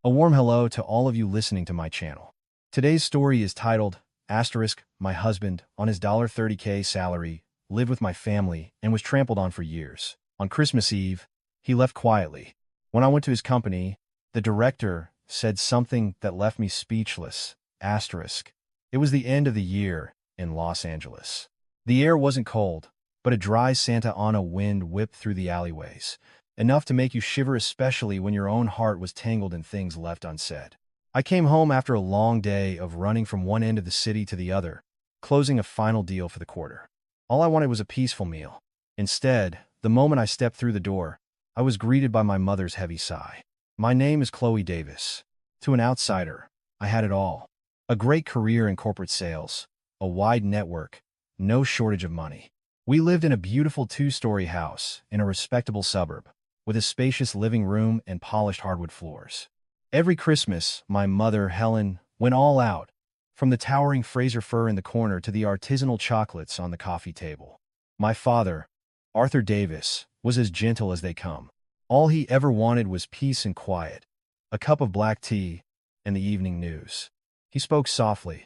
A warm hello to all of you listening to my channel. Today's story is titled, My husband, on his $30K salary, lived with my family and was trampled on for years. On Christmas Eve, he left quietly. When I went to his company, the director said something that left me speechless. It was the end of the year in Los Angeles. The air wasn't cold, but a dry Santa Ana wind whipped through the alleyways, enough to make you shiver, especially when your own heart was tangled in things left unsaid. I came home after a long day of running from one end of the city to the other, closing a final deal for the quarter. All I wanted was a peaceful meal. Instead, the moment I stepped through the door, I was greeted by my mother's heavy sigh. My name is Chloe Davis. To an outsider, I had it all. A great career in corporate sales, a wide network, no shortage of money. We lived in a beautiful two-story house in a respectable suburb, with a spacious living room and polished hardwood floors. Every Christmas, my mother, Helen, went all out, from the towering Fraser fir in the corner to the artisanal chocolates on the coffee table. My father, Arthur Davis, was as gentle as they come. All he ever wanted was peace and quiet, a cup of black tea, and the evening news. He spoke softly,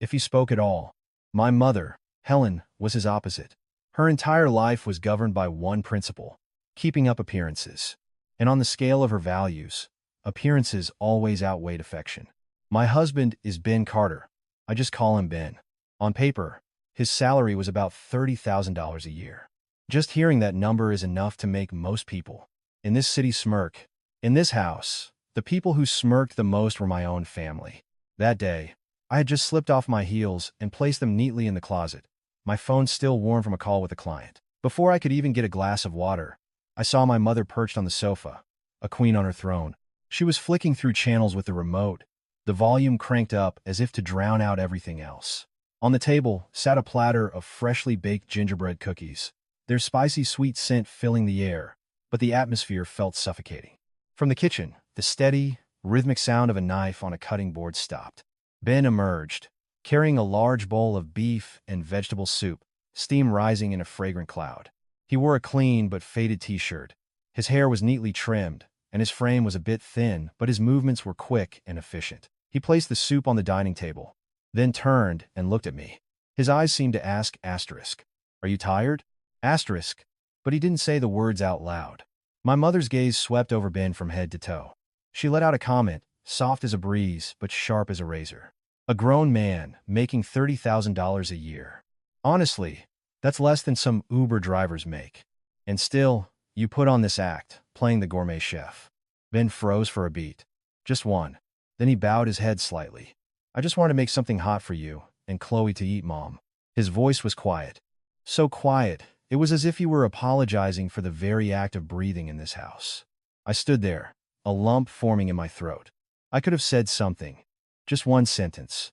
if he spoke at all. My mother, Helen, was his opposite. Her entire life was governed by one principle: keeping up appearances. And on the scale of her values, appearances always outweighed affection. My husband is Ben Carter. I just call him Ben. On paper, his salary was about $30,000 a year. Just hearing that number is enough to make most people in this city smirk. In this house, the people who smirked the most were my own family. That day, I had just slipped off my heels and placed them neatly in the closet, my phone still warm from a call with a client. Before I could even get a glass of water, I saw my mother perched on the sofa, a queen on her throne. She was flicking through channels with the remote, the volume cranked up as if to drown out everything else. On the table sat a platter of freshly baked gingerbread cookies, their spicy sweet scent filling the air, but the atmosphere felt suffocating. From the kitchen, the steady, rhythmic sound of a knife on a cutting board stopped. Ben emerged, carrying a large bowl of beef and vegetable soup, steam rising in a fragrant cloud. He wore a clean but faded t-shirt. His hair was neatly trimmed, and his frame was a bit thin, but his movements were quick and efficient. He placed the soup on the dining table, then turned and looked at me. His eyes seemed to ask, "Are you tired?" But he didn't say the words out loud. My mother's gaze swept over Ben from head to toe. She let out a comment, soft as a breeze but sharp as a razor. A grown man making $30,000 a year. Honestly, that's less than some Uber drivers make. And still, you put on this act, playing the gourmet chef. Ben froze for a beat. Just one. Then he bowed his head slightly. "I just wanted to make something hot for you and Chloe to eat, Mom." His voice was quiet. So quiet, it was as if he were apologizing for the very act of breathing in this house. I stood there, a lump forming in my throat. I could have said something. Just one sentence.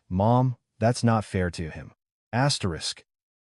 "Mom, that's not fair to him."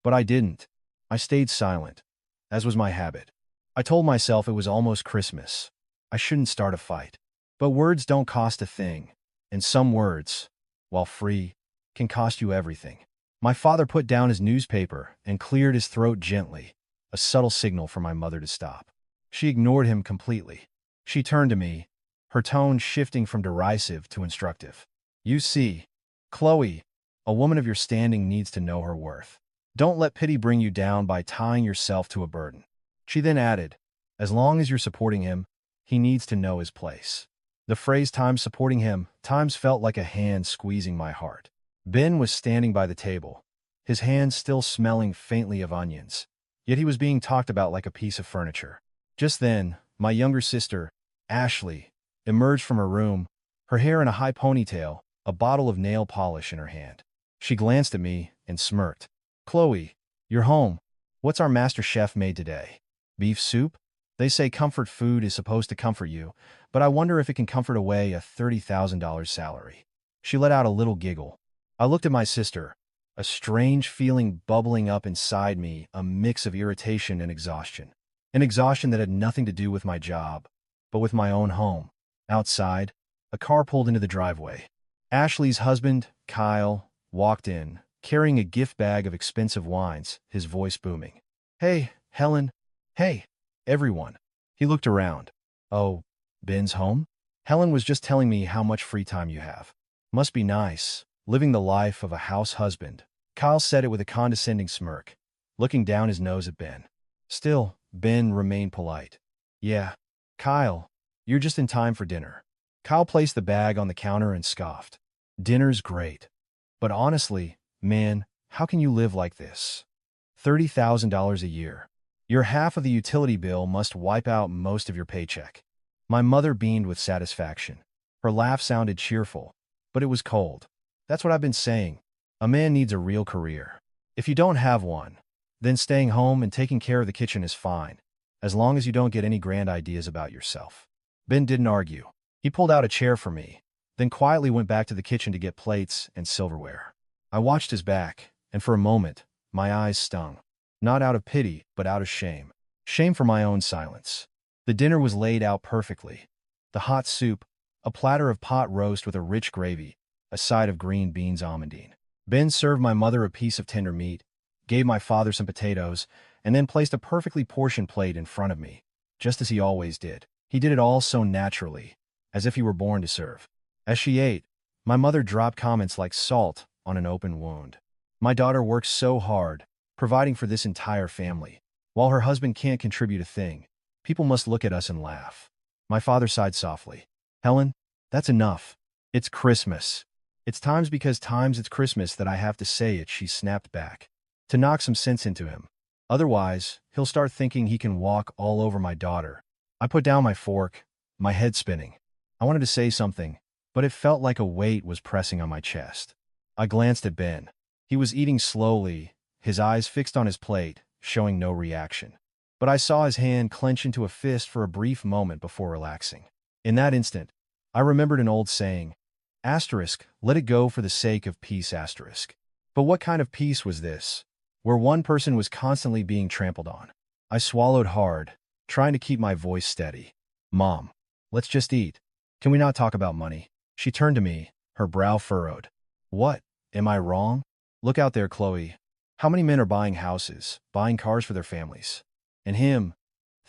But I didn't. I stayed silent, as was my habit. I told myself it was almost Christmas. I shouldn't start a fight. But words don't cost a thing. And some words, while free, can cost you everything. My father put down his newspaper and cleared his throat gently, a subtle signal for my mother to stop. She ignored him completely. She turned to me, her tone shifting from derisive to instructive. "You see, Chloe, a woman of your standing needs to know her worth. Don't let pity bring you down by tying yourself to a burden." She then added, "As long as you're supporting him, he needs to know his place." The phrase "times supporting him" times felt like a hand squeezing my heart. Ben was standing by the table, his hands still smelling faintly of onions, yet he was being talked about like a piece of furniture. Just then, my younger sister, Ashley, emerged from her room, her hair in a high ponytail, a bottle of nail polish in her hand. She glanced at me and smirked. "Chloe, you're home. What's our master chef made today? Beef soup? They say comfort food is supposed to comfort you, but I wonder if it can comfort away a $30,000 salary." She let out a little giggle. I looked at my sister, a strange feeling bubbling up inside me, a mix of irritation and exhaustion. An exhaustion that had nothing to do with my job, but with my own home. Outside, a car pulled into the driveway. Ashley's husband, Kyle, walked in, carrying a gift bag of expensive wines, his voice booming. "Hey, Helen. Hey, everyone." He looked around. "Oh, Ben's home?" Helen was just telling me how much free time you have. Must be nice, living the life of a house husband. Kyle said it with a condescending smirk, looking down his nose at Ben. Still, Ben remained polite. Yeah, Kyle, you're just in time for dinner. Kyle placed the bag on the counter and scoffed. Dinner's great. But honestly, man, how can you live like this? $30,000 a year. Your half of the utility bill must wipe out most of your paycheck. My mother beamed with satisfaction. Her laugh sounded cheerful, but it was cold. That's what I've been saying. A man needs a real career. If you don't have one, then staying home and taking care of the kitchen is fine, as long as you don't get any grand ideas about yourself. Ben didn't argue. He pulled out a chair for me, then quietly went back to the kitchen to get plates and silverware. I watched his back, and for a moment, my eyes stung. Not out of pity, but out of shame. Shame for my own silence. The dinner was laid out perfectly. The hot soup, a platter of pot roast with a rich gravy, a side of green beans almondine. Ben served my mother a piece of tender meat, gave my father some potatoes, and then placed a perfectly portioned plate in front of me, just as he always did. He did it all so naturally, as if he were born to serve. As she ate, my mother dropped comments like salt on an open wound. My daughter works so hard, providing for this entire family. While her husband can't contribute a thing, people must look at us and laugh. My father sighed softly. Helen, that's enough. It's Christmas. It's Christmas that I have to say it, she snapped back. To knock some sense into him. Otherwise, he'll start thinking he can walk all over my daughter. I put down my fork, my head spinning. I wanted to say something, but it felt like a weight was pressing on my chest. I glanced at Ben. He was eating slowly, his eyes fixed on his plate, showing no reaction. But I saw his hand clench into a fist for a brief moment before relaxing. In that instant, I remembered an old saying, let it go for the sake of peace, . But what kind of peace was this, where one person was constantly being trampled on? I swallowed hard, trying to keep my voice steady. Mom, let's just eat. Can we not talk about money? She turned to me, her brow furrowed. What? Am I wrong? Look out there, Chloe. How many men are buying houses, buying cars for their families? And him,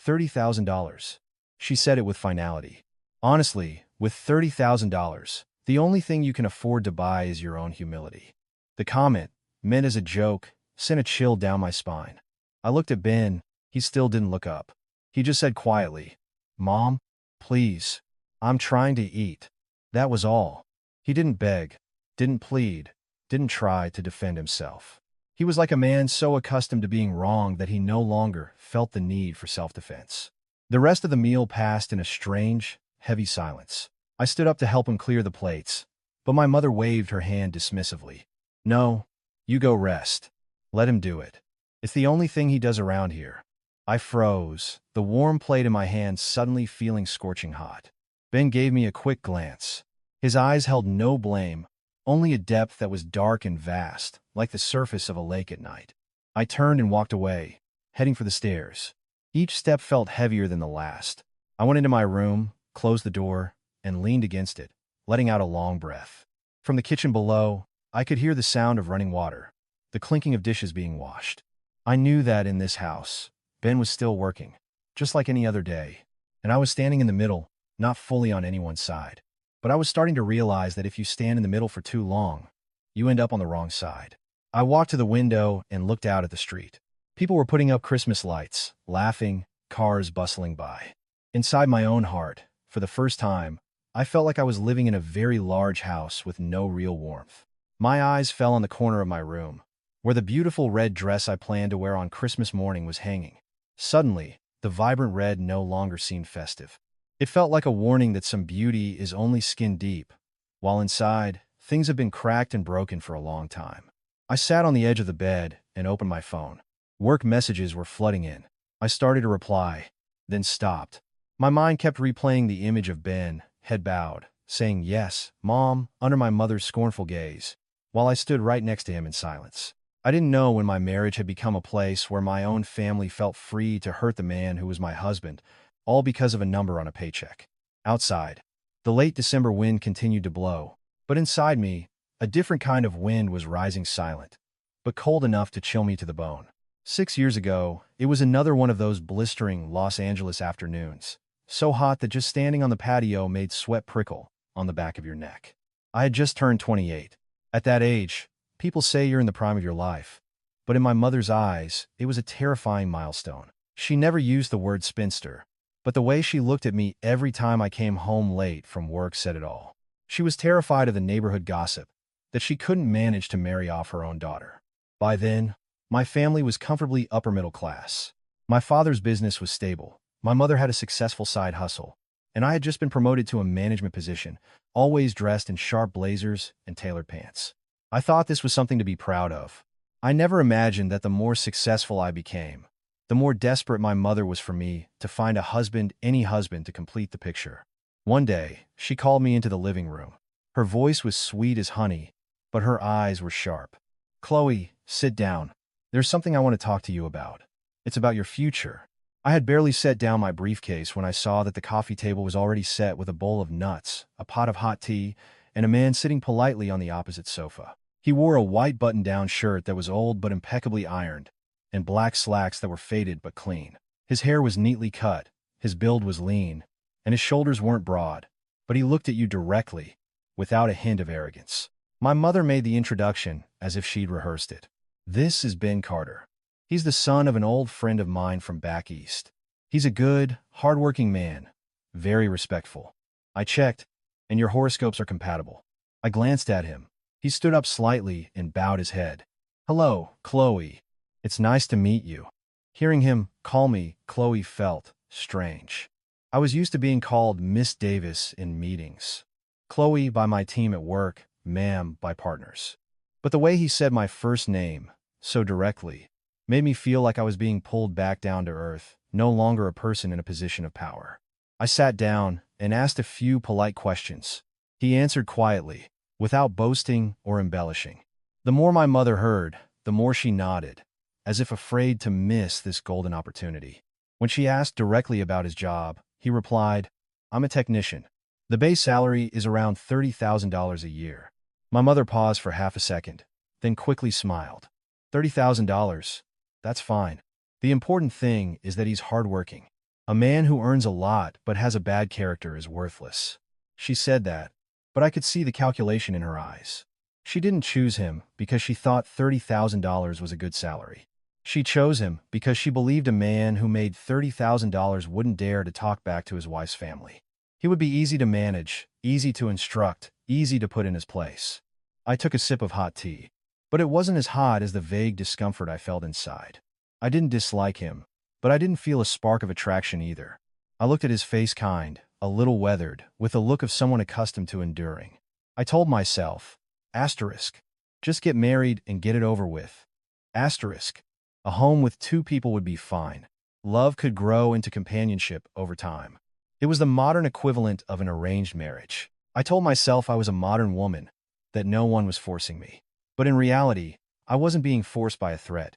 $30,000. She said it with finality. Honestly, with $30,000, the only thing you can afford to buy is your own humility. The comment, meant as a joke, sent a chill down my spine. I looked at Ben. He still didn't look up. He just said quietly, Mom, please. I'm trying to eat. That was all. He didn't beg, didn't plead, didn't try to defend himself. He was like a man so accustomed to being wrong that he no longer felt the need for self-defense. The rest of the meal passed in a strange, heavy silence. I stood up to help him clear the plates, but my mother waved her hand dismissively. No, you go rest. Let him do it. It's the only thing he does around here. I froze, the warm plate in my hand suddenly feeling scorching hot. Ben gave me a quick glance. His eyes held no blame, only a depth that was dark and vast, like the surface of a lake at night. I turned and walked away, heading for the stairs. Each step felt heavier than the last. I went into my room, closed the door, and leaned against it, letting out a long breath. From the kitchen below, I could hear the sound of running water, the clinking of dishes being washed. I knew that in this house, Ben was still working, just like any other day, and I was standing in the middle, not fully on anyone's side. But I was starting to realize that if you stand in the middle for too long, you end up on the wrong side. I walked to the window and looked out at the street. People were putting up Christmas lights, laughing, cars bustling by. Inside my own heart, for the first time, I felt like I was living in a very large house with no real warmth. My eyes fell on the corner of my room, where the beautiful red dress I planned to wear on Christmas morning was hanging. Suddenly, the vibrant red no longer seemed festive. It felt like a warning that some beauty is only skin deep, while inside, things have been cracked and broken for a long time. I sat on the edge of the bed and opened my phone. Work messages were flooding in. I started to reply, then stopped. My mind kept replaying the image of Ben, head bowed, saying yes, Mom, under my mother's scornful gaze, while I stood right next to him in silence. I didn't know when my marriage had become a place where my own family felt free to hurt the man who was my husband, all because of a number on a paycheck. Outside, the late December wind continued to blow, but inside me, a different kind of wind was rising, silent, but cold enough to chill me to the bone. 6 years ago, it was another one of those blistering Los Angeles afternoons, so hot that just standing on the patio made sweat prickle on the back of your neck. I had just turned 28. At that age, people say you're in the prime of your life. But in my mother's eyes, it was a terrifying milestone. She never used the word spinster, but the way she looked at me every time I came home late from work said it all. She was terrified of the neighborhood gossip, that she couldn't manage to marry off her own daughter. By then, my family was comfortably upper middle class. My father's business was stable. My mother had a successful side hustle, and I had just been promoted to a management position, always dressed in sharp blazers and tailored pants. I thought this was something to be proud of. I never imagined that the more successful I became, the more desperate my mother was for me to find a husband, any husband, to complete the picture. One day, she called me into the living room. Her voice was sweet as honey, but her eyes were sharp. "Chloe, sit down. There's something I want to talk to you about. It's about your future." I had barely set down my briefcase when I saw that the coffee table was already set with a bowl of nuts, a pot of hot tea, and a man sitting politely on the opposite sofa. He wore a white button-down shirt that was old but impeccably ironed, and black slacks that were faded but clean. His hair was neatly cut, his build was lean, and his shoulders weren't broad, but he looked at you directly, without a hint of arrogance. My mother made the introduction as if she'd rehearsed it. "This is Ben Carter. He's the son of an old friend of mine from back east. He's a good, hard-working man, very respectful." I checked, "And your horoscopes are compatible." I glanced at him. He stood up slightly and bowed his head. "Hello, Chloe. It's nice to meet you." Hearing him call me Chloe felt strange. I was used to being called Miss Davis in meetings, Chloe by my team at work, ma'am by partners. But the way he said my first name, so directly, made me feel like I was being pulled back down to earth, no longer a person in a position of power. I sat down and asked a few polite questions. He answered quietly, without boasting or embellishing. The more my mother heard, the more she nodded, as if afraid to miss this golden opportunity. When she asked directly about his job, he replied, "I'm a technician. The base salary is around $30,000 a year." My mother paused for half a second, then quickly smiled. $30,000? That's fine. The important thing is that he's hardworking. A man who earns a lot but has a bad character is worthless. She said that, but I could see the calculation in her eyes. She didn't choose him because she thought $30,000 was a good salary. She chose him because she believed a man who made $30,000 wouldn't dare to talk back to his wife's family. He would be easy to manage, easy to instruct, easy to put in his place. I took a sip of hot tea, but it wasn't as hot as the vague discomfort I felt inside. I didn't dislike him, but I didn't feel a spark of attraction either. I looked at his face, kind, a little weathered, with the look of someone accustomed to enduring. I told myself, asterisk, just get married and get it over with. Asterisk, a home with two people would be fine. Love could grow into companionship over time. It was the modern equivalent of an arranged marriage. I told myself I was a modern woman, that no one was forcing me. But in reality, I wasn't being forced by a threat.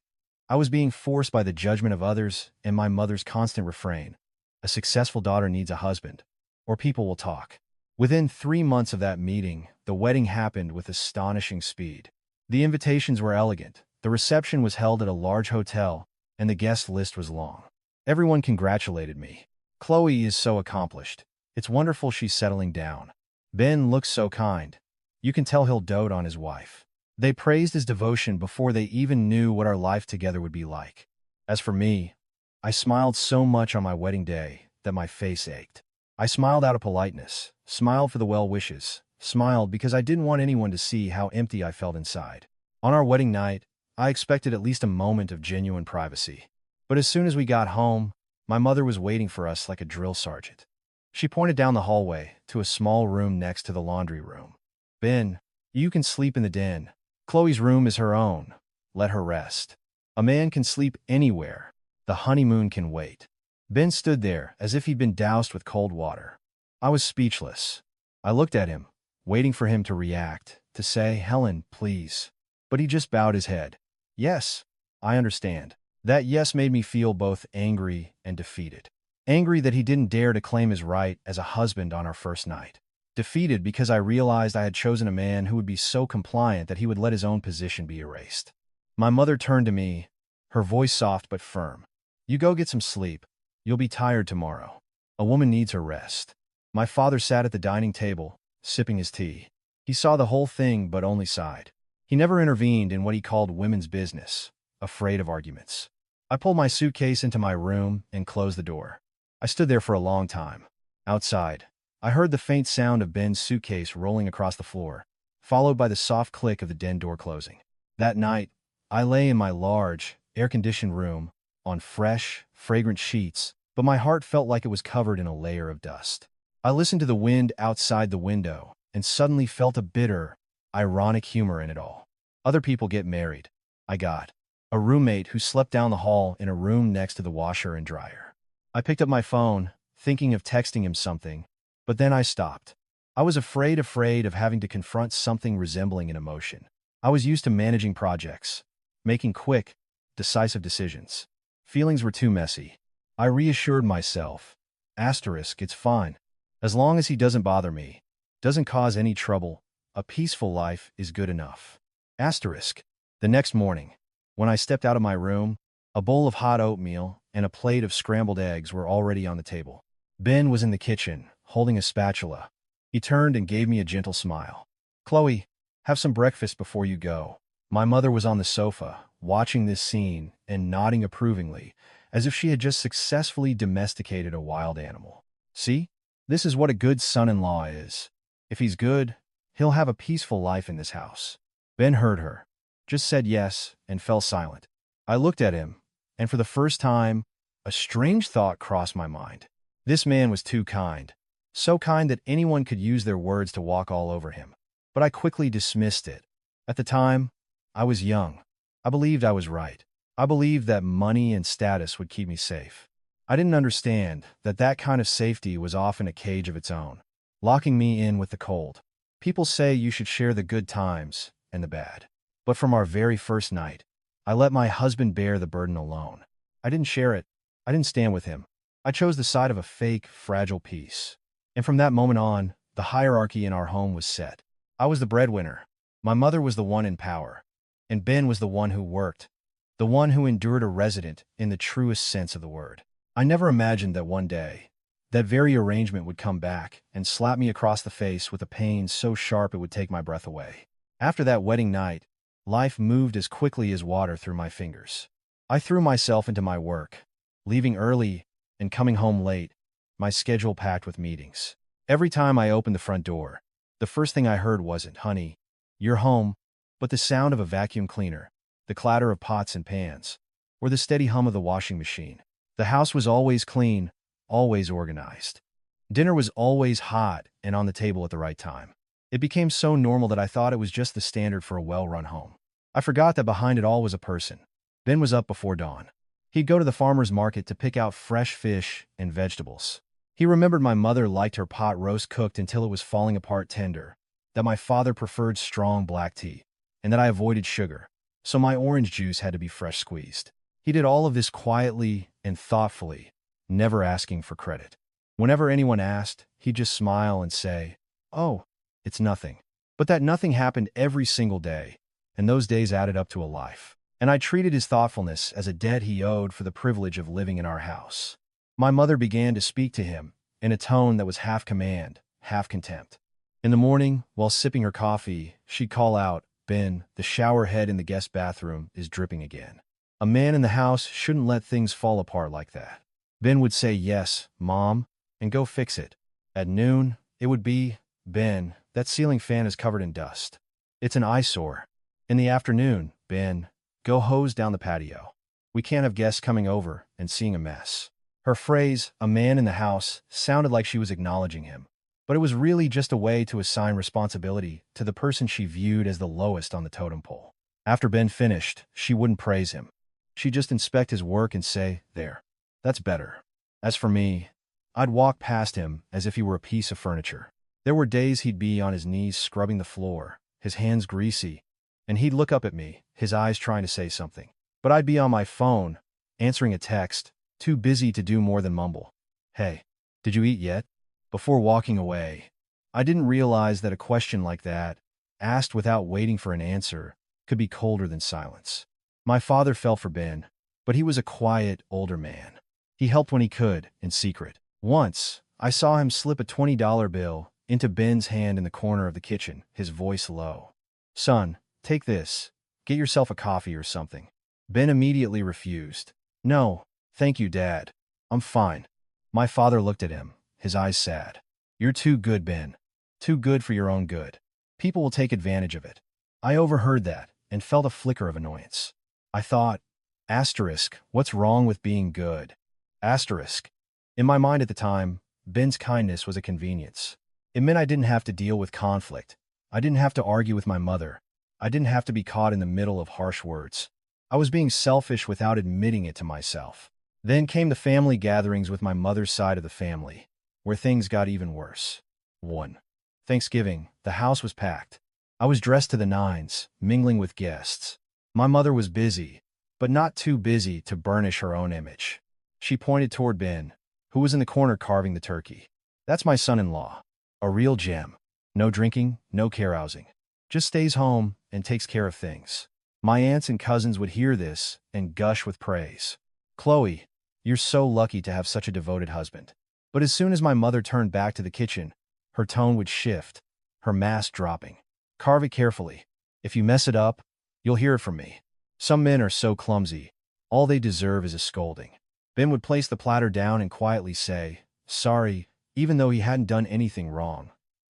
I was being forced by the judgment of others and my mother's constant refrain, "A successful daughter needs a husband, or people will talk." Within 3 months of that meeting, the wedding happened with astonishing speed. The invitations were elegant, the reception was held at a large hotel, and the guest list was long. Everyone congratulated me. "Chloe is so accomplished. It's wonderful she's settling down. Ben looks so kind. You can tell he'll dote on his wife." They praised his devotion before they even knew what our life together would be like. As for me, I smiled so much on my wedding day that my face ached. I smiled out of politeness, smiled for the well wishes, smiled because I didn't want anyone to see how empty I felt inside. On our wedding night, I expected at least a moment of genuine privacy. But as soon as we got home, my mother was waiting for us like a drill sergeant. She pointed down the hallway to a small room next to the laundry room. "Ben, you can sleep in the den. Chloe's room is her own. Let her rest. A man can sleep anywhere. The honeymoon can wait." Ben stood there as if he'd been doused with cold water. I was speechless. I looked at him, waiting for him to react, to say, "Helen, please." But he just bowed his head. "Yes, I understand." That yes made me feel both angry and defeated. Angry that he didn't dare to claim his right as a husband on our first night. Defeated because I realized I had chosen a man who would be so compliant that he would let his own position be erased. My mother turned to me, her voice soft but firm. "You go get some sleep. You'll be tired tomorrow." A woman needs her rest. My father sat at the dining table, sipping his tea. He saw the whole thing but only sighed. He never intervened in what he called women's business, afraid of arguments. I pulled my suitcase into my room and closed the door. I stood there for a long time. Outside, I heard the faint sound of Ben's suitcase rolling across the floor, followed by the soft click of the den door closing. That night, I lay in my large, air-conditioned room, on fresh, fragrant sheets, but my heart felt like it was covered in a layer of dust. I listened to the wind outside the window and suddenly felt a bitter, ironic humor in it all. Other people get married. I got a roommate who slept down the hall in a room next to the washer and dryer. I picked up my phone, thinking of texting him something, but then I stopped. I was afraid of having to confront something resembling an emotion. I was used to managing projects, making quick, decisive decisions. Feelings were too messy. I reassured myself. It's fine. As long as he doesn't bother me, doesn't cause any trouble, a peaceful life is good enough. The next morning, when I stepped out of my room, a bowl of hot oatmeal and a plate of scrambled eggs were already on the table. Ben was in the kitchen, holding a spatula. He turned and gave me a gentle smile. "Chloe, have some breakfast before you go." My mother was on the sofa, watching this scene and nodding approvingly, as if she had just successfully domesticated a wild animal. "See? This is what a good son-in-law is. If he's good, he'll have a peaceful life in this house." Ben heard her, just said yes, and fell silent. I looked at him, and for the first time, a strange thought crossed my mind. This man was too kind. So kind that anyone could use their words to walk all over him. But I quickly dismissed it. At the time, I was young. I believed I was right. I believed that money and status would keep me safe. I didn't understand that that kind of safety was often a cage of its own, locking me in with the cold. People say you should share the good times and the bad. But from our very first night, I let my husband bear the burden alone. I didn't share it. I didn't stand with him. I chose the side of a fake, fragile peace. And from that moment on, the hierarchy in our home was set. I was the breadwinner. My mother was the one in power. And Ben was the one who worked, the one who endured a resident in the truest sense of the word. I never imagined that one day, that very arrangement would come back and slap me across the face with a pain so sharp it would take my breath away. After that wedding night, life moved as quickly as water through my fingers. I threw myself into my work, leaving early and coming home late, my schedule packed with meetings. Every time I opened the front door, the first thing I heard wasn't, "Honey, you're home," but the sound of a vacuum cleaner, the clatter of pots and pans, or the steady hum of the washing machine. The house was always clean, always organized. Dinner was always hot and on the table at the right time. It became so normal that I thought it was just the standard for a well-run home. I forgot that behind it all was a person. Ben was up before dawn. He'd go to the farmer's market to pick out fresh fish and vegetables. He remembered my mother liked her pot roast cooked until it was falling apart tender, that my father preferred strong black tea, and that I avoided sugar, so my orange juice had to be fresh squeezed. He did all of this quietly and thoughtfully, never asking for credit. Whenever anyone asked, he'd just smile and say, "Oh, it's nothing." But that nothing happened every single day, and those days added up to a life. And I treated his thoughtfulness as a debt he owed for the privilege of living in our house. My mother began to speak to him in a tone that was half command, half contempt. In the morning, while sipping her coffee, she'd call out, "Ben, the shower head in the guest bathroom is dripping again. A man in the house shouldn't let things fall apart like that." Ben would say, "Yes, Mom," and go fix it. At noon, it would be, "Ben, that ceiling fan is covered in dust. It's an eyesore." In the afternoon, "Ben, go hose down the patio. We can't have guests coming over and seeing a mess." Her phrase, "a man in the house," sounded like she was acknowledging him, but it was really just a way to assign responsibility to the person she viewed as the lowest on the totem pole. After Ben finished, she wouldn't praise him. She'd just inspect his work and say, "There, that's better." As for me, I'd walk past him as if he were a piece of furniture. There were days he'd be on his knees scrubbing the floor, his hands greasy, and he'd look up at me, his eyes trying to say something. But I'd be on my phone, answering a text, too busy to do more than mumble, "Hey, did you eat yet?" before walking away. I didn't realize that a question like that, asked without waiting for an answer, could be colder than silence. My father fell for Ben, but he was a quiet, older man. He helped when he could, in secret. Once, I saw him slip a $20 bill into Ben's hand in the corner of the kitchen, his voice low. Son, take this. Get yourself a coffee or something. Ben immediately refused. No, thank you, Dad. I'm fine. My father looked at him, his eyes sad. You're too good, Ben. Too good for your own good. People will take advantage of it. I overheard that and felt a flicker of annoyance. I thought, asterisk, what's wrong with being good? Asterisk. In my mind at the time, Ben's kindness was a convenience. It meant I didn't have to deal with conflict. I didn't have to argue with my mother. I didn't have to be caught in the middle of harsh words. I was being selfish without admitting it to myself. Then came the family gatherings with my mother's side of the family, where things got even worse. 1. Thanksgiving, the house was packed. I was dressed to the nines, mingling with guests. My mother was busy, but not too busy to burnish her own image. She pointed toward Ben, who was in the corner carving the turkey. That's my son-in-law. A real gem. No drinking, no carousing. Just stays home and takes care of things. My aunts and cousins would hear this and gush with praise. Chloe, you're so lucky to have such a devoted husband. But as soon as my mother turned back to the kitchen, her tone would shift, her mask dropping. Carve it carefully. If you mess it up, you'll hear it from me. Some men are so clumsy. All they deserve is a scolding. Ben would place the platter down and quietly say, sorry, even though he hadn't done anything wrong.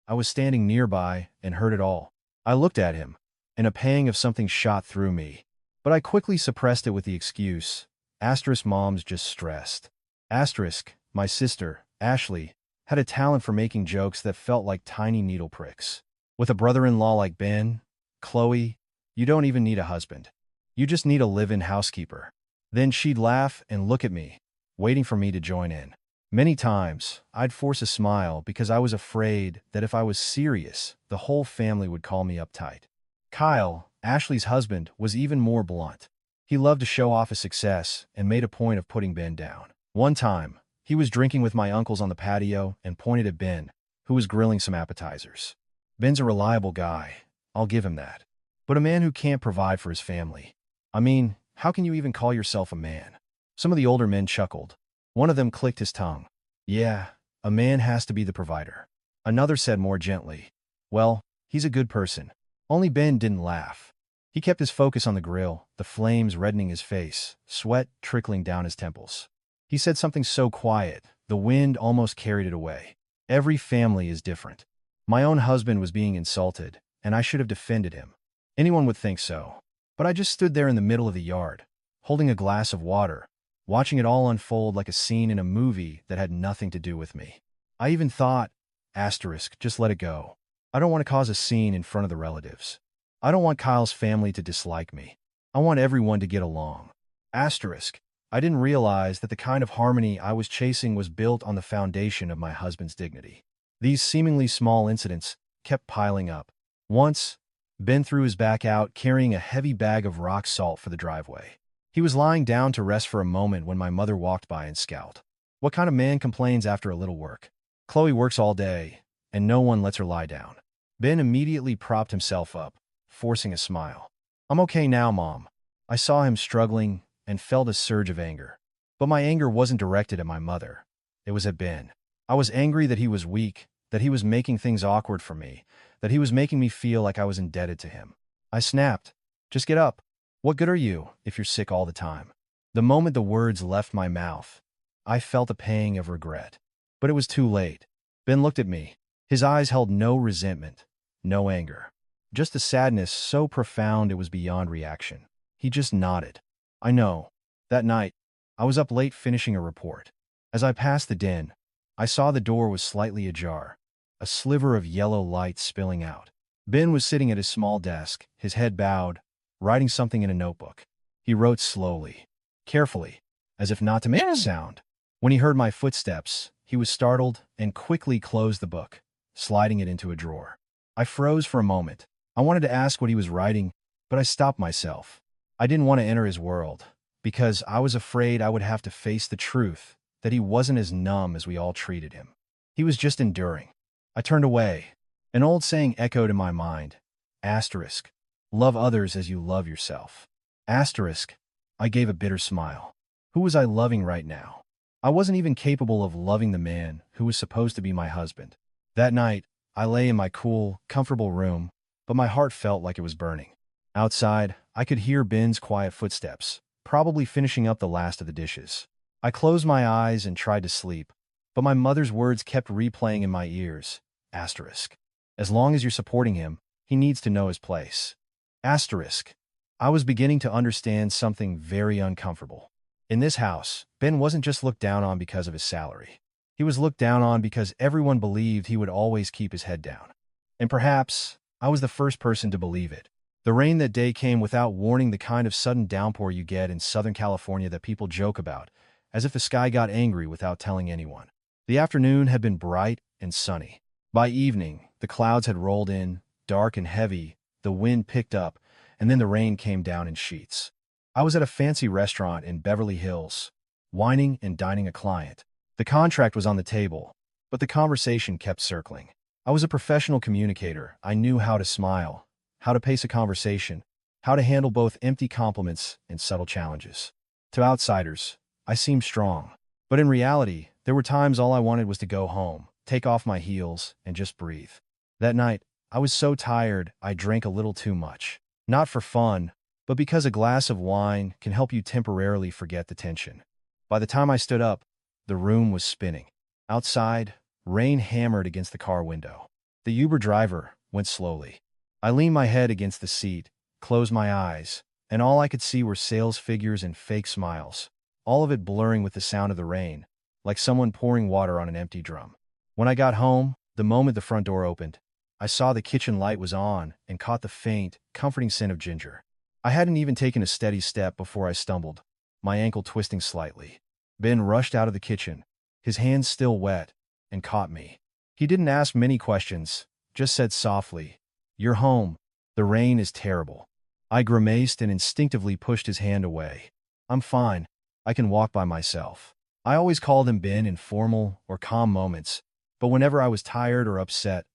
I was standing nearby and heard it all. I looked at him, and a pang of something shot through me. But I quickly suppressed it with the excuse, asterisk mom's just stressed. Asterisk, my sister, Ashley, had a talent for making jokes that felt like tiny needle pricks. With a brother-in-law like Ben, Chloe, you don't even need a husband. You just need a live-in housekeeper. Then she'd laugh and look at me, waiting for me to join in. Many times, I'd force a smile because I was afraid that if I was serious, the whole family would call me uptight. Kyle, Ashley's husband, was even more blunt. He loved to show off his success and made a point of putting Ben down. One time, he was drinking with my uncles on the patio and pointed at Ben, who was grilling some appetizers. Ben's a reliable guy, I'll give him that. But a man who can't provide for his family. I mean, how can you even call yourself a man? Some of the older men chuckled. One of them clicked his tongue. Yeah, a man has to be the provider. Another said more gently, well, he's a good person. Only Ben didn't laugh. He kept his focus on the grill, the flames reddening his face, sweat trickling down his temples. He said something so quiet, the wind almost carried it away. Every family is different. My own husband was being insulted, and I should have defended him. Anyone would think so. But I just stood there in the middle of the yard, holding a glass of water, watching it all unfold like a scene in a movie that had nothing to do with me. I even thought, asterisk, just let it go. I don't want to cause a scene in front of the relatives. I don't want Kyle's family to dislike me. I want everyone to get along. Asterisk, I didn't realize that the kind of harmony I was chasing was built on the foundation of my husband's dignity. These seemingly small incidents kept piling up. Once, Ben threw his back out carrying a heavy bag of rock salt for the driveway. He was lying down to rest for a moment when my mother walked by and scowled. What kind of man complains after a little work? Chloe works all day, and no one lets her lie down. Ben immediately propped himself up, forcing a smile. I'm okay now, Mom. I saw him struggling and felt a surge of anger. But my anger wasn't directed at my mother. It was at Ben. I was angry that he was weak, that he was making things awkward for me, that he was making me feel like I was indebted to him. I snapped, just get up. What good are you if you're sick all the time? The moment the words left my mouth, I felt a pang of regret. But it was too late. Ben looked at me. His eyes held no resentment, no anger. Just a sadness so profound it was beyond reaction. He just nodded. I know. That night, I was up late finishing a report. As I passed the den, I saw the door was slightly ajar, a sliver of yellow light spilling out. Ben was sitting at his small desk, his head bowed, writing something in a notebook. He wrote slowly, carefully, as if not to make a sound. When he heard my footsteps, he was startled and quickly closed the book, sliding it into a drawer. I froze for a moment. I wanted to ask what he was writing, but I stopped myself. I didn't want to enter his world, because I was afraid I would have to face the truth that he wasn't as numb as we all treated him. He was just enduring. I turned away. An old saying echoed in my mind. Asterisk. Love others as you love yourself. Asterisk. I gave a bitter smile. Who was I loving right now? I wasn't even capable of loving the man who was supposed to be my husband. That night, I lay in my cool, comfortable room, but my heart felt like it was burning. Outside, I could hear Ben's quiet footsteps, probably finishing up the last of the dishes. I closed my eyes and tried to sleep, but my mother's words kept replaying in my ears. Asterisk. As long as you're supporting him, he needs to know his place. Asterisk. I was beginning to understand something very uncomfortable. In this house, Ben wasn't just looked down on because of his salary. He was looked down on because everyone believed he would always keep his head down. And perhaps I was the first person to believe it. The rain that day came without warning, the kind of sudden downpour you get in Southern California that people joke about, as if the sky got angry without telling anyone. The afternoon had been bright and sunny. By evening, the clouds had rolled in, dark and heavy, the wind picked up, and then the rain came down in sheets. I was at a fancy restaurant in Beverly Hills, wining and dining a client. The contract was on the table, but the conversation kept circling. I was a professional communicator. I knew how to smile, how to pace a conversation, how to handle both empty compliments and subtle challenges. To outsiders, I seemed strong. But in reality, there were times all I wanted was to go home, take off my heels, and just breathe. That night, I was so tired, I drank a little too much. Not for fun, but because a glass of wine can help you temporarily forget the tension. By the time I stood up, the room was spinning. Outside, rain hammered against the car window. The Uber driver went slowly. I leaned my head against the seat, closed my eyes, and all I could see were sales figures and fake smiles, all of it blurring with the sound of the rain, like someone pouring water on an empty drum. When I got home, the moment the front door opened, I saw the kitchen light was on and caught the faint, comforting scent of ginger. I hadn't even taken a steady step before I stumbled, my ankle twisting slightly. Ben rushed out of the kitchen, his hands still wet, and caught me. He didn't ask many questions, just said softly, "You're home. The rain is terrible." I grimaced and instinctively pushed his hand away. "I'm fine. I can walk by myself." I always called him Ben in formal or calm moments, but whenever I was tired or upset,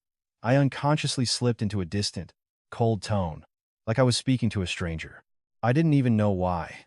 I unconsciously slipped into a distant, cold tone, like I was speaking to a stranger. I didn't even know why.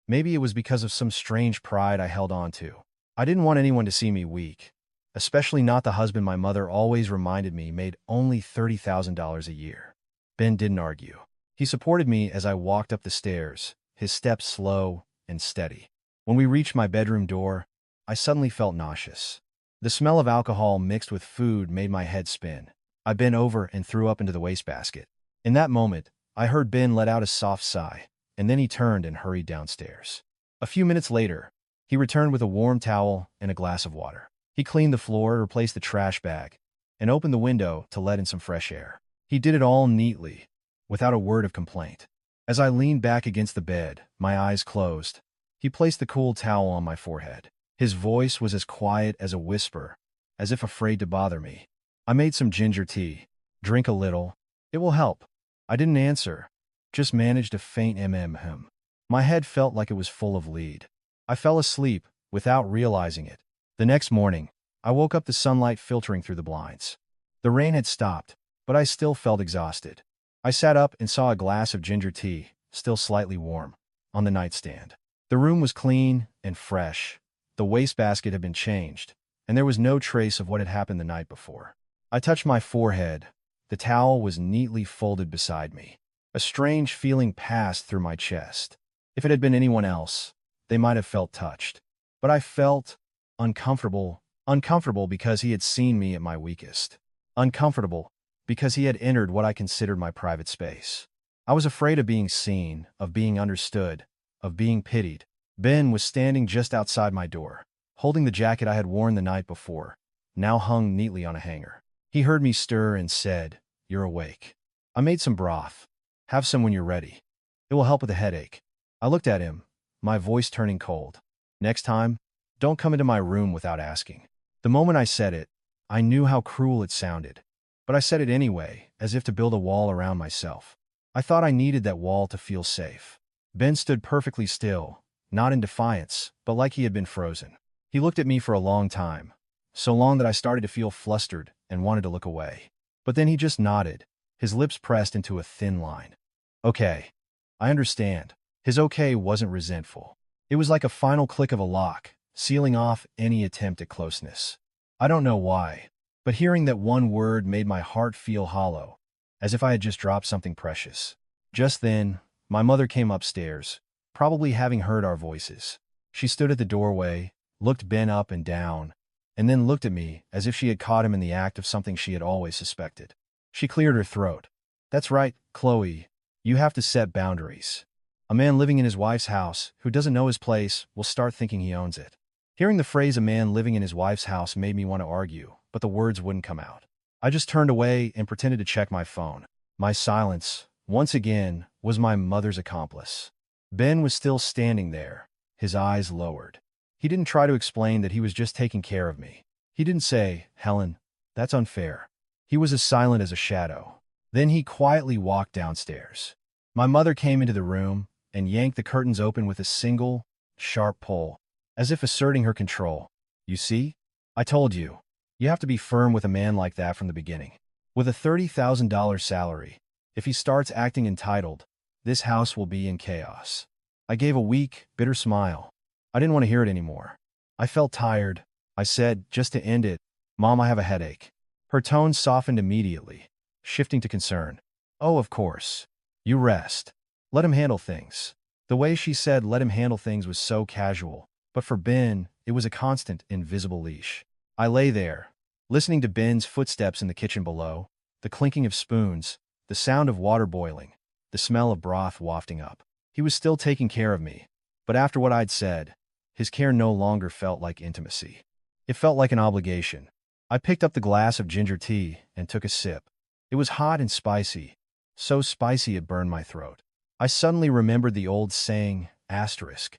Maybe it was because of some strange pride I held on to. I didn't want anyone to see me weak, especially not the husband my mother always reminded me made only $30,000 a year. Ben didn't argue. He supported me as I walked up the stairs, his steps slow and steady. When we reached my bedroom door, I suddenly felt nauseous. The smell of alcohol mixed with food made my head spin. I bent over and threw up into the wastebasket. In that moment, I heard Ben let out a soft sigh, and then he turned and hurried downstairs. A few minutes later, he returned with a warm towel and a glass of water. He cleaned the floor, replaced the trash bag, and opened the window to let in some fresh air. He did it all neatly, without a word of complaint. As I leaned back against the bed, my eyes closed, he placed the cool towel on my forehead. His voice was as quiet as a whisper, as if afraid to bother me. "I made some ginger tea. Drink a little. It will help." I didn't answer, just managed a faint hum. My head felt like it was full of lead. I fell asleep without realizing it. The next morning, I woke up the sunlight filtering through the blinds. The rain had stopped, but I still felt exhausted. I sat up and saw a glass of ginger tea, still slightly warm, on the nightstand. The room was clean and fresh. The wastebasket had been changed, and there was no trace of what had happened the night before. I touched my forehead. The towel was neatly folded beside me. A strange feeling passed through my chest. If it had been anyone else, they might have felt touched. But I felt uncomfortable. Uncomfortable because he had seen me at my weakest. Uncomfortable because he had entered what I considered my private space. I was afraid of being seen, of being understood, of being pitied. Ben was standing just outside my door, holding the jacket I had worn the night before, now hung neatly on a hanger. He heard me stir and said, "You're awake. I made some broth. Have some when you're ready. It will help with a headache." I looked at him, my voice turning cold. "Next time, don't come into my room without asking." The moment I said it, I knew how cruel it sounded, but I said it anyway, as if to build a wall around myself. I thought I needed that wall to feel safe. Ben stood perfectly still, not in defiance, but like he had been frozen. He looked at me for a long time, so long that I started to feel flustered and wanted to look away. But then he just nodded, his lips pressed into a thin line. "Okay. I understand." His okay wasn't resentful. It was like a final click of a lock, sealing off any attempt at closeness. I don't know why, but hearing that one word made my heart feel hollow, as if I had just dropped something precious. Just then, my mother came upstairs, probably having heard our voices. She stood at the doorway, looked Ben up and down, and then looked at me as if she had caught him in the act of something she had always suspected. She cleared her throat. "That's right, Chloe. You have to set boundaries. A man living in his wife's house who doesn't know his place will start thinking he owns it." Hearing the phrase "a man living in his wife's house" made me want to argue, but the words wouldn't come out. I just turned away and pretended to check my phone. My silence, once again, was my mother's accomplice. Ben was still standing there, his eyes lowered. He didn't try to explain that he was just taking care of me. He didn't say, "Helen, that's unfair." He was as silent as a shadow. Then he quietly walked downstairs. My mother came into the room and yanked the curtains open with a single, sharp pull, as if asserting her control. "You see? I told you. You have to be firm with a man like that from the beginning. With a $30,000 salary, if he starts acting entitled, this house will be in chaos." I gave a weak, bitter smile. I didn't want to hear it anymore. I felt tired. I said, just to end it, "Mom, I have a headache." Her tone softened immediately, shifting to concern. "Oh, of course. You rest. Let him handle things." The way she said "let him handle things" was so casual, but for Ben, it was a constant, invisible leash. I lay there, listening to Ben's footsteps in the kitchen below, the clinking of spoons, the sound of water boiling, the smell of broth wafting up. He was still taking care of me, but after what I'd said, his care no longer felt like intimacy. It felt like an obligation. I picked up the glass of ginger tea and took a sip. It was hot and spicy, so spicy it burned my throat. I suddenly remembered the old saying, asterisk,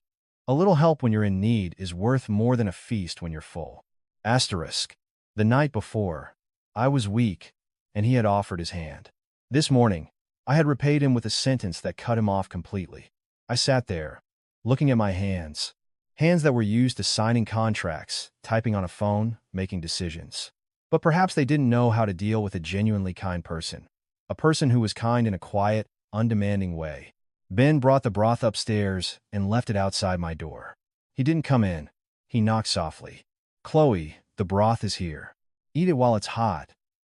"A little help when you're in need is worth more than a feast when you're full." Asterisk. The night before, I was weak, and he had offered his hand. This morning, I had repaid him with a sentence that cut him off completely. I sat there, looking at my hands that were used to signing contracts, typing on a phone, making decisions. But perhaps they didn't know how to deal with a genuinely kind person, a person who was kind in a quiet, undemanding way. Ben brought the broth upstairs and left it outside my door. He didn't come in. He knocked softly. "Chloe, the broth is here. Eat it while it's hot."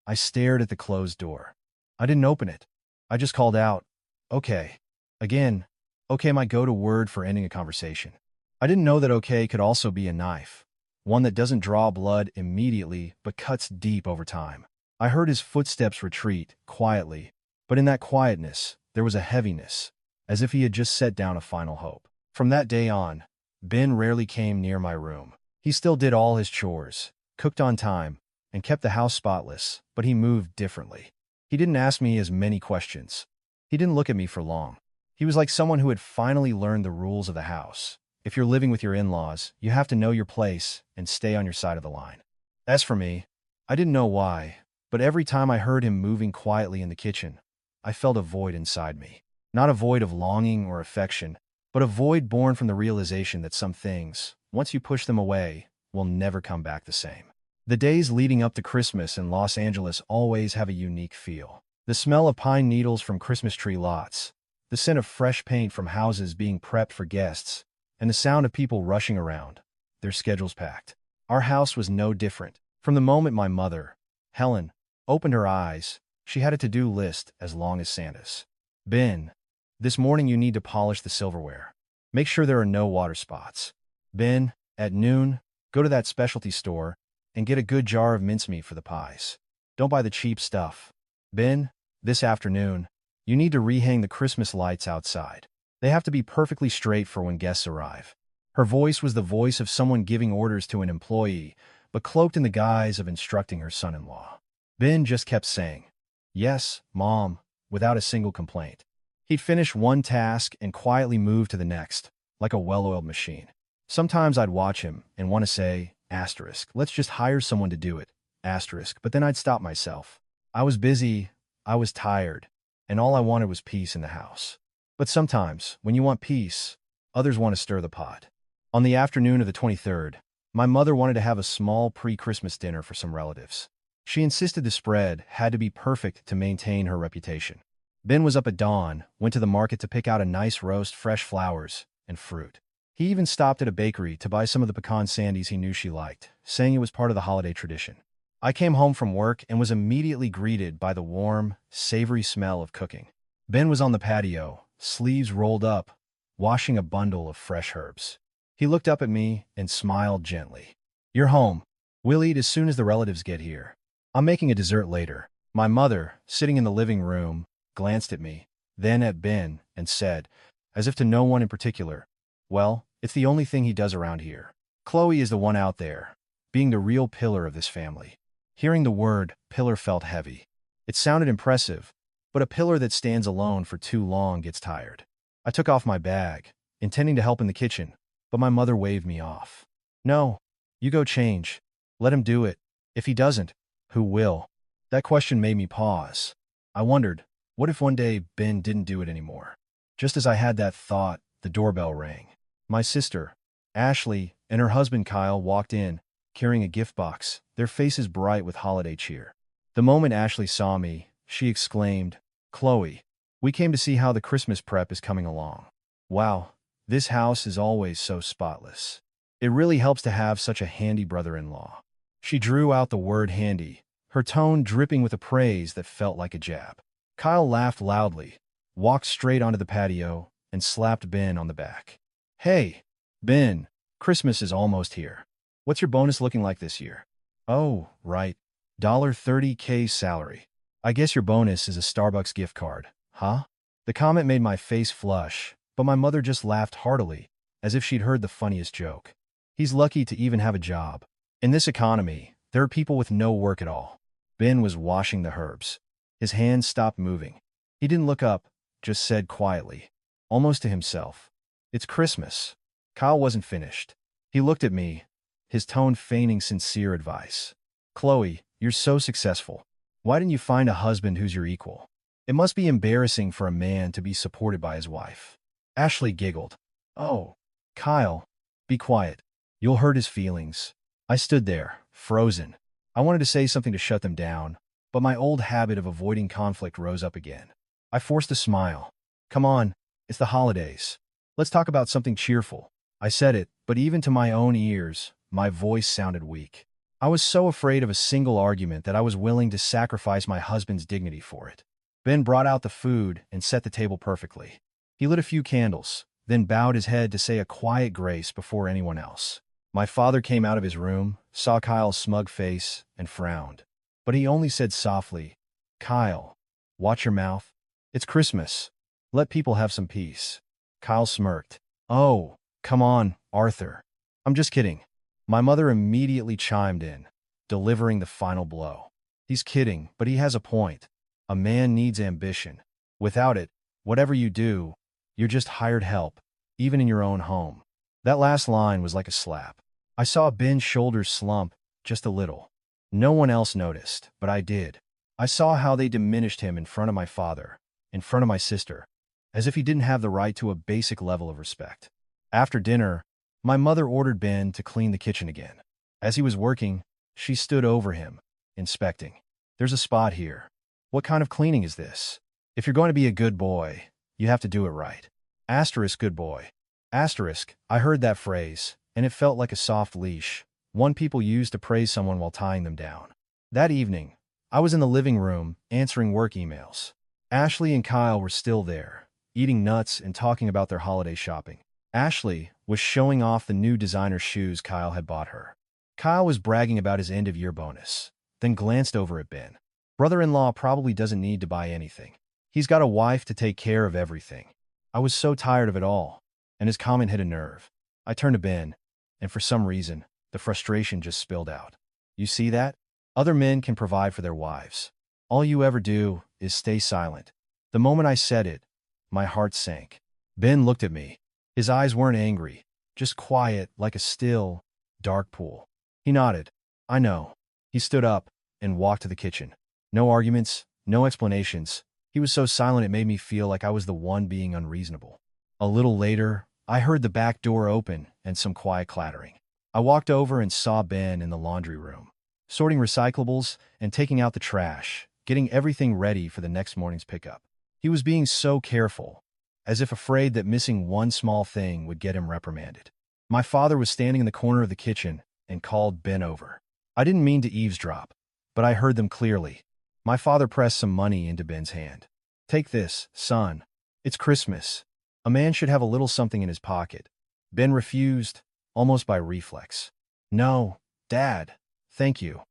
I stared at the closed door. I didn't open it. I just called out, "Okay." Again, okay, my go-to word for ending a conversation. I didn't know that okay could also be a knife, one that doesn't draw blood immediately but cuts deep over time. I heard his footsteps retreat, quietly, but in that quietness, there was a heaviness, as if he had just set down a final hope. From that day on, Ben rarely came near my room. He still did all his chores, cooked on time, and kept the house spotless, but he moved differently. He didn't ask me as many questions. He didn't look at me for long. He was like someone who had finally learned the rules of the house. If you're living with your in-laws, you have to know your place and stay on your side of the line. As for me, I didn't know why, but every time I heard him moving quietly in the kitchen, I felt a void inside me. Not a void of longing or affection, but a void born from the realization that some things, once you push them away, will never come back the same. The days leading up to Christmas in Los Angeles always have a unique feel. The smell of pine needles from Christmas tree lots, the scent of fresh paint from houses being prepped for guests, and the sound of people rushing around, their schedules packed. Our house was no different. From the moment my mother, Helen, opened her eyes, she had a to-do list as long as Santa's. "Ben, this morning you need to polish the silverware. Make sure there are no water spots. Ben, at noon, go to that specialty store and get a good jar of mincemeat for the pies. Don't buy the cheap stuff. Ben, this afternoon, you need to rehang the Christmas lights outside. They have to be perfectly straight for when guests arrive." Her voice was the voice of someone giving orders to an employee, but cloaked in the guise of instructing her son-in-law. Ben just kept saying, "Yes, Mom," without a single complaint. He'd finish one task and quietly move to the next, like a well-oiled machine. Sometimes I'd watch him and want to say, asterisk, "Let's just hire someone to do it," asterisk, but then I'd stop myself. I was busy, I was tired, and all I wanted was peace in the house. But sometimes, when you want peace, others want to stir the pot. On the afternoon of the 23rd, my mother wanted to have a small pre-Christmas dinner for some relatives. She insisted the spread had to be perfect to maintain her reputation. Ben was up at dawn, went to the market to pick out a nice roast, fresh flowers, and fruit. He even stopped at a bakery to buy some of the pecan sandies he knew she liked, saying it was part of the holiday tradition. I came home from work and was immediately greeted by the warm, savory smell of cooking. Ben was on the patio, sleeves rolled up, washing a bundle of fresh herbs. He looked up at me and smiled gently. "You're home. We'll eat as soon as the relatives get here. I'm making a dessert later." My mother, sitting in the living room, glanced at me, then at Ben, and said, as if to no one in particular, "Well, it's the only thing he does around here. Chloe is the one out there, being the real pillar of this family." Hearing the word pillar felt heavy. It sounded impressive, but a pillar that stands alone for too long gets tired. I took off my bag, intending to help in the kitchen, but my mother waved me off. "No, you go change. Let him do it. If he doesn't, who will?" That question made me pause. I wondered, what if one day Ben didn't do it anymore? Just as I had that thought, the doorbell rang. My sister, Ashley, and her husband Kyle walked in, carrying a gift box, their faces bright with holiday cheer. The moment Ashley saw me, she exclaimed, "Chloe, we came to see how the Christmas prep is coming along. Wow, this house is always so spotless. It really helps to have such a handy brother-in-law." She drew out the word handy, her tone dripping with a praise that felt like a jab. Kyle laughed loudly, walked straight onto the patio, and slapped Ben on the back. "Hey, Ben, Christmas is almost here. What's your bonus looking like this year?" "Oh, right. $30K salary. I guess your bonus is a Starbucks gift card, huh?" The comment made my face flush, but my mother just laughed heartily, as if she'd heard the funniest joke. "He's lucky to even have a job. In this economy, there are people with no work at all." Ben was washing the herbs. His hands stopped moving. He didn't look up, just said quietly, almost to himself, "It's Christmas." Kyle wasn't finished. He looked at me, his tone feigning sincere advice. "Chloe, you're so successful. Why didn't you find a husband who's your equal? It must be embarrassing for a man to be supported by his wife." Ashley giggled. "Oh, Kyle, be quiet. You'll hurt his feelings." I stood there, frozen. I wanted to say something to shut them down, but my old habit of avoiding conflict rose up again. I forced a smile. "Come on, it's the holidays. Let's talk about something cheerful." I said it, but even to my own ears, my voice sounded weak. I was so afraid of a single argument that I was willing to sacrifice my husband's dignity for it. Ben brought out the food and set the table perfectly. He lit a few candles, then bowed his head to say a quiet grace before anyone else. My father came out of his room, saw Kyle's smug face, and frowned. But he only said softly, "Kyle, watch your mouth. It's Christmas. Let people have some peace." Kyle smirked. "Oh, come on, Arthur. I'm just kidding." My mother immediately chimed in, delivering the final blow. "He's kidding, but he has a point. A man needs ambition. Without it, whatever you do, you're just hired help, even in your own home." That last line was like a slap. I saw Ben's shoulders slump, just a little. No one else noticed, but I did. I saw how they diminished him in front of my father, in front of my sister, as if he didn't have the right to a basic level of respect. After dinner, my mother ordered Ben to clean the kitchen again. As he was working, she stood over him, inspecting. "There's a spot here. What kind of cleaning is this? If you're going to be a good boy, you have to do it right." Asterisk good boy. Asterisk, I heard that phrase, and it felt like a soft leash, one people use to praise someone while tying them down. That evening, I was in the living room, answering work emails. Ashley and Kyle were still there, eating nuts and talking about their holiday shopping. Ashley was showing off the new designer shoes Kyle had bought her. Kyle was bragging about his end-of-year bonus, then glanced over at Ben. Brother-in-law probably doesn't need to buy anything. He's got a wife to take care of everything. I was so tired of it all, and his comment hit a nerve. I turned to Ben, and for some reason, the frustration just spilled out. "You see that? Other men can provide for their wives. All you ever do is stay silent." The moment I said it, my heart sank. Ben looked at me. His eyes weren't angry, just quiet like a still, dark pool. He nodded. "I know." He stood up and walked to the kitchen. No arguments, no explanations. He was so silent it made me feel like I was the one being unreasonable. A little later, I heard the back door open and some quiet clattering. I walked over and saw Ben in the laundry room, sorting recyclables and taking out the trash, getting everything ready for the next morning's pickup. He was being so careful, as if afraid that missing one small thing would get him reprimanded. My father was standing in the corner of the kitchen and called Ben over. I didn't mean to eavesdrop, but I heard them clearly. My father pressed some money into Ben's hand. "Take this, son. It's Christmas. A man should have a little something in his pocket." Ben refused, almost by reflex. "No, Dad. Thank you.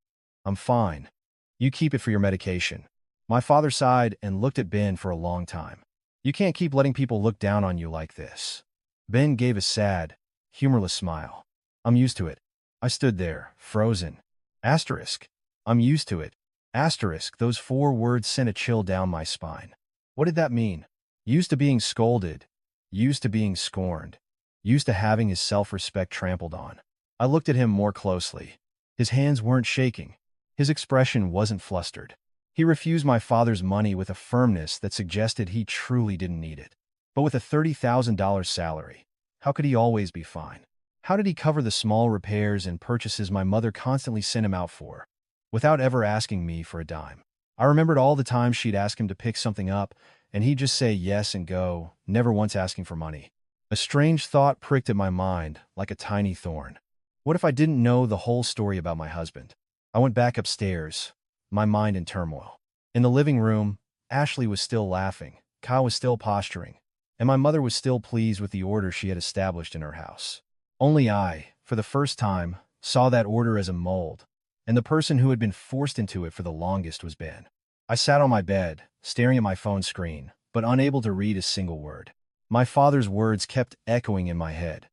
I'm fine. You keep it for your medication." My father sighed and looked at Ben for a long time. "You can't keep letting people look down on you like this." Ben gave a sad, humorless smile. "I'm used to it." I stood there, frozen. Asterisk. I'm used to it. Asterisk. Those 4 words sent a chill down my spine. What did that mean? Used to being scolded. Used to being scorned. Used to having his self-respect trampled on. I looked at him more closely. His hands weren't shaking. His expression wasn't flustered. He refused my father's money with a firmness that suggested he truly didn't need it. But with a $30,000 salary, how could he always be fine? How did he cover the small repairs and purchases my mother constantly sent him out for, without ever asking me for a dime? I remembered all the times she'd ask him to pick something up, and he'd just say yes and go, never once asking for money. A strange thought pricked at my mind like a tiny thorn. What if I didn't know the whole story about my husband? I went back upstairs, my mind in turmoil. In the living room, Ashley was still laughing, Kyle was still posturing, and my mother was still pleased with the order she had established in her house. Only I, for the first time, saw that order as a mold, and the person who had been forced into it for the longest was Ben. I sat on my bed, staring at my phone screen, but unable to read a single word. My father's words kept echoing in my head.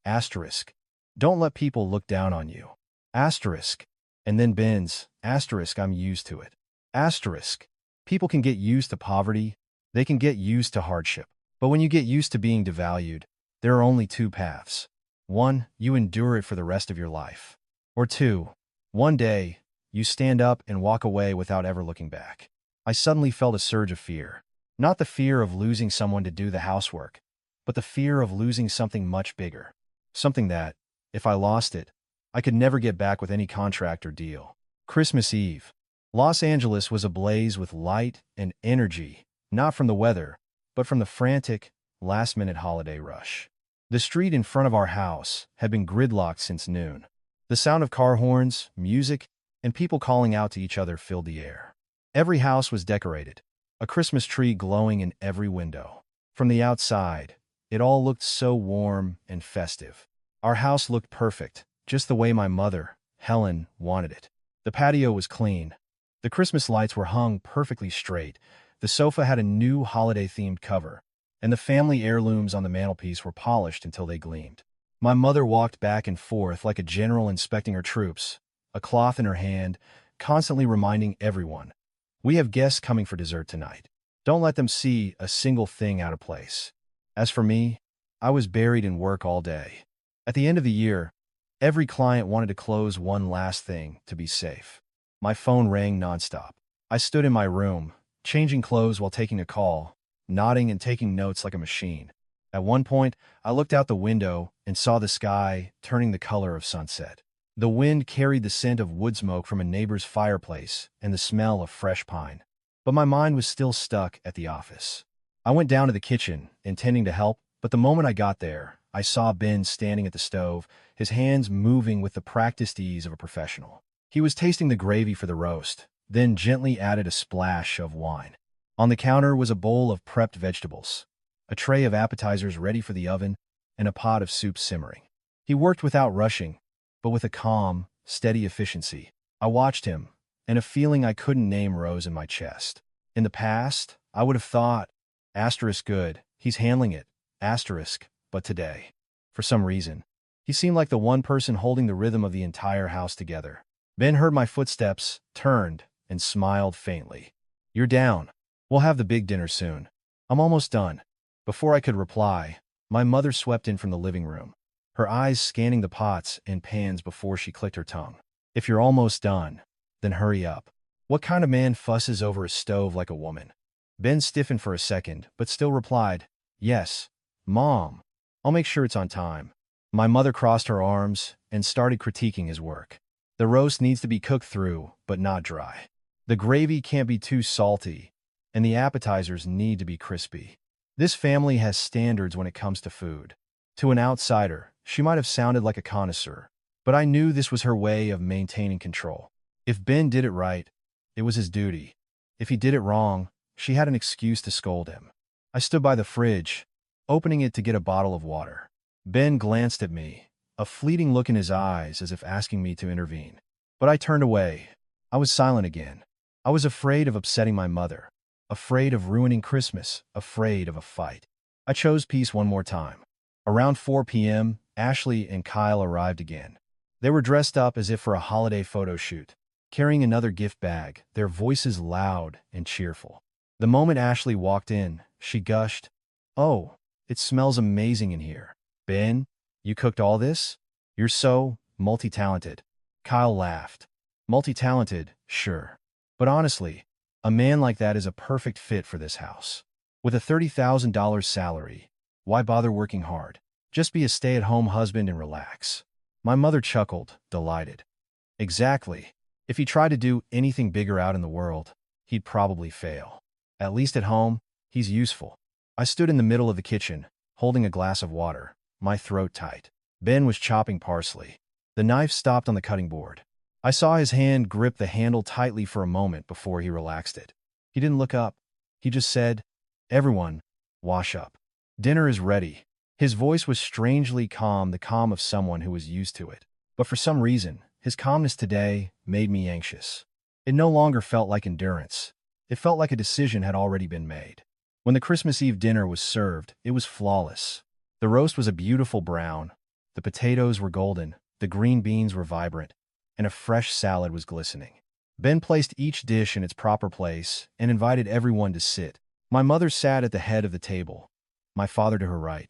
Asterisk. Don't let people look down on you. Asterisk. And then Ben's. Asterisk. I'm used to it. Asterisk. People can get used to poverty. They can get used to hardship. But when you get used to being devalued, there are only 2 paths. 1, you endure it for the rest of your life. Or 2, one day, you stand up and walk away without ever looking back. I suddenly felt a surge of fear. Not the fear of losing someone to do the housework, but the fear of losing something much bigger. Something that, if I lost it, I could never get back with any contract or deal. Christmas Eve. Los Angeles was ablaze with light and energy, not from the weather, but from the frantic, last-minute holiday rush. The street in front of our house had been gridlocked since noon. The sound of car horns, music, and people calling out to each other filled the air. Every house was decorated, a Christmas tree glowing in every window. From the outside, it all looked so warm and festive. Our house looked perfect, just the way my mother, Helen, wanted it. The patio was clean. The Christmas lights were hung perfectly straight. The sofa had a new holiday-themed cover, and the family heirlooms on the mantelpiece were polished until they gleamed. My mother walked back and forth like a general inspecting her troops, a cloth in her hand, constantly reminding everyone, "We have guests coming for dessert tonight. Don't let them see a single thing out of place." As for me, I was buried in work all day. At the end of the year, every client wanted to close one last thing to be safe. My phone rang nonstop. I stood in my room, changing clothes while taking a call, nodding and taking notes like a machine. At one point, I looked out the window and saw the sky turning the color of sunset. The wind carried the scent of wood smoke from a neighbor's fireplace and the smell of fresh pine. But my mind was still stuck at the office. I went down to the kitchen, intending to help, but the moment I got there, I saw Ben standing at the stove, his hands moving with the practiced ease of a professional. He was tasting the gravy for the roast, then gently added a splash of wine. On the counter was a bowl of prepped vegetables, a tray of appetizers ready for the oven, and a pot of soup simmering. He worked without rushing, but with a calm, steady efficiency. I watched him, and a feeling I couldn't name rose in my chest. In the past, I would have thought, good, he's handling it, but today, for some reason, he seemed like the one person holding the rhythm of the entire house together. Ben heard my footsteps, turned, and smiled faintly. "You're down. We'll have the big dinner soon. I'm almost done." Before I could reply, my mother swept in from the living room, her eyes scanning the pots and pans before she clicked her tongue. "If you're almost done, then hurry up. What kind of man fusses over a stove like a woman?" Ben stiffened for a second, but still replied, "Yes, Mom. I'll make sure it's on time." My mother crossed her arms and started critiquing his work. "The roast needs to be cooked through, but not dry. The gravy can't be too salty, and the appetizers need to be crispy. This family has standards when it comes to food. To an outsider, she might have sounded like a connoisseur, but I knew this was her way of maintaining control. If Ben did it right, it was his duty. If he did it wrong, she had an excuse to scold him. I stood by the fridge, opening it to get a bottle of water. Ben glanced at me, a fleeting look in his eyes as if asking me to intervene. But I turned away. I was silent again. I was afraid of upsetting my mother, afraid of ruining Christmas, afraid of a fight. I chose peace one more time. Around 4 p.m., Ashley and Kyle arrived again. They were dressed up as if for a holiday photo shoot, carrying another gift bag, their voices loud and cheerful. The moment Ashley walked in, she gushed, "Oh, it smells amazing in here. Ben, you cooked all this? You're so multi-talented." Kyle laughed. "Multi-talented, sure. But honestly, a man like that is a perfect fit for this house. With a $30,000 salary, why bother working hard? Just be a stay-at-home husband and relax." My mother chuckled, delighted. "Exactly. If he tried to do anything bigger out in the world, he'd probably fail. At least at home, he's useful." I stood in the middle of the kitchen, holding a glass of water, my throat tight. Ben was chopping parsley. The knife stopped on the cutting board. I saw his hand grip the handle tightly for a moment before he relaxed it. He didn't look up. He just said, "Everyone, wash up. Dinner is ready." His voice was strangely calm, the calm of someone who was used to it. But for some reason, his calmness today made me anxious. It no longer felt like endurance. It felt like a decision had already been made. When the Christmas Eve dinner was served, it was flawless. The roast was a beautiful brown, the potatoes were golden, the green beans were vibrant, and a fresh salad was glistening. Ben placed each dish in its proper place and invited everyone to sit. My mother sat at the head of the table, my father to her right,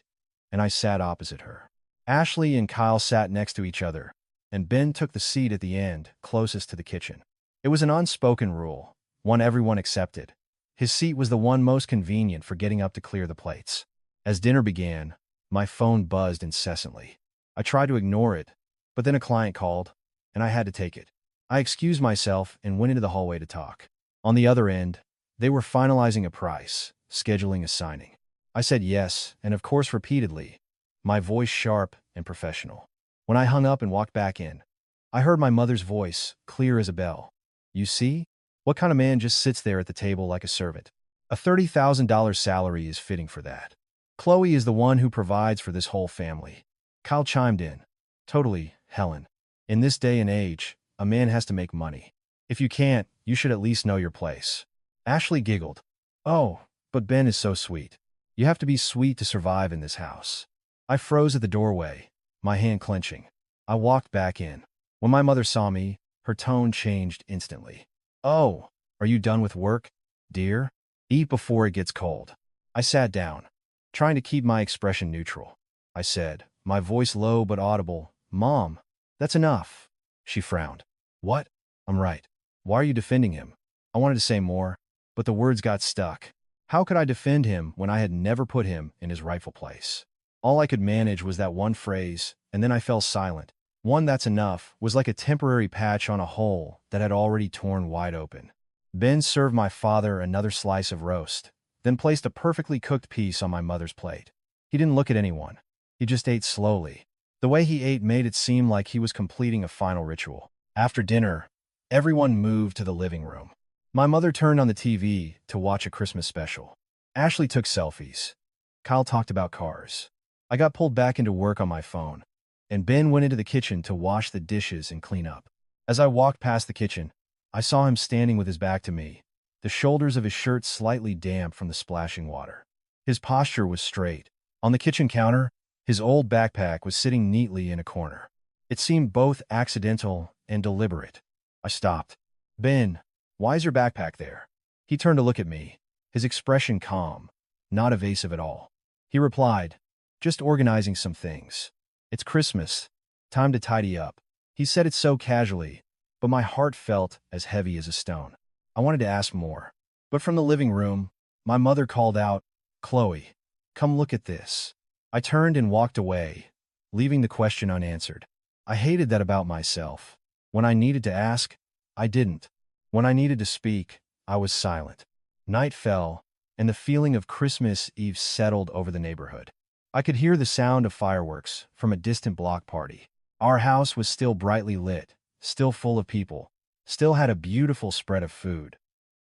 and I sat opposite her. Ashley and Kyle sat next to each other, and Ben took the seat at the end, closest to the kitchen. It was an unspoken rule, one everyone accepted. His seat was the one most convenient for getting up to clear the plates. As dinner began, my phone buzzed incessantly. I tried to ignore it, but then a client called, and I had to take it. I excused myself and went into the hallway to talk. On the other end, they were finalizing a price, scheduling a signing. I said yes, and of course repeatedly, my voice sharp and professional. When I hung up and walked back in, I heard my mother's voice, clear as a bell. "You see? What kind of man just sits there at the table like a servant? A $30,000 salary is fitting for that. Chloe is the one who provides for this whole family." Kyle chimed in. "Totally, Helen. In this day and age, a man has to make money. If you can't, you should at least know your place." Ashley giggled. "Oh, but Ben is so sweet. You have to be sweet to survive in this house." I froze at the doorway, my hand clenching. I walked back in. When my mother saw me, her tone changed instantly. "Oh, are you done with work, dear? Eat before it gets cold." I sat down, trying to keep my expression neutral. I said, my voice low but audible, "Mom, that's enough." She frowned. "What?" "I'm right. Why are you defending him?" I wanted to say more, but the words got stuck. How could I defend him when I had never put him in his rightful place? All I could manage was that one phrase, and then I fell silent. One "that's enough" was like a temporary patch on a hole that had already torn wide open. Ben served my father another slice of roast, then placed a perfectly cooked piece on my mother's plate. He didn't look at anyone. He just ate slowly. The way he ate made it seem like he was completing a final ritual. After dinner, everyone moved to the living room. My mother turned on the TV to watch a Christmas special. Ashley took selfies. Kyle talked about cars. I got pulled back into work on my phone, and Ben went into the kitchen to wash the dishes and clean up. As I walked past the kitchen, I saw him standing with his back to me, the shoulders of his shirt slightly damp from the splashing water. His posture was straight. On the kitchen counter, his old backpack was sitting neatly in a corner. It seemed both accidental and deliberate. I stopped. "Ben, why is your backpack there?" He turned to look at me, his expression calm, not evasive at all. He replied, "Just organizing some things. It's Christmas. Time to tidy up." He said it so casually, but my heart felt as heavy as a stone. I wanted to ask more. But from the living room, my mother called out, "Chloe, come look at this." I turned and walked away, leaving the question unanswered. I hated that about myself. When I needed to ask, I didn't. When I needed to speak, I was silent. Night fell, and the feeling of Christmas Eve settled over the neighborhood. I could hear the sound of fireworks from a distant block party. Our house was still brightly lit, still full of people, still had a beautiful spread of food.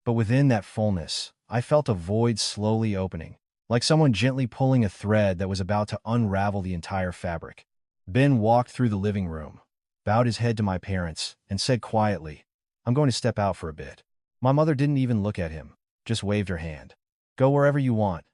But within that fullness, I felt a void slowly opening, like someone gently pulling a thread that was about to unravel the entire fabric. Ben walked through the living room, bowed his head to my parents, and said quietly, "I'm going to step out for a bit." My mother didn't even look at him, just waved her hand. "Go wherever you want.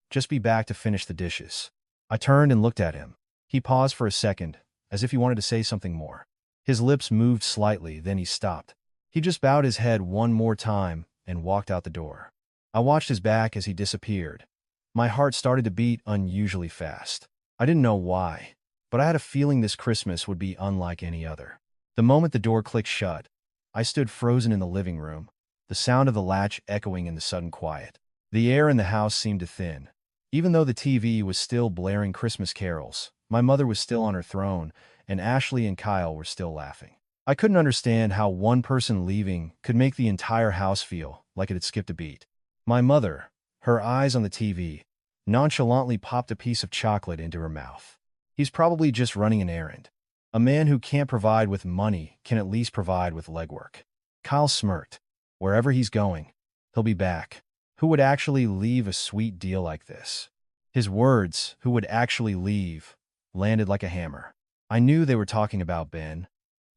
Just be back to finish the dishes." I turned and looked at him. He paused for a second, as if he wanted to say something more. His lips moved slightly, then he stopped. He just bowed his head one more time and walked out the door. I watched his back as he disappeared. My heart started to beat unusually fast. I didn't know why, but I had a feeling this Christmas would be unlike any other. The moment the door clicked shut, I stood frozen in the living room, the sound of the latch echoing in the sudden quiet. The air in the house seemed to thin. Even though the TV was still blaring Christmas carols, my mother was still on her throne, and Ashley and Kyle were still laughing. I couldn't understand how one person leaving could make the entire house feel like it had skipped a beat. My mother, her eyes on the TV, nonchalantly popped a piece of chocolate into her mouth. "He's probably just running an errand. A man who can't provide with money can at least provide with legwork." Kyle smirked. "Wherever he's going, he'll be back." Who would actually leave a sweet deal like this? His words, "who would actually leave," landed like a hammer. I knew they were talking about Ben,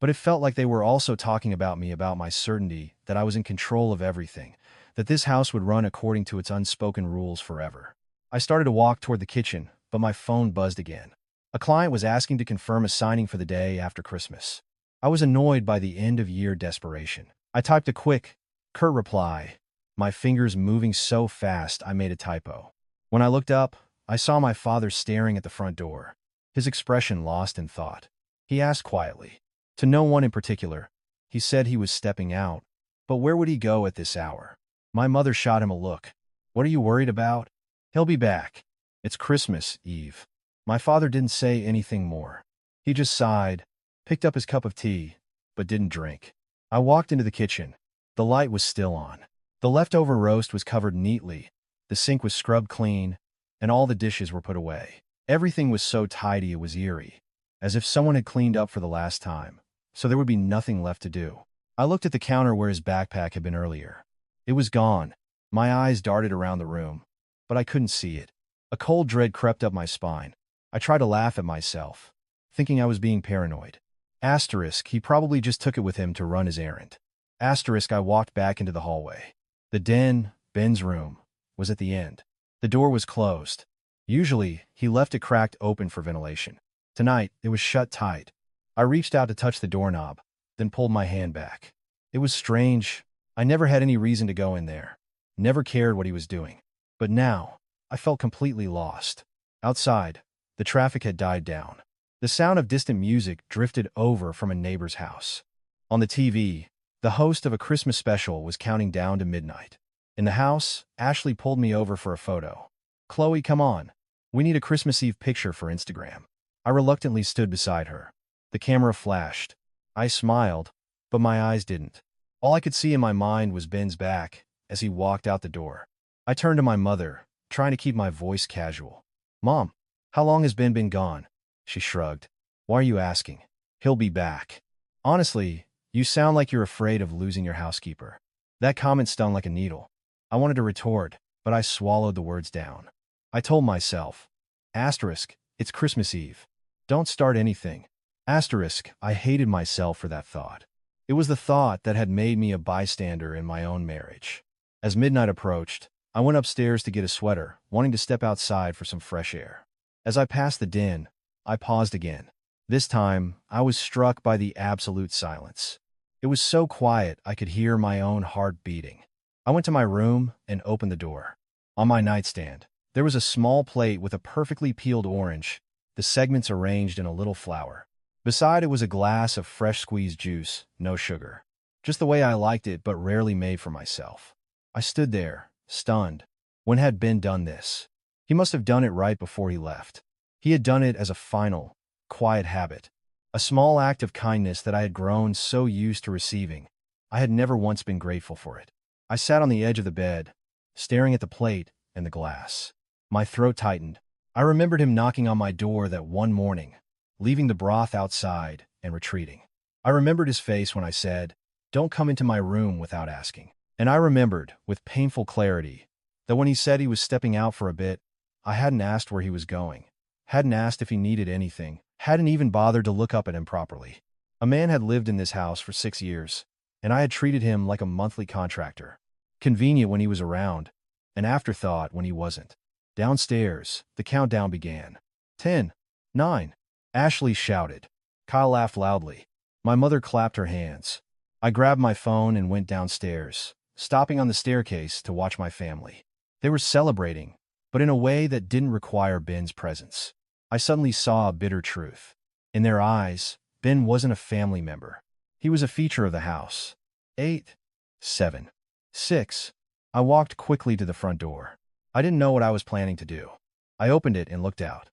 but it felt like they were also talking about me, about my certainty that I was in control of everything, that this house would run according to its unspoken rules forever. I started to walk toward the kitchen, but my phone buzzed again. A client was asking to confirm a signing for the day after Christmas. I was annoyed by the end-of-year desperation. I typed a quick, curt reply, my fingers moving so fast I made a typo. When I looked up, I saw my father staring at the front door, his expression lost in thought. He asked quietly, to no one in particular. He said he was stepping out, but where would he go at this hour? My mother shot him a look. "What are you worried about? He'll be back. It's Christmas Eve." My father didn't say anything more. He just sighed, picked up his cup of tea, but didn't drink. I walked into the kitchen. The light was still on. The leftover roast was covered neatly, the sink was scrubbed clean, and all the dishes were put away. Everything was so tidy it was eerie, as if someone had cleaned up for the last time, so there would be nothing left to do. I looked at the counter where his backpack had been earlier. It was gone. My eyes darted around the room, but I couldn't see it. A cold dread crept up my spine. I tried to laugh at myself, thinking I was being paranoid. Asterisk, he probably just took it with him to run his errand. Asterisk, I walked back into the hallway. The den, Ben's room, was at the end. The door was closed. Usually, he left it cracked open for ventilation. Tonight, it was shut tight. I reached out to touch the doorknob, then pulled my hand back. It was strange. I never had any reason to go in there. Never cared what he was doing. But now, I felt completely lost. Outside, the traffic had died down. The sound of distant music drifted over from a neighbor's house. On the TV, the host of a Christmas special was counting down to midnight. In the house, Ashley pulled me over for a photo. "Chloe, come on. We need a Christmas Eve picture for Instagram." I reluctantly stood beside her. The camera flashed. I smiled, but my eyes didn't. All I could see in my mind was Ben's back as he walked out the door. I turned to my mother, trying to keep my voice casual. "Mom, how long has Ben been gone?" She shrugged. "Why are you asking? He'll be back." "Honestly, you sound like you're afraid of losing your housekeeper." That comment stung like a needle. I wanted to retort, but I swallowed the words down. I told myself, asterisk, it's Christmas Eve. Don't start anything. Asterisk, I hated myself for that thought. It was the thought that had made me a bystander in my own marriage. As midnight approached, I went upstairs to get a sweater, wanting to step outside for some fresh air. As I passed the den, I paused again. This time, I was struck by the absolute silence. It was so quiet I could hear my own heart beating. I went to my room and opened the door. On my nightstand, there was a small plate with a perfectly peeled orange, the segments arranged in a little flower. Beside it was a glass of fresh squeezed juice, no sugar. Just the way I liked it, but rarely made for myself. I stood there, stunned. When had Ben done this? He must have done it right before he left. He had done it as a final, quiet habit. A small act of kindness that I had grown so used to receiving. I had never once been grateful for it. I sat on the edge of the bed, staring at the plate and the glass. My throat tightened. I remembered him knocking on my door that one morning, leaving the broth outside and retreating. I remembered his face when I said, "Don't come into my room without asking." And I remembered, with painful clarity, that when he said he was stepping out for a bit, I hadn't asked where he was going, hadn't asked if he needed anything, hadn't even bothered to look up at him properly. A man had lived in this house for 6 years, and I had treated him like a monthly contractor. Convenient when he was around, an afterthought when he wasn't. Downstairs, the countdown began. 10, 9. Ashley shouted. Kyle laughed loudly. My mother clapped her hands. I grabbed my phone and went downstairs, stopping on the staircase to watch my family. They were celebrating, but in a way that didn't require Ben's presence. I suddenly saw a bitter truth. In their eyes, Ben wasn't a family member. He was a feature of the house. 8, 7, 6. I walked quickly to the front door. I didn't know what I was planning to do. I opened it and looked out.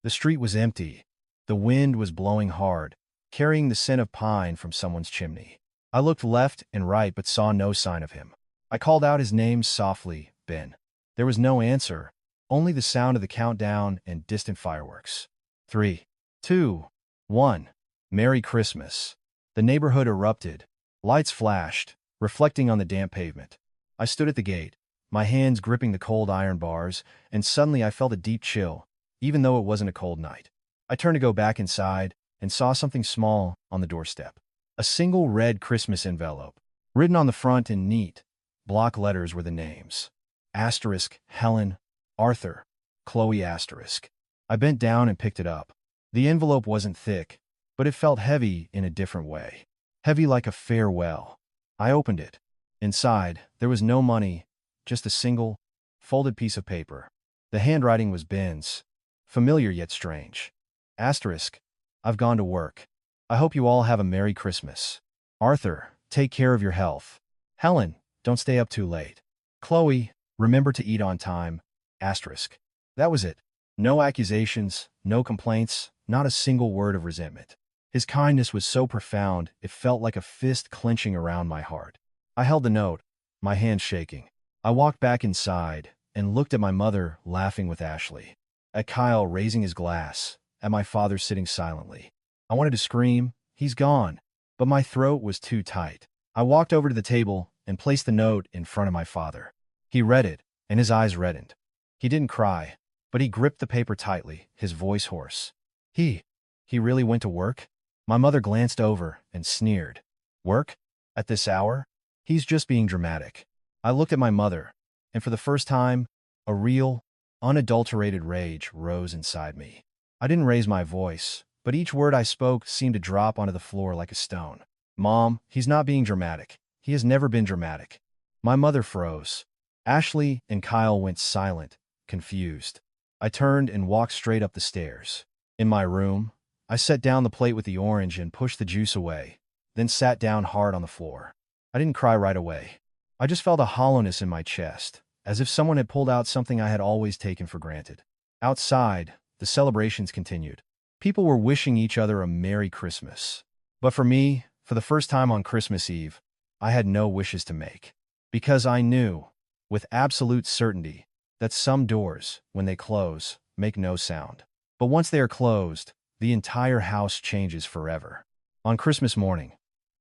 The street was empty. The wind was blowing hard, carrying the scent of pine from someone's chimney. I looked left and right but saw no sign of him. I called out his name softly, Ben. There was no answer, only the sound of the countdown and distant fireworks. 3, 2, 1. Merry Christmas. The neighborhood erupted. Lights flashed, reflecting on the damp pavement. I stood at the gate, my hands gripping the cold iron bars, and suddenly I felt a deep chill, even though it wasn't a cold night. I turned to go back inside and saw something small on the doorstep. A single red Christmas envelope. Written on the front in neat, block letters were the names. Asterisk, Helen, Arthur, Chloe asterisk. I bent down and picked it up. The envelope wasn't thick, but it felt heavy in a different way. Heavy like a farewell. I opened it. Inside, there was no money, just a single, folded piece of paper. The handwriting was Ben's. Familiar yet strange. Asterisk, I've gone to work. I hope you all have a Merry Christmas. Arthur, take care of your health. Helen, don't stay up too late. Chloe, remember to eat on time. Asterisk. That was it. No accusations, no complaints, not a single word of resentment. His kindness was so profound, it felt like a fist clenching around my heart. I held the note, my hands shaking. I walked back inside and looked at my mother laughing with Ashley, at Kyle raising his glass, at my father sitting silently. I wanted to scream, "He's gone," but my throat was too tight. I walked over to the table and placed the note in front of my father. He read it, and his eyes reddened. He didn't cry, but he gripped the paper tightly, his voice hoarse. He really went to work? My mother glanced over and sneered. Work? At this hour? He's just being dramatic. I looked at my mother, and for the first time, a real, unadulterated rage rose inside me. I didn't raise my voice, but each word I spoke seemed to drop onto the floor like a stone. Mom, he's not being dramatic. He has never been dramatic. My mother froze. Ashley and Kyle went silent, confused. I turned and walked straight up the stairs. In my room, I set down the plate with the orange and pushed the juice away, then sat down hard on the floor. I didn't cry right away. I just felt a hollowness in my chest, as if someone had pulled out something I had always taken for granted. Outside, the celebrations continued. People were wishing each other a Merry Christmas. But for me, for the first time on Christmas Eve, I had no wishes to make. Because I knew, with absolute certainty, that some doors, when they close, make no sound. But once they are closed, the entire house changes forever. On Christmas morning,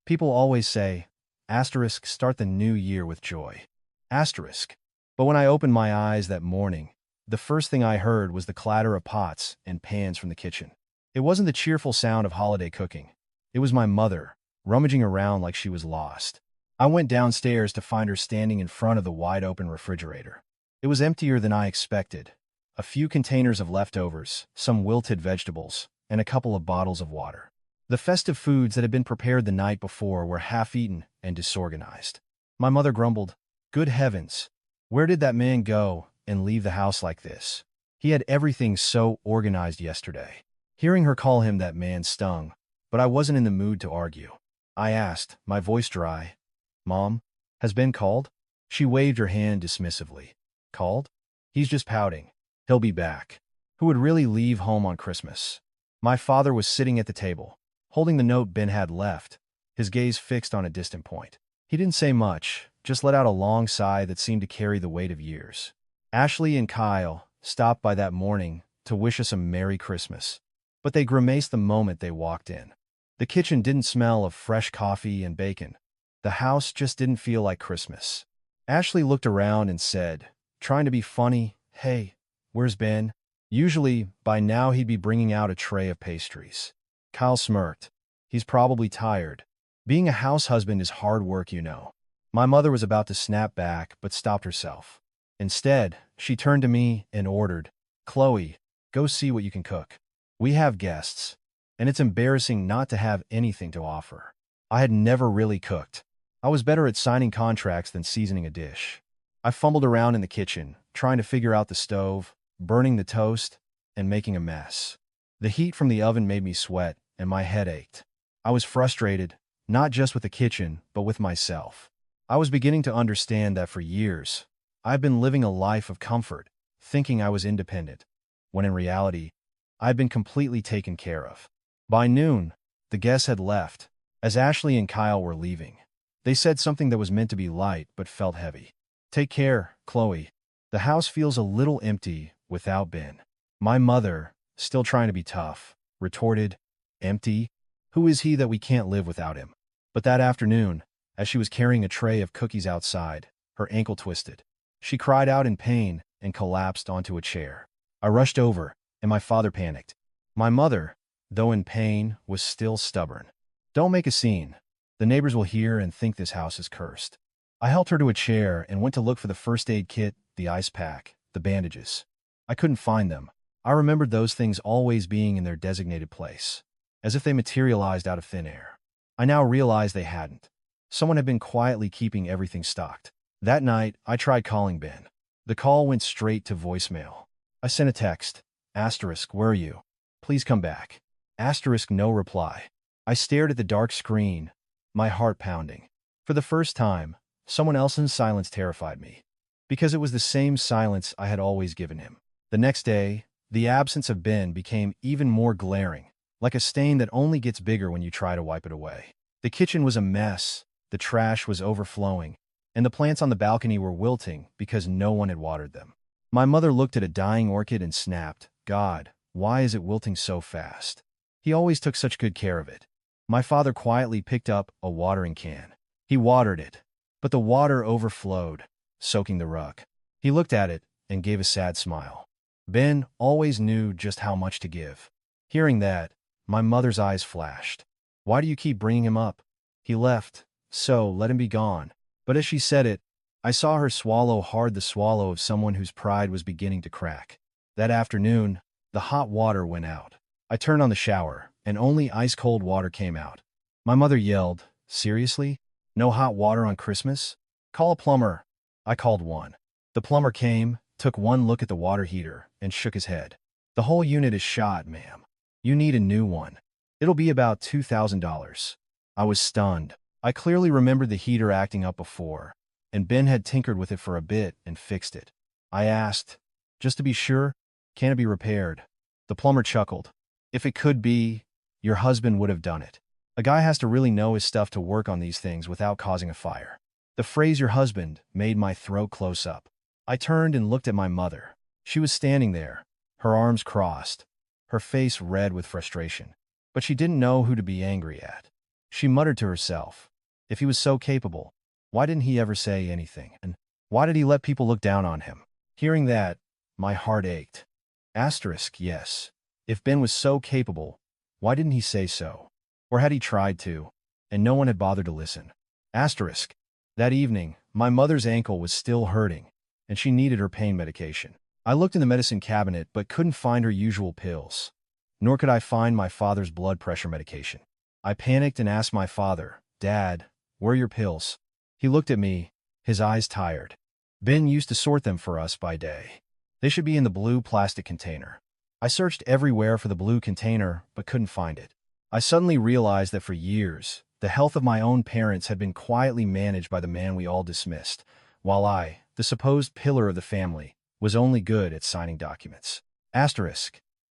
people always say, asterisk, start the new year with joy. Asterisk. But when I opened my eyes that morning, the first thing I heard was the clatter of pots and pans from the kitchen. It wasn't the cheerful sound of holiday cooking. It was my mother, rummaging around like she was lost. I went downstairs to find her standing in front of the wide-open refrigerator. It was emptier than I expected. A few containers of leftovers, some wilted vegetables, and a couple of bottles of water. The festive foods that had been prepared the night before were half-eaten and disorganized. My mother grumbled, "Good heavens, where did that man go and leave the house like this? He had everything so organized yesterday." Hearing her call him that man stung, but I wasn't in the mood to argue. I asked, my voice dry, "Mom, has Ben called?" She waved her hand dismissively. "Called? He's just pouting. He'll be back. Who would really leave home on Christmas?" My father was sitting at the table, holding the note Ben had left, his gaze fixed on a distant point. He didn't say much, just let out a long sigh that seemed to carry the weight of years. Ashley and Kyle stopped by that morning to wish us a Merry Christmas, but they grimaced the moment they walked in. The kitchen didn't smell of fresh coffee and bacon. The house just didn't feel like Christmas. Ashley looked around and said, trying to be funny, "Hey, where's Ben?" Usually, by now he'd be bringing out a tray of pastries. Kyle smirked. "He's probably tired. Being a house husband is hard work, you know." My mother was about to snap back, but stopped herself. Instead, she turned to me and ordered, "Chloe, go see what you can cook. We have guests, and it's embarrassing not to have anything to offer." I had never really cooked. I was better at signing contracts than seasoning a dish. I fumbled around in the kitchen, trying to figure out the stove, burning the toast, and making a mess. The heat from the oven made me sweat, and my head ached. I was frustrated, not just with the kitchen, but with myself. I was beginning to understand that for years, I'd been living a life of comfort, thinking I was independent, when in reality, I'd been completely taken care of. By noon, the guests had left, as Ashley and Kyle were leaving. They said something that was meant to be light but felt heavy. "Take care, Chloe. The house feels a little empty without Ben." My mother, still trying to be tough, retorted, "Empty? Who is he that we can't live without him?" But that afternoon, as she was carrying a tray of cookies outside, her ankle twisted. She cried out in pain and collapsed onto a chair. I rushed over, and my father panicked. My mother, though in pain, was still stubborn. "Don't make a scene. The neighbors will hear and think this house is cursed." I helped her to a chair and went to look for the first aid kit, the ice pack, the bandages. I couldn't find them. I remembered those things always being in their designated place, as if they materialized out of thin air. I now realized they hadn't. Someone had been quietly keeping everything stocked. That night, I tried calling Ben. The call went straight to voicemail. I sent a text, *, "Where are you? Please come back." *, no reply. I stared at the dark screen, my heart pounding. For the first time, someone else's silence terrified me, because it was the same silence I had always given him. The next day, the absence of Ben became even more glaring, like a stain that only gets bigger when you try to wipe it away. The kitchen was a mess, the trash was overflowing, and the plants on the balcony were wilting because no one had watered them. My mother looked at a dying orchid and snapped, "God, why is it wilting so fast? He always took such good care of it." My father quietly picked up a watering can. He watered it, but the water overflowed, soaking the rug. He looked at it and gave a sad smile. Ben always knew just how much to give. Hearing that, my mother's eyes flashed. "Why do you keep bringing him up? He left, so let him be gone." But as she said it, I saw her swallow hard, the swallow of someone whose pride was beginning to crack. That afternoon, the hot water went out. I turned on the shower, and only ice-cold water came out. My mother yelled, "Seriously? No hot water on Christmas? Call a plumber." I called one. The plumber came, took one look at the water heater, and shook his head. "The whole unit is shot, ma'am. You need a new one. It'll be about $2,000. I was stunned. I clearly remembered the heater acting up before, and Ben had tinkered with it for a bit and fixed it. I asked, "Just to be sure, can it be repaired?" The plumber chuckled. "If it could be, your husband would have done it. A guy has to really know his stuff to work on these things without causing a fire." The phrase "your husband" made my throat close up. I turned and looked at my mother. She was standing there, her arms crossed, her face red with frustration. But she didn't know who to be angry at. She muttered to herself, "If he was so capable, why didn't he ever say anything? And why did he let people look down on him?" Hearing that, my heart ached. Yes. If Ben was so capable, why didn't he say so? Or had he tried to, and no one had bothered to listen? That evening, my mother's ankle was still hurting, and she needed her pain medication. I looked in the medicine cabinet but couldn't find her usual pills. Nor could I find my father's blood pressure medication. I panicked and asked my father, "Dad, where are your pills?" He looked at me, his eyes tired. "Ben used to sort them for us by day. They should be in the blue plastic container." I searched everywhere for the blue container, but couldn't find it. I suddenly realized that for years, the health of my own parents had been quietly managed by the man we all dismissed, while I, the supposed pillar of the family, was only good at signing documents.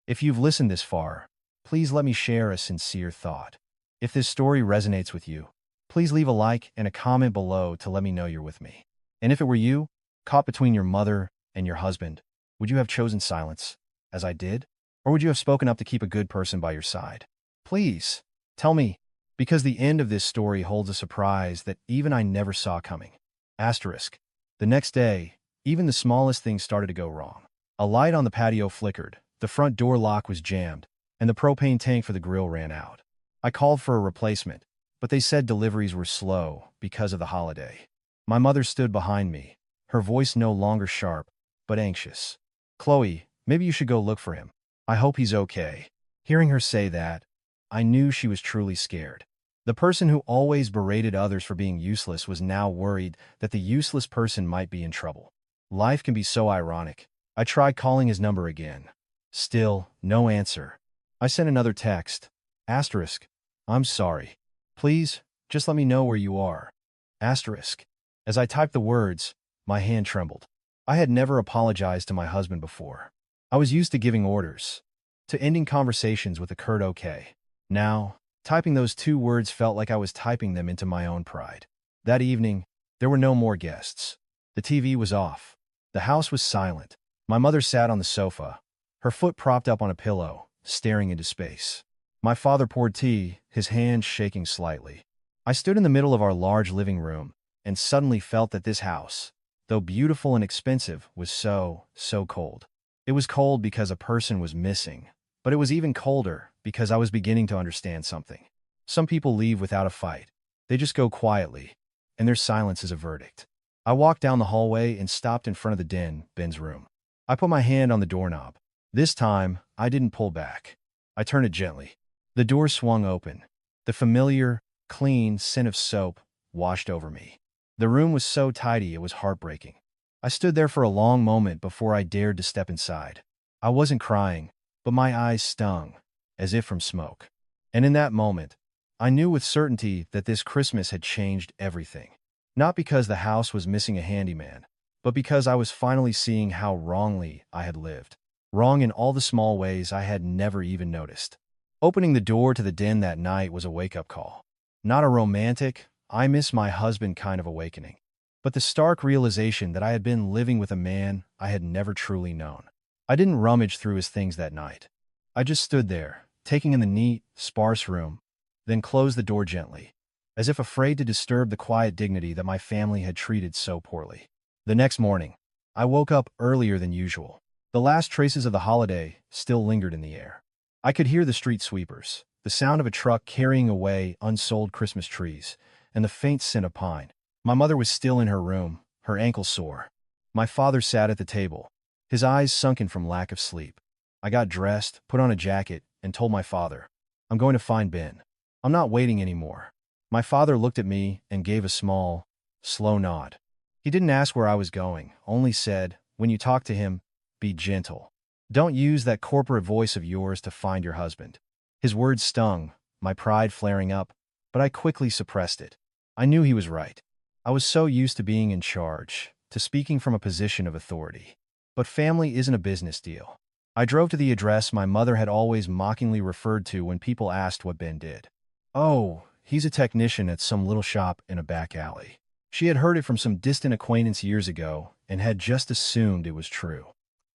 If you've listened this far, please let me share a sincere thought. If this story resonates with you, please leave a like and a comment below to let me know you're with me. And if it were you, caught between your mother, And your husband? Would you have chosen silence, as I did? Or would you have spoken up to keep a good person by your side? Please, tell me, because the end of this story holds a surprise that even I never saw coming. Asterisk. The next day, even the smallest things started to go wrong. A light on the patio flickered, the front door lock was jammed, and the propane tank for the grill ran out. I called for a replacement, but they said deliveries were slow because of the holiday. My mother stood behind me, her voice no longer sharp, but anxious. Chloe, maybe you should go look for him. I hope he's okay. Hearing her say that, I knew she was truly scared. The person who always berated others for being useless was now worried that the useless person might be in trouble. Life can be so ironic. I tried calling his number again. Still, no answer. I sent another text. Asterisk. I'm sorry. Please, just let me know where you are. Asterisk. As I typed the words, my hand trembled. I had never apologized to my husband before. I was used to giving orders, to ending conversations with a curt okay. Now, typing those two words felt like I was typing them into my own pride. That evening, there were no more guests. The TV was off. The house was silent. My mother sat on the sofa, her foot propped up on a pillow, staring into space. My father poured tea, his hands shaking slightly. I stood in the middle of our large living room and suddenly felt that this house, though beautiful and expensive, was so cold. It was cold because a person was missing, but it was even colder because I was beginning to understand something. Some people leave without a fight. They just go quietly, and their silence is a verdict. I walked down the hallway and stopped in front of Ben's room. I put my hand on the doorknob. This time, I didn't pull back. I turned it gently. The door swung open. The familiar, clean scent of soap washed over me. The room was so tidy it was heartbreaking. I stood there for a long moment before I dared to step inside. I wasn't crying, but my eyes stung, as if from smoke. And in that moment, I knew with certainty that this Christmas had changed everything. Not because the house was missing a handyman, but because I was finally seeing how wrongly I had lived. Wrong in all the small ways I had never even noticed. Opening the door to the den that night was a wake-up call. Not a romantic, I miss my husband kind of awakening, but the stark realization that I had been living with a man I had never truly known. I didn't rummage through his things that night. I just stood there, taking in the neat, sparse room, then closed the door gently, as if afraid to disturb the quiet dignity that my family had treated so poorly. The next morning, I woke up earlier than usual. The last traces of the holiday still lingered in the air. I could hear the street sweepers, the sound of a truck carrying away unsold Christmas trees, and the faint scent of pine. My mother was still in her room, her ankle sore. My father sat at the table, his eyes sunken from lack of sleep. I got dressed, put on a jacket, and told my father, I'm going to find Ben. I'm not waiting anymore. My father looked at me and gave a small, slow nod. He didn't ask where I was going, only said, when you talk to him, be gentle. Don't use that corporate voice of yours to find your husband. His words stung, my pride flaring up, but I quickly suppressed it. I knew he was right. I was so used to being in charge, to speaking from a position of authority. But family isn't a business deal. I drove to the address my mother had always mockingly referred to when people asked what Ben did. Oh, he's a technician at some little shop in a back alley. She had heard it from some distant acquaintance years ago and had just assumed it was true.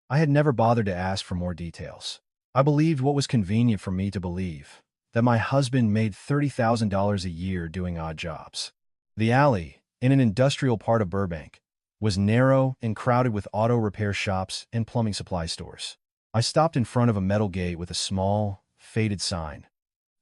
I had never bothered to ask for more details. I believed what was convenient for me to believe, that my husband made $30,000 a year doing odd jobs. The alley, in an industrial part of Burbank, was narrow and crowded with auto repair shops and plumbing supply stores. I stopped in front of a metal gate with a small, faded sign.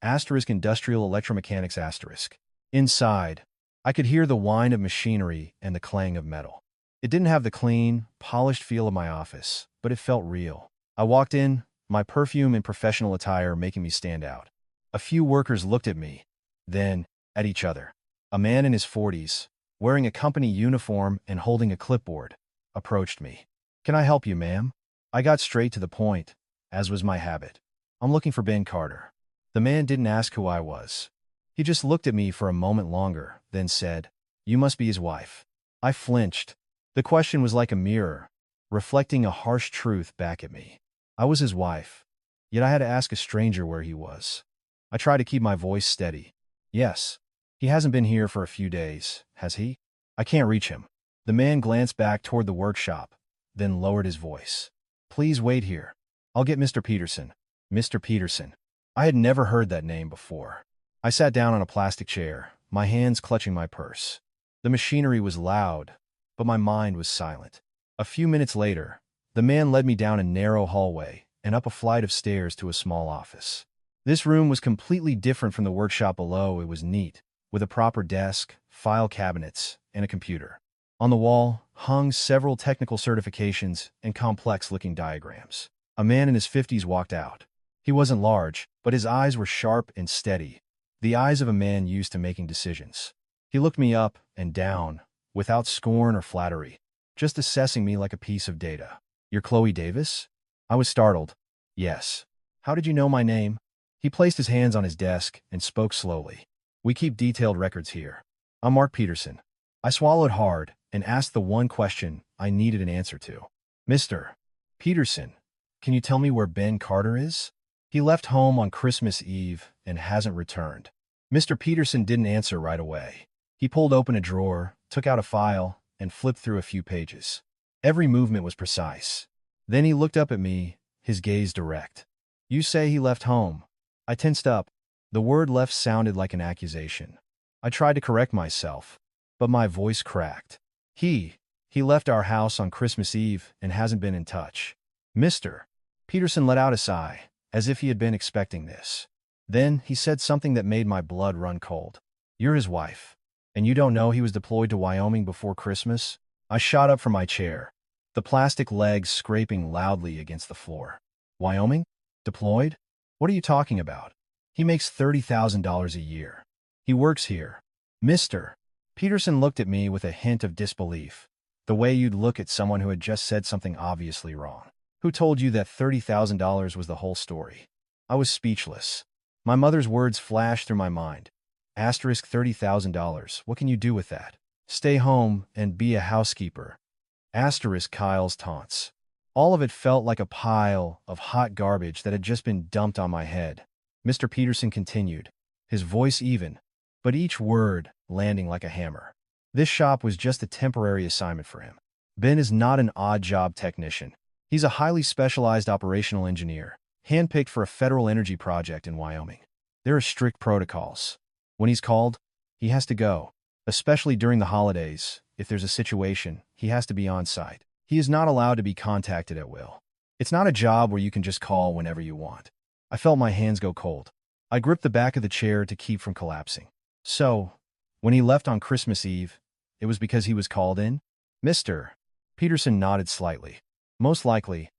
Asterisk Industrial Electromechanics Asterisk. Inside, I could hear the whine of machinery and the clang of metal. It didn't have the clean, polished feel of my office, but it felt real. I walked in, my perfume and professional attire making me stand out. A few workers looked at me, then at each other. A man in his 40s, wearing a company uniform and holding a clipboard, approached me. Can I help you, ma'am? I got straight to the point, as was my habit. I'm looking for Ben Carter. The man didn't ask who I was. He just looked at me for a moment longer, then said, You must be his wife. I flinched. The question was like a mirror, reflecting a harsh truth back at me. I was his wife, yet I had to ask a stranger where he was. I tried to keep my voice steady. Yes. He hasn't been here for a few days, has he? I can't reach him. The man glanced back toward the workshop, then lowered his voice. "Please wait here. I'll get Mr. Peterson." Mr. Peterson. I had never heard that name before. I sat down on a plastic chair, my hands clutching my purse. The machinery was loud, but my mind was silent. A few minutes later, the man led me down a narrow hallway and up a flight of stairs to a small office. This room was completely different from the workshop below. It was neat, with a proper desk, file cabinets, and a computer. On the wall hung several technical certifications and complex-looking diagrams. A man in his 50s walked out. He wasn't large, but his eyes were sharp and steady, the eyes of a man used to making decisions. He looked me up and down, without scorn or flattery, just assessing me like a piece of data. "You're Chloe Davis?" I was startled. "Yes." "How did you know my name?" He placed his hands on his desk and spoke slowly. "We keep detailed records here. I'm Mark Peterson." I swallowed hard and asked the one question I needed an answer to. "Mr. Peterson, can you tell me where Ben Carter is?" "He left home on Christmas Eve and hasn't returned." Mr. Peterson didn't answer right away. He pulled open a drawer, took out a file, and flipped through a few pages. Every movement was precise. Then he looked up at me, his gaze direct. "You say he left home." I tensed up. The word "left" sounded like an accusation. I tried to correct myself, but my voice cracked. He left our house on Christmas Eve and hasn't been in touch." Mr. Peterson let out a sigh, as if he had been expecting this. Then he said something that made my blood run cold. "You're his wife, and you don't know he was deployed to Wyoming before Christmas?" I shot up from my chair, the plastic legs scraping loudly against the floor. "Wyoming? Deployed? What are you talking about? He makes $30,000 a year. He works here." Mr. Peterson looked at me with a hint of disbelief, the way you'd look at someone who had just said something obviously wrong. "Who told you that $30,000 was the whole story?" I was speechless. My mother's words flashed through my mind. Asterisk $30,000. What can you do with that? Stay home and be a housekeeper. Asterisk Kyle's taunts. All of it felt like a pile of hot garbage that had just been dumped on my head. Mr. Peterson continued, his voice even, but each word landing like a hammer. "This shop was just a temporary assignment for him. Ben is not an odd-job technician. He's a highly specialized operational engineer, handpicked for a federal energy project in Wyoming. There are strict protocols. When he's called, he has to go, especially during the holidays. If there's a situation, he has to be on site. He is not allowed to be contacted at will. It's not a job where you can just call whenever you want." I felt my hands go cold. I gripped the back of the chair to keep from collapsing. "So, when he left on Christmas Eve, it was because he was called in?" Mr. Peterson nodded slightly. "Most likely.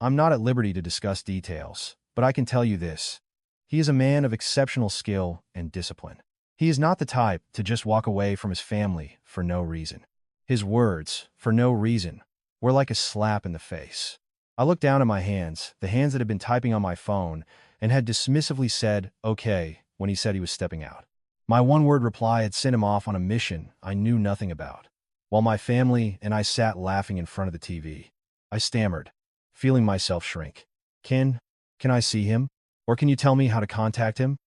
I'm not at liberty to discuss details, but I can tell you this. He is a man of exceptional skill and discipline. He is not the type to just walk away from his family for no reason." His words, "for no reason," were like a slap in the face. I looked down at my hands, the hands that had been typing on my phone, and had dismissively said, "Okay," when he said he was stepping out. My one-word reply had sent him off on a mission I knew nothing about, while my family and I sat laughing in front of the TV. I stammered, feeling myself shrink. Can I see him? Or can you tell me how to contact him?"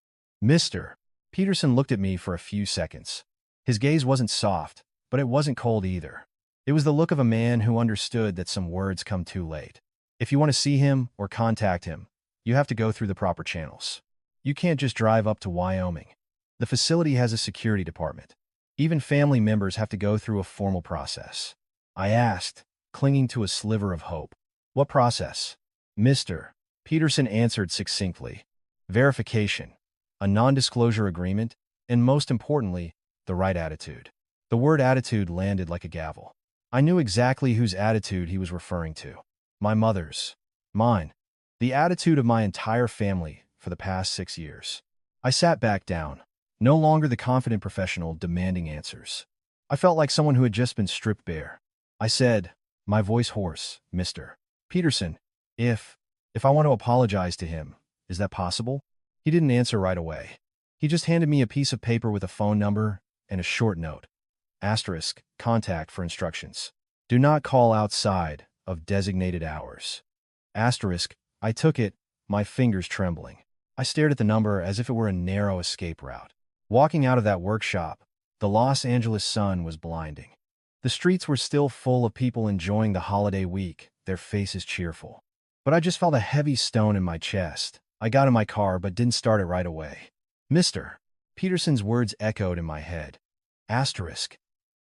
Mr. Peterson looked at me for a few seconds. His gaze wasn't soft, but it wasn't cold either. It was the look of a man who understood that some words come too late. If you want to see him or contact him, you have to go through the proper channels. You can't just drive up to Wyoming. The facility has a security department. Even family members have to go through a formal process. I asked, clinging to a sliver of hope. "What process?" Mr. Peterson answered succinctly. "Verification, a non-disclosure agreement, and most importantly, the right attitude." The word attitude landed like a gavel. I knew exactly whose attitude he was referring to. My mother's. Mine. The attitude of my entire family for the past 6 years. I sat back down, no longer the confident professional demanding answers. I felt like someone who had just been stripped bare. I said, my voice hoarse, "Mr. Peterson, if I want to apologize to him, is that possible?" He didn't answer right away. He just handed me a piece of paper with a phone number and a short note. Asterisk, contact for instructions. Do not call outside of designated hours. Asterisk, I took it, my fingers trembling. I stared at the number as if it were a narrow escape route. Walking out of that workshop, the Los Angeles sun was blinding. The streets were still full of people enjoying the holiday week, their faces cheerful. But I just felt a heavy stone in my chest. I got in my car but didn't start it right away. Mr. Peterson's words echoed in my head. Asterisk.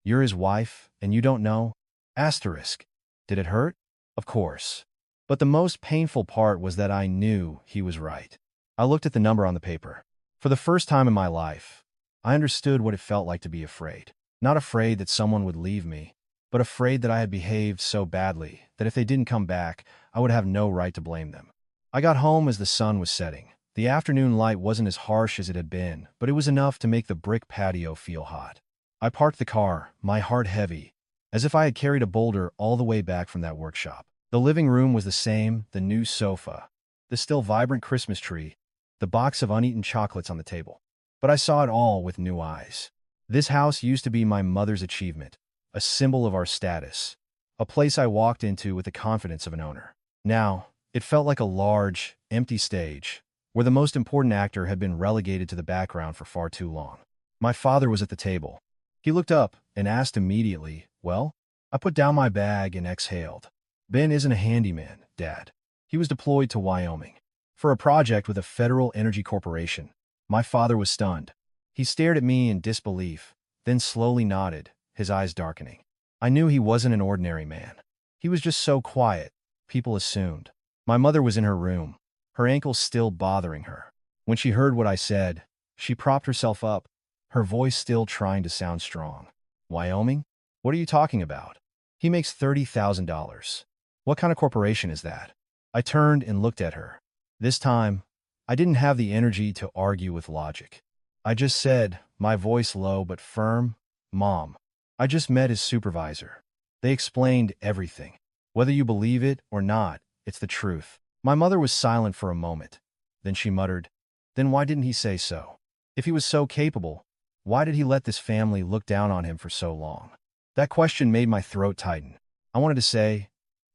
You're his wife, and you don't know? Asterisk. Did it hurt? Of course. But the most painful part was that I knew he was right. I looked at the number on the paper. For the first time in my life, I understood what it felt like to be afraid. Not afraid that someone would leave me, but afraid that I had behaved so badly that if they didn't come back, I would have no right to blame them. I got home as the sun was setting. The afternoon light wasn't as harsh as it had been, but it was enough to make the brick patio feel hot. I parked the car, my heart heavy, as if I had carried a boulder all the way back from that workshop. The living room was the same, the new sofa, the still vibrant Christmas tree, the box of uneaten chocolates on the table. But I saw it all with new eyes. This house used to be my mother's achievement, a symbol of our status, a place I walked into with the confidence of an owner. Now, it felt like a large, empty stage, where the most important actor had been relegated to the background for far too long. My father was at the table. He looked up and asked immediately, "Well?" I put down my bag and exhaled. Ben isn't a handyman, Dad. He was deployed to Wyoming for a project with a federal energy corporation. My father was stunned. He stared at me in disbelief, then slowly nodded, his eyes darkening. I knew he wasn't an ordinary man. He was just so quiet, people assumed. My mother was in her room, her ankles still bothering her. When she heard what I said, she propped herself up, her voice still trying to sound strong. Wyoming? What are you talking about? He makes $30,000. What kind of corporation is that? I turned and looked at her. This time, I didn't have the energy to argue with logic. I just said, my voice low but firm, "Mom, I just met his supervisor. They explained everything. Whether you believe it or not, it's the truth." My mother was silent for a moment. Then she muttered, "Then why didn't he say so? If he was so capable, why did he let this family look down on him for so long?" That question made my throat tighten. I wanted to say,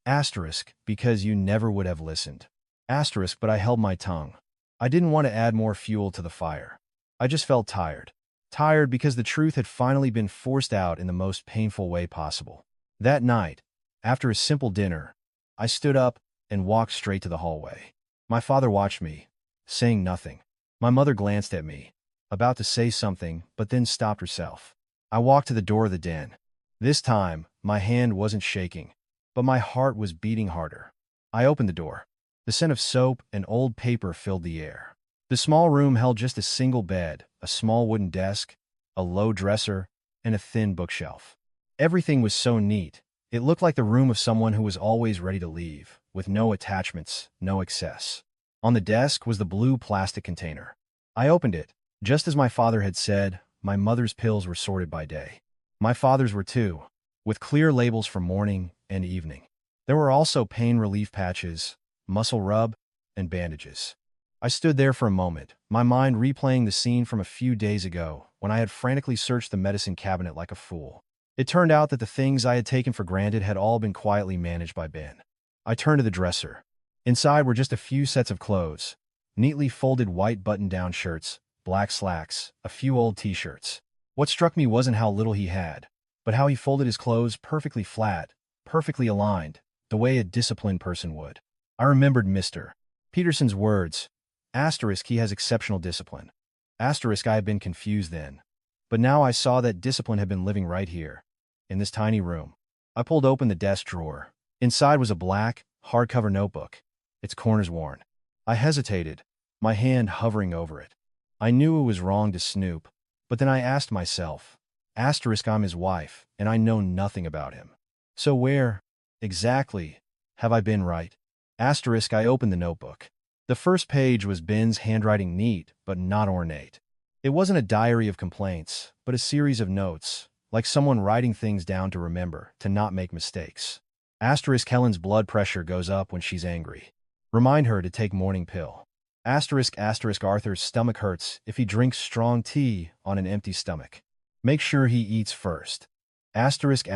asterisk, because you never would have listened. Asterisk, but I held my tongue. I didn't want to add more fuel to the fire. I just felt tired. Tired because the truth had finally been forced out in the most painful way possible. That night, after a simple dinner, I stood up and walked straight to the hallway. My father watched me, saying nothing. My mother glanced at me, about to say something, but then stopped herself. I walked to the door of the den. This time, my hand wasn't shaking, but my heart was beating harder. I opened the door. The scent of soap and old paper filled the air. The small room held just a single bed, a small wooden desk, a low dresser, and a thin bookshelf. Everything was so neat, it looked like the room of someone who was always ready to leave, with no attachments, no excess. On the desk was the blue plastic container. I opened it. Just as my father had said, my mother's pills were sorted by day. My father's were too, with clear labels for morning and evening. There were also pain relief patches, muscle rub, and bandages. I stood there for a moment, my mind replaying the scene from a few days ago when I had frantically searched the medicine cabinet like a fool. It turned out that the things I had taken for granted had all been quietly managed by Ben. I turned to the dresser. Inside were just a few sets of clothes, neatly folded white button-down shirts, black slacks, a few old t-shirts. What struck me wasn't how little he had, but how he folded his clothes perfectly flat, perfectly aligned, the way a disciplined person would. I remembered Mr. Peterson's words. Asterisk, he has exceptional discipline. Asterisk, I had been confused then. But now I saw that discipline had been living right here, in this tiny room. I pulled open the desk drawer. Inside was a black, hardcover notebook, its corners worn. I hesitated, my hand hovering over it. I knew it was wrong to snoop, but then I asked myself, asterisk, I'm his wife, and I know nothing about him. So where, exactly, have I been right? Asterisk, I opened the notebook. The first page was Ben's handwriting, neat, but not ornate. It wasn't a diary of complaints, but a series of notes, like someone writing things down to remember, to not make mistakes. Asterisk, Helen's blood pressure goes up when she's angry. Remind her to take morning pill. Asterisk, Arthur's stomach hurts if he drinks strong tea on an empty stomach. Make sure he eats first. Asterisk,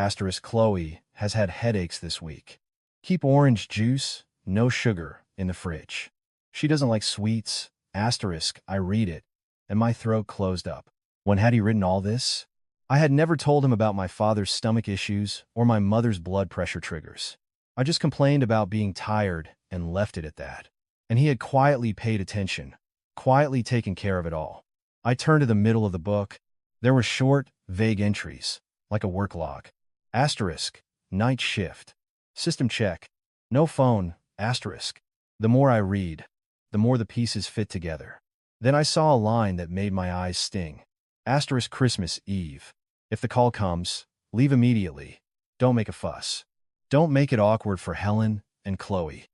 Chloe has had headaches this week. Keep orange juice, no sugar, in the fridge. She doesn't like sweets. Asterisk, I read it, and my throat closed up. When had he written all this? I had never told him about my father's stomach issues or my mother's blood pressure triggers. I just complained about being tired and left it at that. And he had quietly paid attention, quietly taken care of it all. I turned to the middle of the book. There were short, vague entries, like a work log. Asterisk, night shift. System check. No phone, asterisk. The more I read, the more the pieces fit together. Then I saw a line that made my eyes sting. Asterisk Christmas Eve. If the call comes, leave immediately. Don't make a fuss. Don't make it awkward for Helen and Chloe.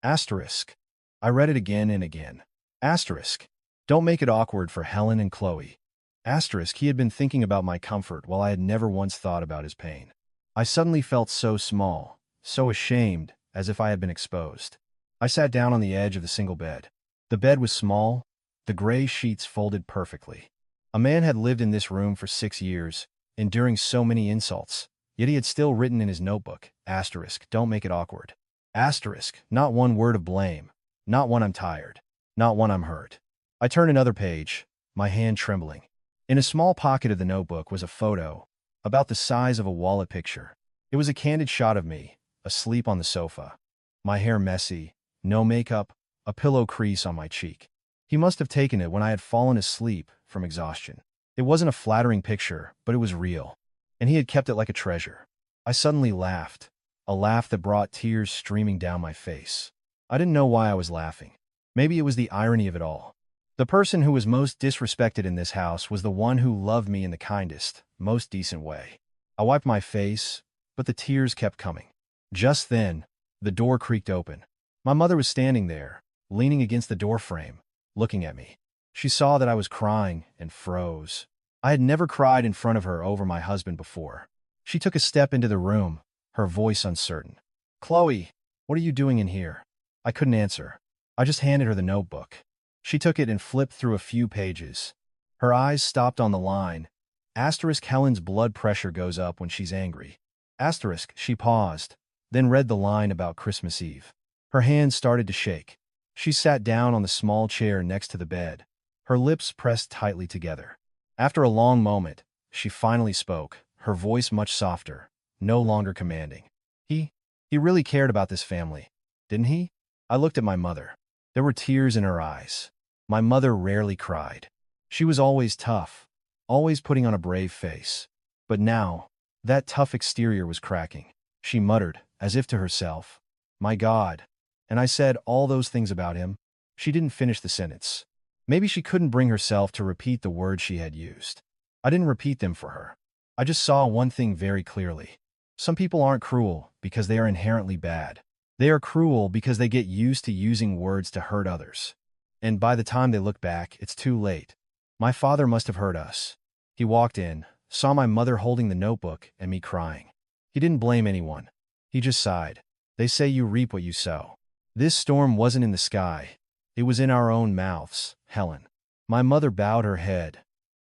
Asterisk. I read it again and again. Asterisk. Don't make it awkward for Helen and Chloe. Asterisk. He had been thinking about my comfort while I had never once thought about his pain. I suddenly felt so small, so ashamed, as if I had been exposed. I sat down on the edge of the single bed. The bed was small, the gray sheets folded perfectly. A man had lived in this room for 6 years, enduring so many insults, yet he had still written in his notebook, asterisk, don't make it awkward. Asterisk, not one word of blame, not one I'm tired, not one I'm hurt. I turned another page, my hand trembling. In a small pocket of the notebook was a photo, about the size of a wallet picture. It was a candid shot of me, asleep on the sofa. My hair messy, no makeup, a pillow crease on my cheek. He must have taken it when I had fallen asleep from exhaustion. It wasn't a flattering picture, but it was real, and he had kept it like a treasure. I suddenly laughed, a laugh that brought tears streaming down my face. I didn't know why I was laughing. Maybe it was the irony of it all. The person who was most disrespected in this house was the one who loved me in the kindest, most decent way. I wiped my face, but the tears kept coming. Just then, the door creaked open. My mother was standing there, leaning against the doorframe, looking at me. She saw that I was crying and froze. I had never cried in front of her over my husband before. She took a step into the room, her voice uncertain. Chloe, what are you doing in here? I couldn't answer. I just handed her the notebook. She took it and flipped through a few pages. Her eyes stopped on the line. Asterisk Helen's blood pressure goes up when she's angry. Asterisk, she paused, then read the line about Christmas Eve. Her hands started to shake. She sat down on the small chair next to the bed, her lips pressed tightly together. After a long moment, she finally spoke, her voice much softer, no longer commanding. He really cared about this family, didn't he? I looked at my mother. There were tears in her eyes. My mother rarely cried. She was always tough, always putting on a brave face. But now, that tough exterior was cracking. She muttered, as if to herself, my God. And I said all those things about him. She didn't finish the sentence. Maybe she couldn't bring herself to repeat the words she had used. I didn't repeat them for her. I just saw one thing very clearly. Some people aren't cruel because they are inherently bad. They are cruel because they get used to using words to hurt others. And by the time they look back, it's too late. My father must have hurt us. He walked in, saw my mother holding the notebook and me crying. He didn't blame anyone. He just sighed. They say you reap what you sow. This storm wasn't in the sky. It was in our own mouths, Helen. My mother bowed her head.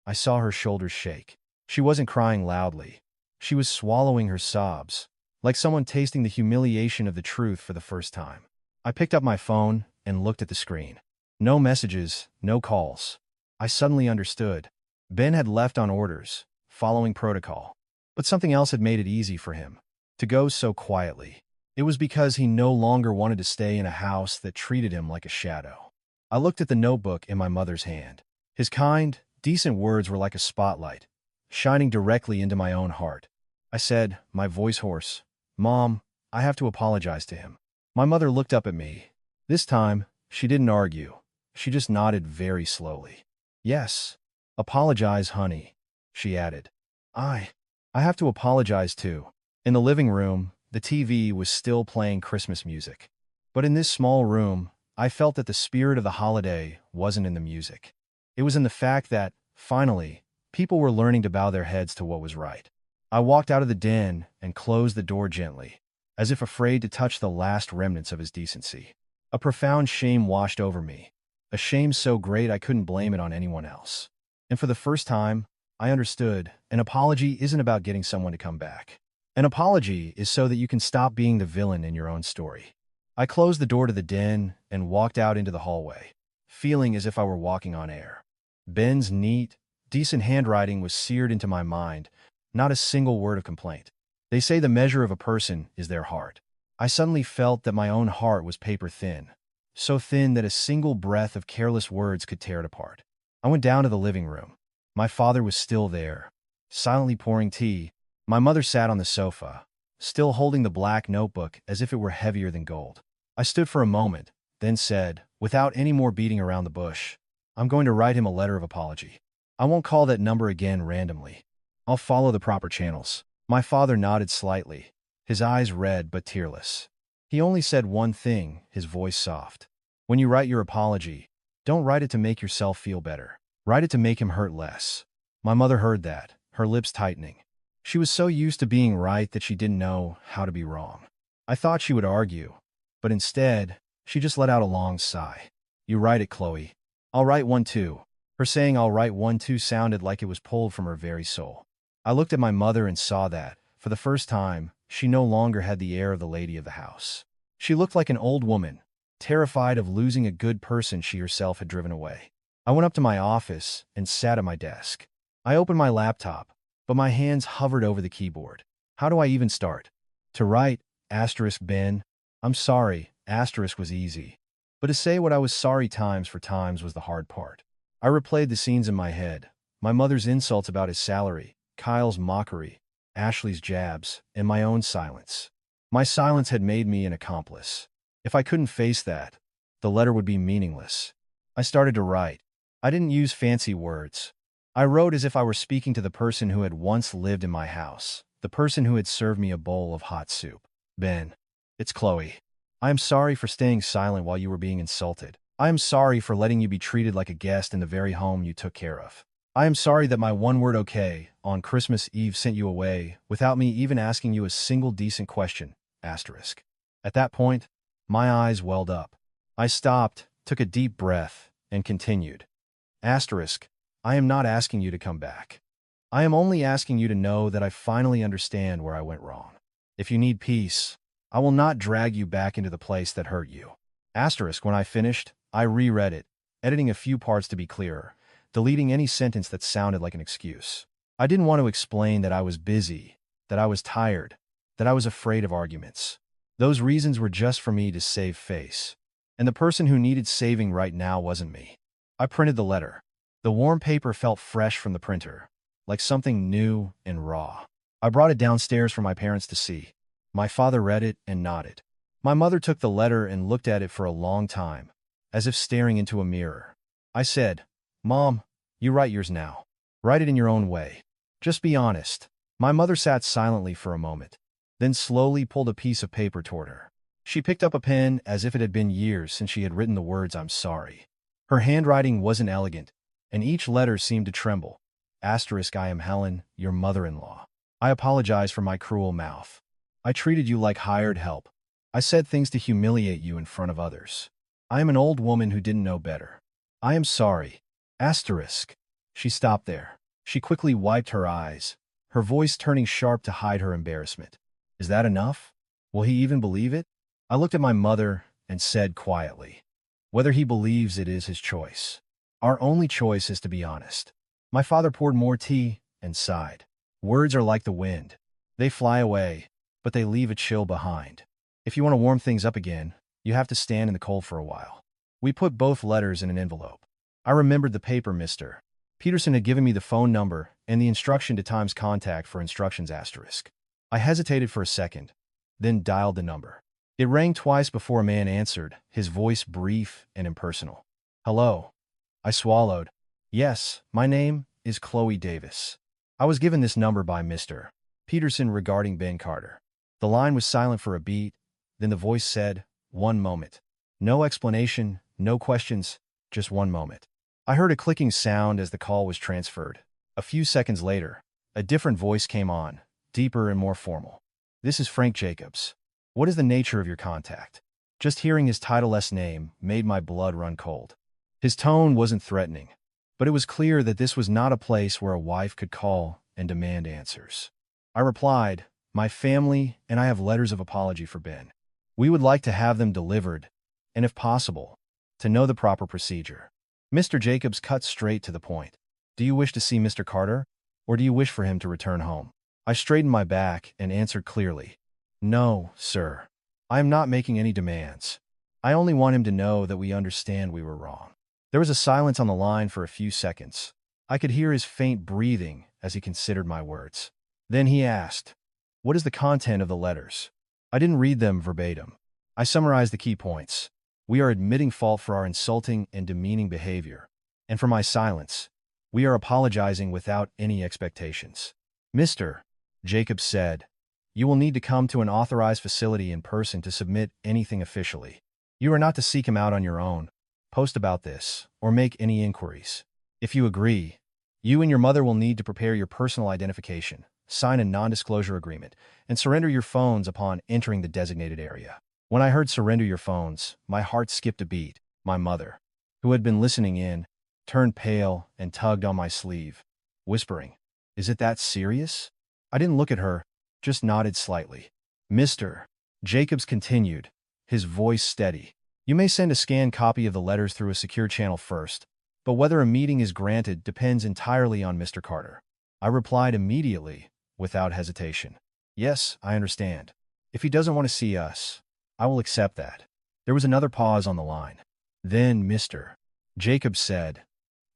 I saw her shoulders shake. She wasn't crying loudly. She was swallowing her sobs, like someone tasting the humiliation of the truth for the first time. I picked up my phone and looked at the screen. No messages, no calls. I suddenly understood. Ben had left on orders, following protocol. But something else had made it easy for him to go so quietly. It was because he no longer wanted to stay in a house that treated him like a shadow. I looked at the notebook in my mother's hand. His kind, decent words were like a spotlight, shining directly into my own heart. I said, my voice hoarse, Mom, I have to apologize to him. My mother looked up at me. This time, she didn't argue. She just nodded very slowly. Yes. Apologize, honey, she added. I have to apologize too. In the living room, the TV was still playing Christmas music. But in this small room, I felt that the spirit of the holiday wasn't in the music. It was in the fact that, finally, people were learning to bow their heads to what was right. I walked out of the den and closed the door gently, as if afraid to touch the last remnants of his decency. A profound shame washed over me, a shame so great I couldn't blame it on anyone else. And for the first time, I understood an apology isn't about getting someone to come back. An apology is so that you can stop being the villain in your own story. I closed the door to the den and walked out into the hallway, feeling as if I were walking on air. Ben's neat, Decent handwriting was seared into my mind, not a single word of complaint. They say the measure of a person is their heart. I suddenly felt that my own heart was paper thin, so thin that a single breath of careless words could tear it apart. I went down to the living room. My father was still there, silently pouring tea. My mother sat on the sofa, still holding the black notebook as if it were heavier than gold. I stood for a moment, then said, without any more beating around the bush, I'm going to write him a letter of apology. I won't call that number again randomly. I'll follow the proper channels. My father nodded slightly, his eyes red but tearless. He only said one thing, his voice soft. When you write your apology, don't write it to make yourself feel better. Write it to make him hurt less. My mother heard that, her lips tightening. She was so used to being right that she didn't know how to be wrong. I thought she would argue, but instead, she just let out a long sigh. You write it, Chloe. I'll write one too. Her saying I'll write one too sounded like it was pulled from her very soul. I looked at my mother and saw that, for the first time, she no longer had the air of the lady of the house. She looked like an old woman, terrified of losing a good person she herself had driven away. I went up to my office and sat at my desk. I opened my laptop, but my hands hovered over the keyboard. How do I even start? To write, Ben, I'm sorry, was easy. But to say what I was sorry times for times was the hard part. I replayed the scenes in my head, my mother's insults about his salary, Kyle's mockery, Ashley's jabs, and my own silence. My silence had made me an accomplice. If I couldn't face that, the letter would be meaningless. I started to write. I didn't use fancy words. I wrote as if I were speaking to the person who had once lived in my house, the person who had served me a bowl of hot soup. Ben, it's Chloe. I am sorry for staying silent while you were being insulted. I am sorry for letting you be treated like a guest in the very home you took care of. I am sorry that my one word okay on Christmas Eve sent you away without me even asking you a single decent question, asterisk. At that point, my eyes welled up. I stopped, took a deep breath, and continued. Asterisk, I am not asking you to come back. I am only asking you to know that I finally understand where I went wrong. If you need peace, I will not drag you back into the place that hurt you. Asterisk, when I finished, I reread it, editing a few parts to be clearer, deleting any sentence that sounded like an excuse. I didn't want to explain that I was busy, that I was tired, that I was afraid of arguments. Those reasons were just for me to save face. And the person who needed saving right now wasn't me. I printed the letter. The warm paper felt fresh from the printer, like something new and raw. I brought it downstairs for my parents to see. My father read it and nodded. My mother took the letter and looked at it for a long time, as if staring into a mirror. I said, Mom, you write yours now. Write it in your own way. Just be honest. My mother sat silently for a moment, then slowly pulled a piece of paper toward her. She picked up a pen as if it had been years since she had written the words I'm sorry. Her handwriting wasn't elegant, and each letter seemed to tremble. Asterisk, I am Helen, your mother-in-law. I apologize for my cruel mouth. I treated you like hired help. I said things to humiliate you in front of others. I am an old woman who didn't know better. I am sorry. Asterisk. She stopped there. She quickly wiped her eyes, her voice turning sharp to hide her embarrassment. Is that enough? Will he even believe it? I looked at my mother and said quietly, whether he believes it is his choice. Our only choice is to be honest. My father poured more tea and sighed. Words are like the wind. They fly away, but they leave a chill behind. If you want to warm things up again, you have to stand in the cold for a while. We put both letters in an envelope. I remembered the paper Mr. Peterson had given me the phone number and the instruction to Times contact for instructions asterisk. I hesitated for a second, then dialed the number. It rang twice before a man answered, his voice brief and impersonal. Hello. I swallowed. Yes, my name is Chloe Davis. I was given this number by Mr. Peterson regarding Ben Carter. The line was silent for a beat, then the voice said, 1 moment. No explanation, no questions, just 1 moment. I heard a clicking sound as the call was transferred. A few seconds later, a different voice came on, deeper and more formal. This is Frank Jacobs. What is the nature of your contact? Just hearing his title-less name made my blood run cold. His tone wasn't threatening, but it was clear that this was not a place where a wife could call and demand answers. I replied, my family and I have letters of apology for Ben. We would like to have them delivered, and if possible, to know the proper procedure. Mr. Jacobs cut straight to the point. Do you wish to see Mr. Carter? Or do you wish for him to return home? I straightened my back and answered clearly. No, sir. I am not making any demands. I only want him to know that we understand we were wrong. There was a silence on the line for a few seconds. I could hear his faint breathing as he considered my words. Then he asked, "What is the content of the letters?" I didn't read them verbatim. I summarized the key points. We are admitting fault for our insulting and demeaning behavior. And for my silence, we are apologizing without any expectations. Mr. Jacobs said, "You will need to come to an authorized facility in person to submit anything officially. You are not to seek him out on your own, post about this, or make any inquiries. If you agree, you and your mother will need to prepare your personal identification, sign a non-disclosure agreement, and surrender your phones upon entering the designated area." When I heard "surrender your phones," my heart skipped a beat. My mother, who had been listening in, turned pale and tugged on my sleeve, whispering, "Is it that serious?" I didn't look at her, just nodded slightly. Mr. Jacobs continued, his voice steady. "You may send a scanned copy of the letters through a secure channel first, but whether a meeting is granted depends entirely on Mr. Carter." I replied immediately, without hesitation. "Yes, I understand. If he doesn't want to see us, I will accept that." There was another pause on the line. Then Mr. Jacobs said,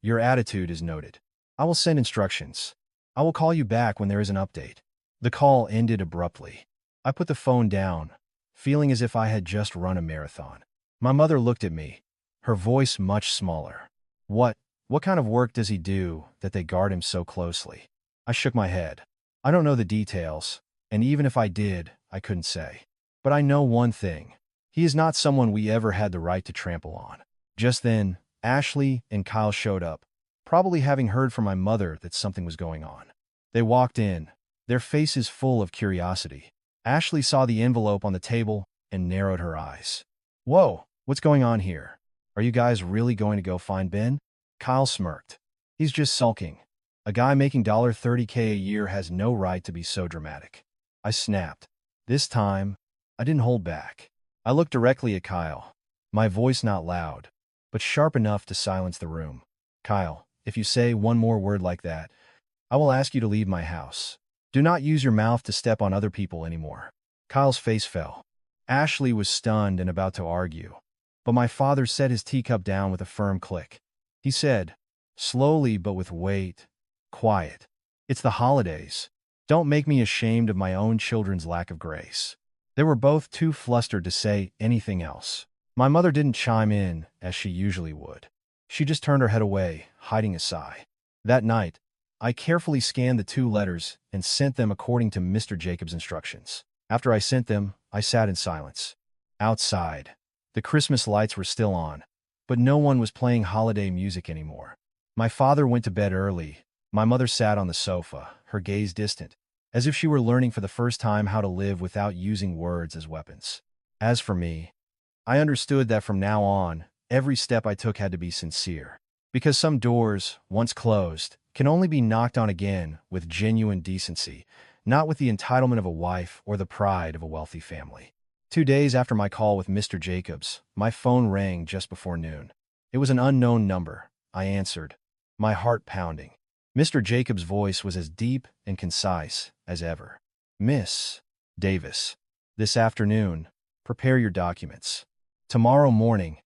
"Your attitude is noted. I will send instructions. I will call you back when there is an update." The call ended abruptly. I put the phone down, feeling as if I had just run a marathon. My mother looked at me, her voice much smaller. What kind of work does he do that they guard him so closely?" I shook my head. "I don't know the details, and even if I did, I couldn't say. But I know one thing. He is not someone we ever had the right to trample on." Just then, Ashley and Kyle showed up, probably having heard from my mother that something was going on. They walked in, their faces full of curiosity. Ashley saw the envelope on the table and narrowed her eyes. "Whoa, what's going on here? Are you guys really going to go find Ben?" Kyle smirked. "He's just sulking. A guy making $30K a year has no right to be so dramatic." I snapped. This time, I didn't hold back. I looked directly at Kyle, my voice not loud, but sharp enough to silence the room. "Kyle, if you say one more word like that, I will ask you to leave my house. Do not use your mouth to step on other people anymore." Kyle's face fell. Ashley was stunned and about to argue, but my father set his teacup down with a firm click. He said, slowly but with weight, "Quiet. It's the holidays. Don't make me ashamed of my own children's lack of grace." They were both too flustered to say anything else. My mother didn't chime in, as she usually would. She just turned her head away, hiding a sigh. That night, I carefully scanned the 2 letters and sent them according to Mr. Jacobs' instructions. After I sent them, I sat in silence. Outside, the Christmas lights were still on, but no one was playing holiday music anymore. My father went to bed early. My mother sat on the sofa, her gaze distant, as if she were learning for the first time how to live without using words as weapons. As for me, I understood that from now on, every step I took had to be sincere. Because some doors, once closed, can only be knocked on again with genuine decency, not with the entitlement of a wife or the pride of a wealthy family. 2 days after my call with Mr. Jacobs, my phone rang just before noon. It was an unknown number. I answered, my heart pounding. Mr. Jacobs' voice was as deep and concise as ever. "Miss Davis, this afternoon, prepare your documents. Tomorrow morning,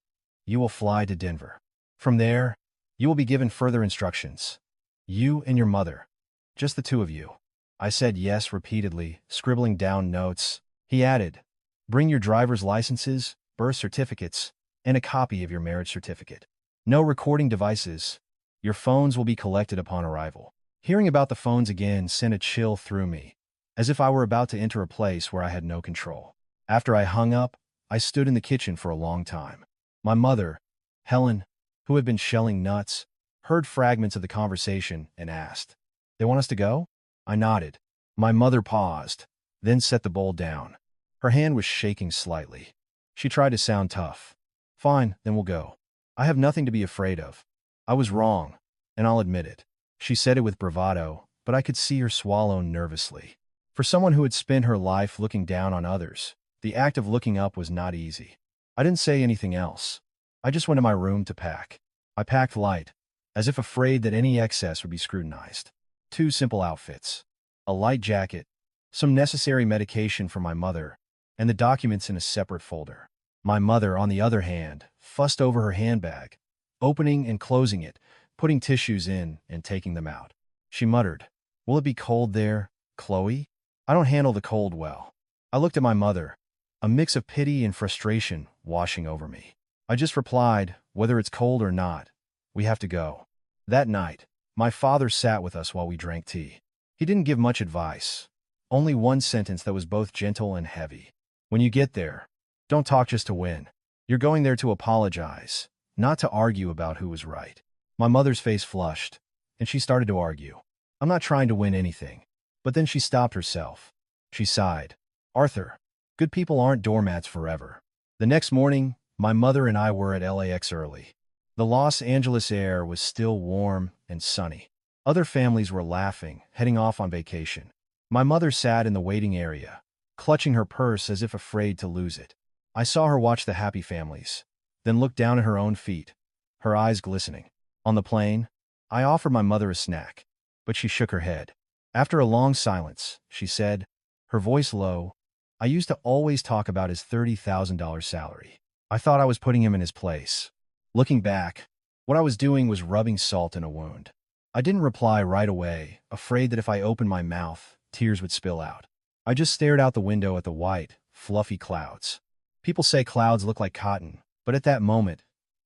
you will fly to Denver. From there, you will be given further instructions. You and your mother. Just the 2 of you." I said yes repeatedly, scribbling down notes. He added, "Bring your driver's licenses, birth certificates, and a copy of your marriage certificate. No recording devices. Your phones will be collected upon arrival." Hearing about the phones again sent a chill through me, as if I were about to enter a place where I had no control. After I hung up, I stood in the kitchen for a long time. My mother, Helen, who had been shelling nuts, heard fragments of the conversation and asked, "They want us to go?" I nodded. My mother paused, then set the bowl down. Her hand was shaking slightly. She tried to sound tough. "Fine, then we'll go. I have nothing to be afraid of. I was wrong, and I'll admit it." She said it with bravado, but I could see her swallow nervously. For someone who had spent her life looking down on others, the act of looking up was not easy. I didn't say anything else. I just went to my room to pack. I packed light, as if afraid that any excess would be scrutinized. Two simple outfits: a light jacket, some necessary medication for my mother, and the documents in a separate folder. My mother, on the other hand, fussed over her handbag, opening and closing it, putting tissues in and taking them out. She muttered, "Will it be cold there, Chloe? I don't handle the cold well." I looked at my mother, a mix of pity and frustration washing over me. I just replied, "Whether it's cold or not, we have to go." That night, my father sat with us while we drank tea. He didn't give much advice, only one sentence that was both gentle and heavy. "When you get there, don't talk just to win. You're going there to apologize, not to argue about who was right." My mother's face flushed, and she started to argue. "I'm not trying to win anything." But then she stopped herself. She sighed. "Arthur, good people aren't doormats forever." The next morning, my mother and I were at LAX early. The Los Angeles air was still warm and sunny. Other families were laughing, heading off on vacation. My mother sat in the waiting area, clutching her purse as if afraid to lose it. I saw her watch the happy families, then look down at her own feet, her eyes glistening. On the plane, I offered my mother a snack, but she shook her head. After a long silence, she said, her voice low, "I used to always talk about his $30,000 salary. I thought I was putting him in his place." Looking back, what I was doing was rubbing salt in a wound. I didn't reply right away, afraid that if I opened my mouth, tears would spill out. I just stared out the window at the white, fluffy clouds. People say clouds look like cotton, but at that moment,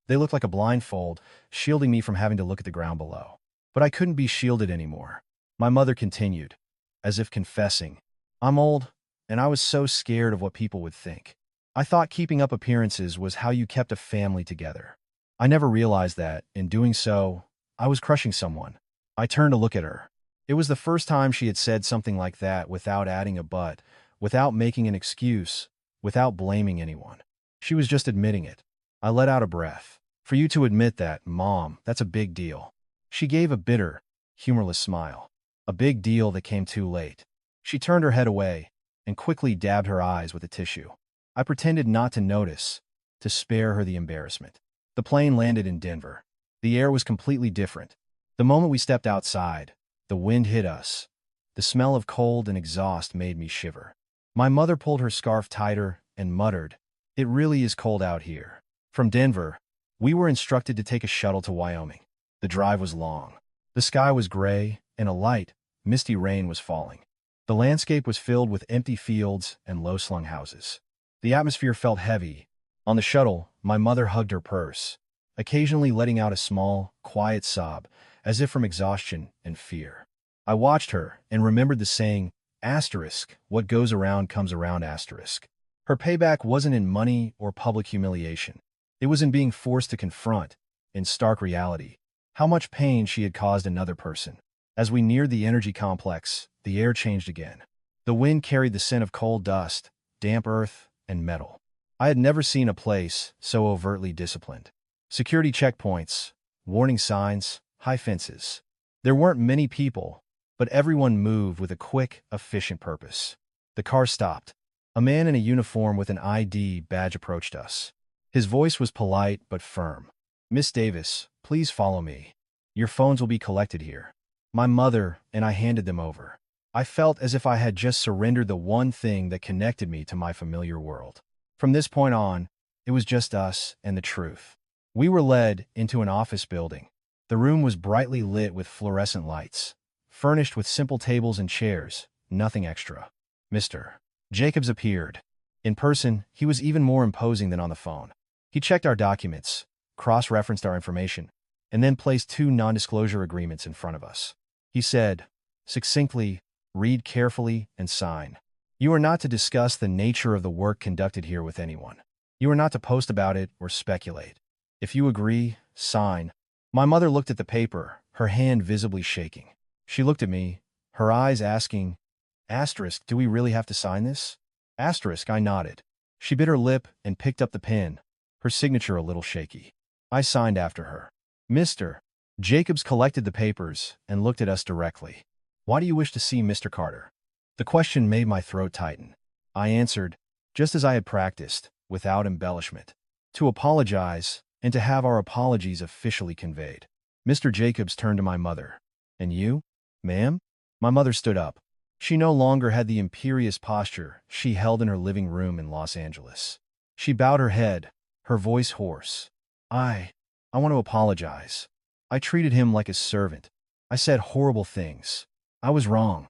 they looked like a blindfold, shielding me from having to look at the ground below. But I couldn't be shielded anymore. My mother continued, as if confessing, "I'm old, and I was so scared of what people would think. I thought keeping up appearances was how you kept a family together. I never realized that, in doing so, I was crushing someone." I turned to look at her. It was the first time she had said something like that without adding a but, without making an excuse, without blaming anyone. She was just admitting it. I let out a breath. "For you to admit that, Mom, that's a big deal." She gave a bitter, humorless smile. A big deal that came too late. She turned her head away and quickly dabbed her eyes with a tissue. I pretended not to notice, to spare her the embarrassment. The plane landed in Denver. The air was completely different. The moment we stepped outside, the wind hit us. The smell of cold and exhaust made me shiver. My mother pulled her scarf tighter and muttered, "It really is cold out here." From Denver, we were instructed to take a shuttle to Wyoming. The drive was long. The sky was gray, and a light, misty rain was falling. The landscape was filled with empty fields and low-slung houses. The atmosphere felt heavy. On the shuttle, my mother hugged her purse, occasionally letting out a small, quiet sob, as if from exhaustion and fear. I watched her and remembered the saying, "What goes around comes around." Her payback wasn't in money or public humiliation. It was in being forced to confront, in stark reality, how much pain she had caused another person. As we neared the energy complex, the air changed again. The wind carried the scent of coal dust, damp earth, and metal. I had never seen a place so overtly disciplined. Security checkpoints, warning signs, high fences. There weren't many people, but everyone moved with a quick, efficient purpose. The car stopped. A man in a uniform with an ID badge approached us. His voice was polite but firm. "Miss Davis, please follow me. Your phones will be collected here." My mother and I handed them over. I felt as if I had just surrendered the one thing that connected me to my familiar world. From this point on, it was just us and the truth. We were led into an office building. The room was brightly lit with fluorescent lights, furnished with simple tables and chairs, nothing extra. Mr. Jacobs appeared. In person, he was even more imposing than on the phone. He checked our documents, cross-referenced our information, and then placed 2 non-disclosure agreements in front of us. He said, succinctly, "Read carefully and sign. You are not to discuss the nature of the work conducted here with anyone. You are not to post about it or speculate. If you agree, sign." My mother looked at the paper, her hand visibly shaking. She looked at me, her eyes asking, "Do we really have to sign this?" I nodded. She bit her lip and picked up the pen, her signature a little shaky. I signed after her. Mr. Jacobs collected the papers and looked at us directly. "Why do you wish to see Mr. Carter?" The question made my throat tighten. I answered, just as I had practiced, without embellishment. "To apologize, and to have our apologies officially conveyed." Mr. Jacobs turned to my mother. And you, ma'am? My mother stood up. She no longer had the imperious posture she held in her living room in Los Angeles. She bowed her head, her voice hoarse. I want to apologize. I treated him like a servant. I said horrible things. I was wrong.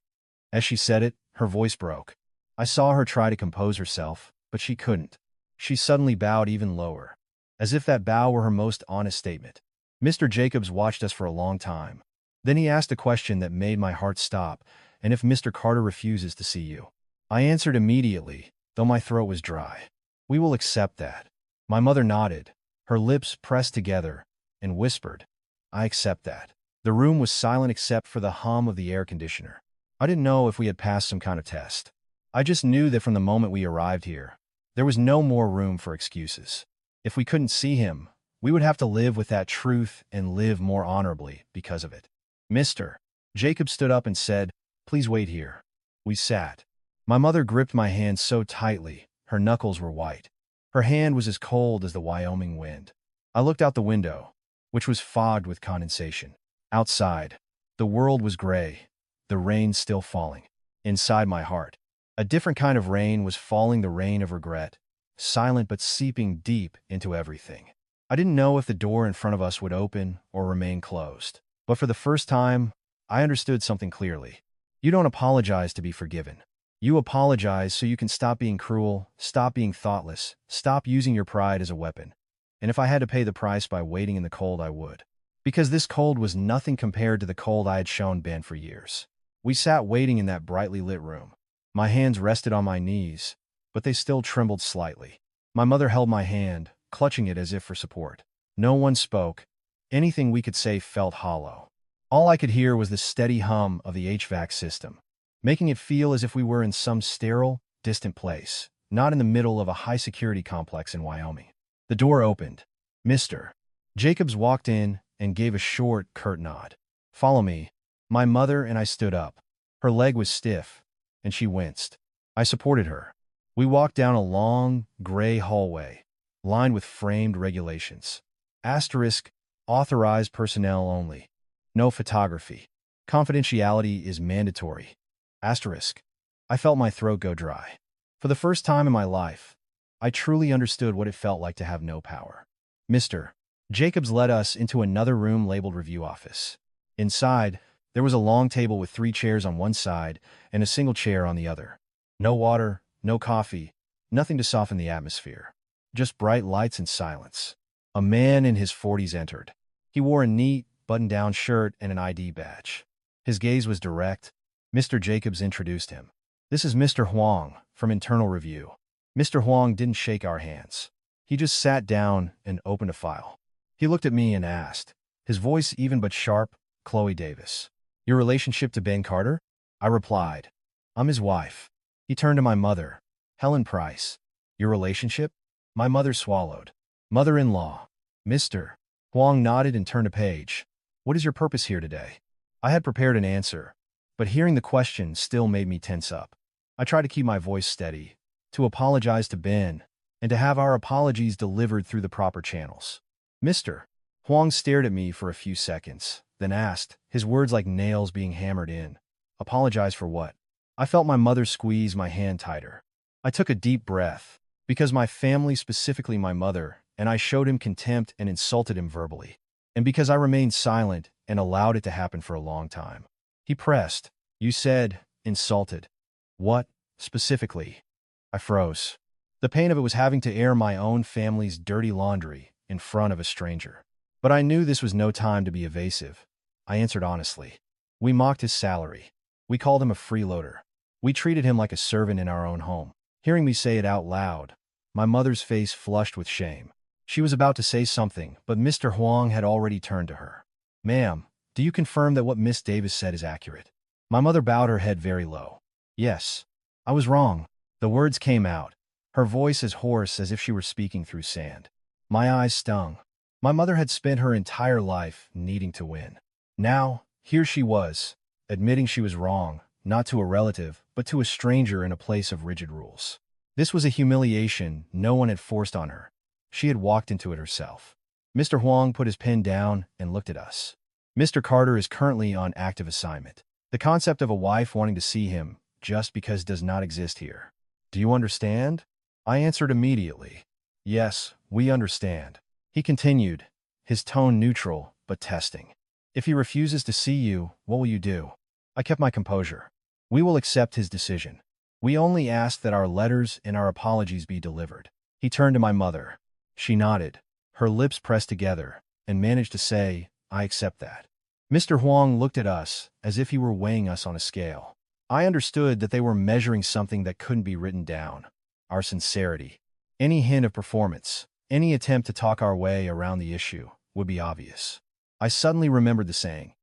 As she said it, her voice broke. I saw her try to compose herself, but she couldn't. She suddenly bowed even lower, as if that bow were her most honest statement. Mr. Jacobs watched us for a long time. Then he asked a question that made my heart stop, and if Mr. Carter refuses to see you? I answered immediately, though my throat was dry. We will accept that. My mother nodded, her lips pressed together, and whispered, I accept that. The room was silent except for the hum of the air conditioner. I didn't know if we had passed some kind of test. I just knew that from the moment we arrived here, there was no more room for excuses. If we couldn't see him, we would have to live with that truth and live more honorably because of it. Mr. Jacob stood up and said, Please wait here. We sat. My mother gripped my hand so tightly, her knuckles were white. Her hand was as cold as the Wyoming wind. I looked out the window, which was fogged with condensation. Outside, the world was gray, the rain still falling. Inside my heart, a different kind of rain was falling, the rain of regret, silent but seeping deep into everything. I didn't know if the door in front of us would open or remain closed. But for the first time, I understood something clearly. You don't apologize to be forgiven. You apologize so you can stop being cruel, stop being thoughtless, stop using your pride as a weapon. And if I had to pay the price by waiting in the cold, I would. Because this cold was nothing compared to the cold I had shown Ben for years. We sat waiting in that brightly lit room. My hands rested on my knees, but they still trembled slightly. My mother held my hand, clutching it as if for support. No one spoke. Anything we could say felt hollow. All I could hear was the steady hum of the HVAC system, making it feel as if we were in some sterile, distant place, not in the middle of a high-security complex in Wyoming. The door opened. Mr. Jacobs walked in and gave a short, curt nod. Follow me. My mother and I stood up. Her leg was stiff, and she winced. I supported her. We walked down a long, gray hallway, lined with framed regulations. Asterisk, authorized personnel only. No photography. Confidentiality is mandatory. Asterisk. I felt my throat go dry. For the first time in my life, I truly understood what it felt like to have no power. Mr. Jacobs led us into another room labeled Review Office. Inside, there was a long table with 3 chairs on one side and a single chair on the other. No water, no coffee, nothing to soften the atmosphere. Just bright lights and silence. A man in his 40s entered. He wore a neat, button-down shirt and an ID badge. His gaze was direct. Mr. Jacobs introduced him. This is Mr. Huang, from Internal Review. Mr. Huang didn't shake our hands. He just sat down and opened a file. He looked at me and asked, his voice even but sharp, Chloe Davis. Your relationship to Ben Carter? I replied, I'm his wife. He turned to my mother, Helen Price. Your relationship? My mother swallowed. Mother-in-law. Mr. Huang nodded and turned a page. What is your purpose here today? I had prepared an answer, but hearing the question still made me tense up. I tried to keep my voice steady, to apologize to Ben, and to have our apologies delivered through the proper channels. Mr. Huang stared at me for a few seconds, then asked, his words like nails being hammered in. Apologize for what? I felt my mother squeeze my hand tighter. I took a deep breath, because my family, specifically my mother, and I showed him contempt and insulted him verbally. And because I remained silent and allowed it to happen for a long time. He pressed. You said, insulted. What, specifically? I froze. The pain of it was having to air my own family's dirty laundry in front of a stranger. But I knew this was no time to be evasive. I answered honestly. We mocked his salary. We called him a freeloader. We treated him like a servant in our own home. Hearing me say it out loud, my mother's face flushed with shame. She was about to say something, but Mr. Huang had already turned to her. Ma'am, do you confirm that what Miss Davis said is accurate? My mother bowed her head very low. Yes. I was wrong. The words came out, her voice as hoarse as if she were speaking through sand. My eyes stung. My mother had spent her entire life needing to win. Now, here she was, admitting she was wrong, not to a relative, but to a stranger in a place of rigid rules. This was a humiliation no one had forced on her. She had walked into it herself. Mr. Huang put his pen down and looked at us. Mr. Carter is currently on active assignment. The concept of a wife wanting to see him just because does not exist here. Do you understand? I answered immediately. Yes, we understand. He continued, his tone neutral but testing. If he refuses to see you, what will you do? I kept my composure. We will accept his decision. We only ask that our letters and our apologies be delivered. He turned to my mother. She nodded, her lips pressed together, and managed to say, I accept that. Mr. Huang looked at us as if he were weighing us on a scale. I understood that they were measuring something that couldn't be written down. Our sincerity. Any hint of performance, any attempt to talk our way around the issue, would be obvious. I suddenly remembered the saying,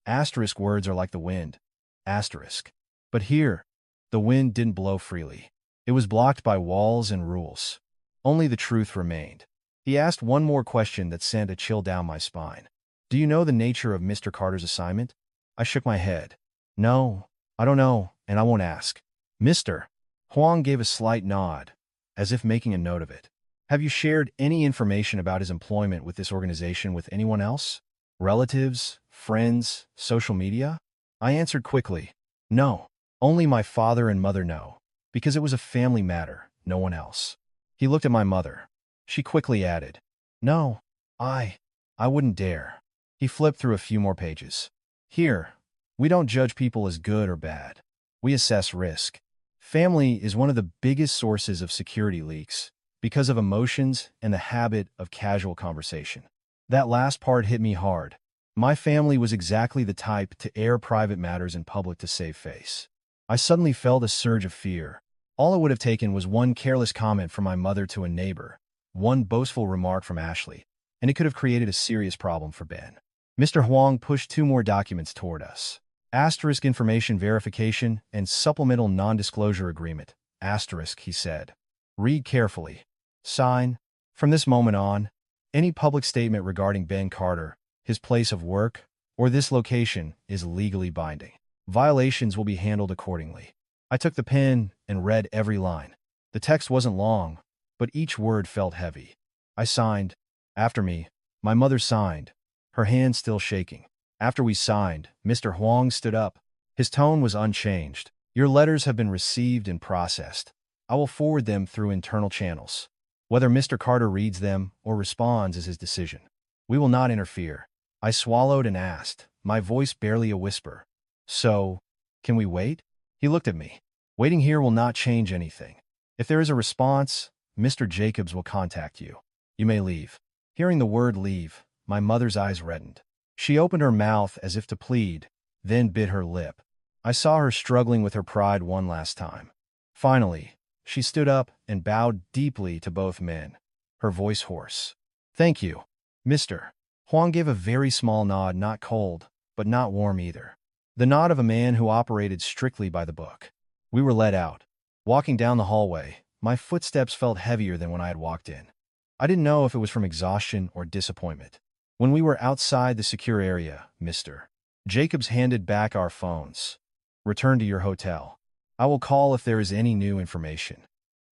asterisk words are like the wind. Asterisk. But here, the wind didn't blow freely. It was blocked by walls and rules. Only the truth remained. He asked one more question that sent a chill down my spine. Do you know the nature of Mr. Carter's assignment? I shook my head. No, I don't know, and I won't ask. Mr. Huang gave a slight nod, as if making a note of it. Have you shared any information about his employment with this organization with anyone else? Relatives, friends, social media? I answered quickly. No, only my father and mother know, because it was a family matter, no one else. He looked at my mother. She quickly added, No, I wouldn't dare. He flipped through a few more pages. Here, we don't judge people as good or bad. We assess risk. Family is one of the biggest sources of security leaks because of emotions and the habit of casual conversation. That last part hit me hard. My family was exactly the type to air private matters in public to save face. I suddenly felt a surge of fear. All it would have taken was one careless comment from my mother to a neighbor, one boastful remark from Ashley, and it could have created a serious problem for Ben. Mr. Huang pushed two more documents toward us. Asterisk information verification and supplemental non-disclosure agreement. Asterisk, he said. Read carefully. Sign. From this moment on, any public statement regarding Ben Carter, his place of work, or this location is legally binding. Violations will be handled accordingly. I took the pen and read every line. The text wasn't long, but each word felt heavy. I signed. After me, my mother signed, her hand still shaking. After we signed, Mr. Huang stood up. His tone was unchanged. Your letters have been received and processed. I will forward them through internal channels. Whether Mr. Carter reads them or responds is his decision. We will not interfere. I swallowed and asked, my voice barely a whisper. So, can we wait? He looked at me. Waiting here will not change anything. If there is a response, Mr. Jacobs will contact you. You may leave. Hearing the word leave, my mother's eyes reddened. She opened her mouth as if to plead, then bit her lip. I saw her struggling with her pride one last time. Finally, she stood up and bowed deeply to both men, her voice hoarse. Thank you, Mr. Huang gave a very small nod, not cold, but not warm either. The nod of a man who operated strictly by the book. We were let out. Walking down the hallway, my footsteps felt heavier than when I had walked in. I didn't know if it was from exhaustion or disappointment. When we were outside the secure area, Mr. Jacobs handed back our phones. Return to your hotel. I will call if there is any new information.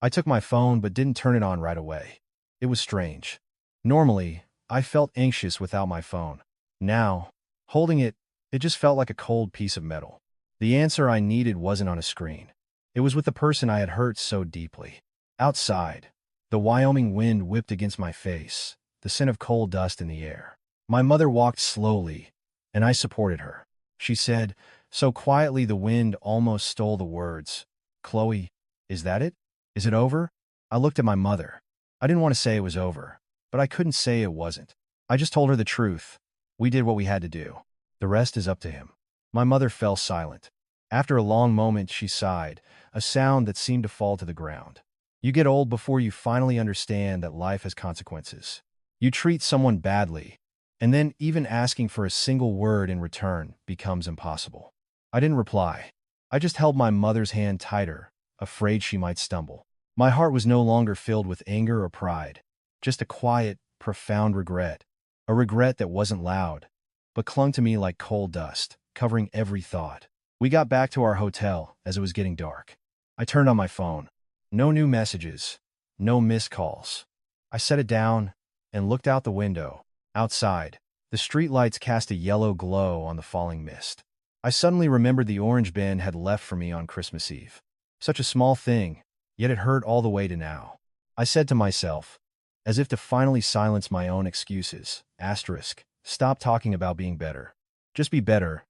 I took my phone but didn't turn it on right away. It was strange. Normally, I felt anxious without my phone. Now, holding it, it just felt like a cold piece of metal. The answer I needed wasn't on a screen. It was with the person I had hurt so deeply. Outside, the Wyoming wind whipped against my face, the scent of coal dust in the air. My mother walked slowly, and I supported her. She said, so quietly the wind almost stole the words, Chloe, is that it? Is it over? I looked at my mother. I didn't want to say it was over, but I couldn't say it wasn't. I just told her the truth. We did what we had to do. The rest is up to him. My mother fell silent. After a long moment, she sighed, a sound that seemed to fall to the ground. You get old before you finally understand that life has consequences. You treat someone badly, and then even asking for a single word in return becomes impossible. I didn't reply. I just held my mother's hand tighter, afraid she might stumble. My heart was no longer filled with anger or pride, just a quiet, profound regret. A regret that wasn't loud, but clung to me like coal dust, covering every thought. We got back to our hotel as it was getting dark. I turned on my phone. No new messages, no missed calls. I set it down and looked out the window. Outside, The streetlights cast a yellow glow on the falling mist. I suddenly remembered the orange Ben had left for me on Christmas Eve. Such a small thing, yet it hurt all the way to now. I said to myself, as if to finally silence my own excuses, stop talking about being better. Just be better.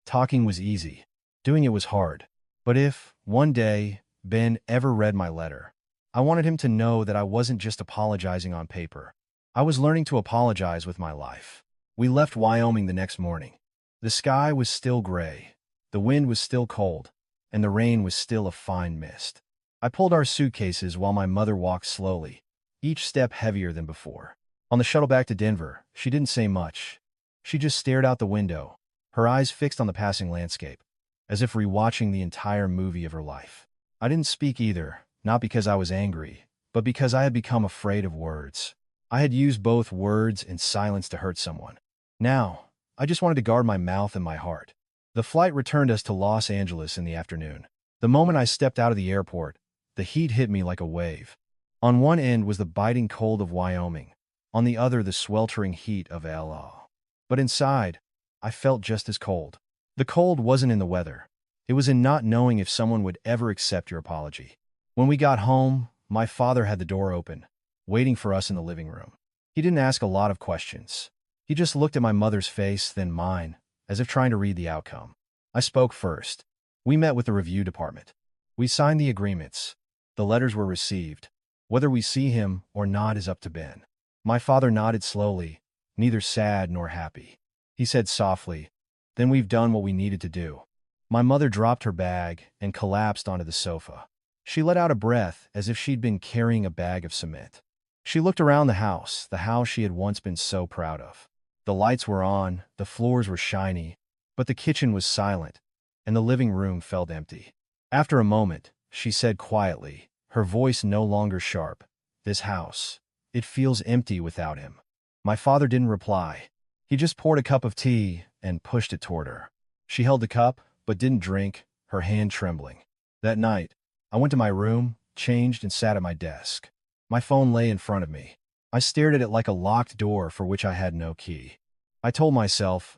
Talking was easy. Doing it was hard. But if, one day, Ben ever read my letter, I wanted him to know that I wasn't just apologizing on paper. I was learning to apologize with my life. We left Wyoming the next morning. The sky was still gray, the wind was still cold, and the rain was still a fine mist. I pulled our suitcases while my mother walked slowly, each step heavier than before. On the shuttle back to Denver, she didn't say much. She just stared out the window, her eyes fixed on the passing landscape, as if rewatching the entire movie of her life. I didn't speak either, not because I was angry, but because I had become afraid of words. I had used both words and silence to hurt someone. Now, I just wanted to guard my mouth and my heart. The flight returned us to Los Angeles in the afternoon. The moment I stepped out of the airport, the heat hit me like a wave. On one end was the biting cold of Wyoming, on the other the sweltering heat of LA. But inside, I felt just as cold. The cold wasn't in the weather. It was in not knowing if someone would ever accept your apology. When we got home, my father had the door open, waiting for us in the living room. He didn't ask a lot of questions. He just looked at my mother's face, then mine, as if trying to read the outcome. I spoke first. We met with the review department. We signed the agreements. The letters were received. Whether we see him or not is up to Ben. My father nodded slowly, neither sad nor happy. He said softly, "Then we've done what we needed to do." My mother dropped her bag and collapsed onto the sofa. She let out a breath as if she'd been carrying a bag of cement. She looked around the house she had once been so proud of. The lights were on, the floors were shiny, but the kitchen was silent, and the living room felt empty. After a moment, she said quietly, her voice no longer sharp, "This house, it feels empty without him." My father didn't reply. He just poured a cup of tea and pushed it toward her. She held the cup, but didn't drink, her hand trembling. That night, I went to my room, changed, and sat at my desk. My phone lay in front of me. I stared at it like a locked door for which I had no key. I told myself,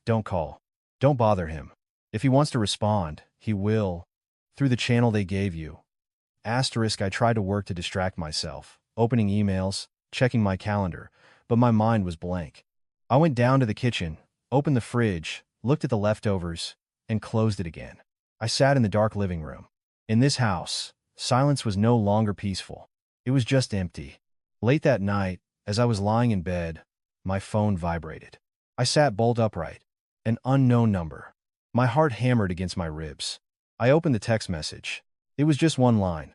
don't call. Don't bother him. If he wants to respond, he will, through the channel they gave you. I tried to work to distract myself, opening emails, checking my calendar, but my mind was blank. I went down to the kitchen, opened the fridge, looked at the leftovers, and closed it again. I sat in the dark living room. In this house, silence was no longer peaceful. It was just empty. Late that night, as I was lying in bed, my phone vibrated. I sat bolt upright. An unknown number. My heart hammered against my ribs. I opened the text message. It was just one line.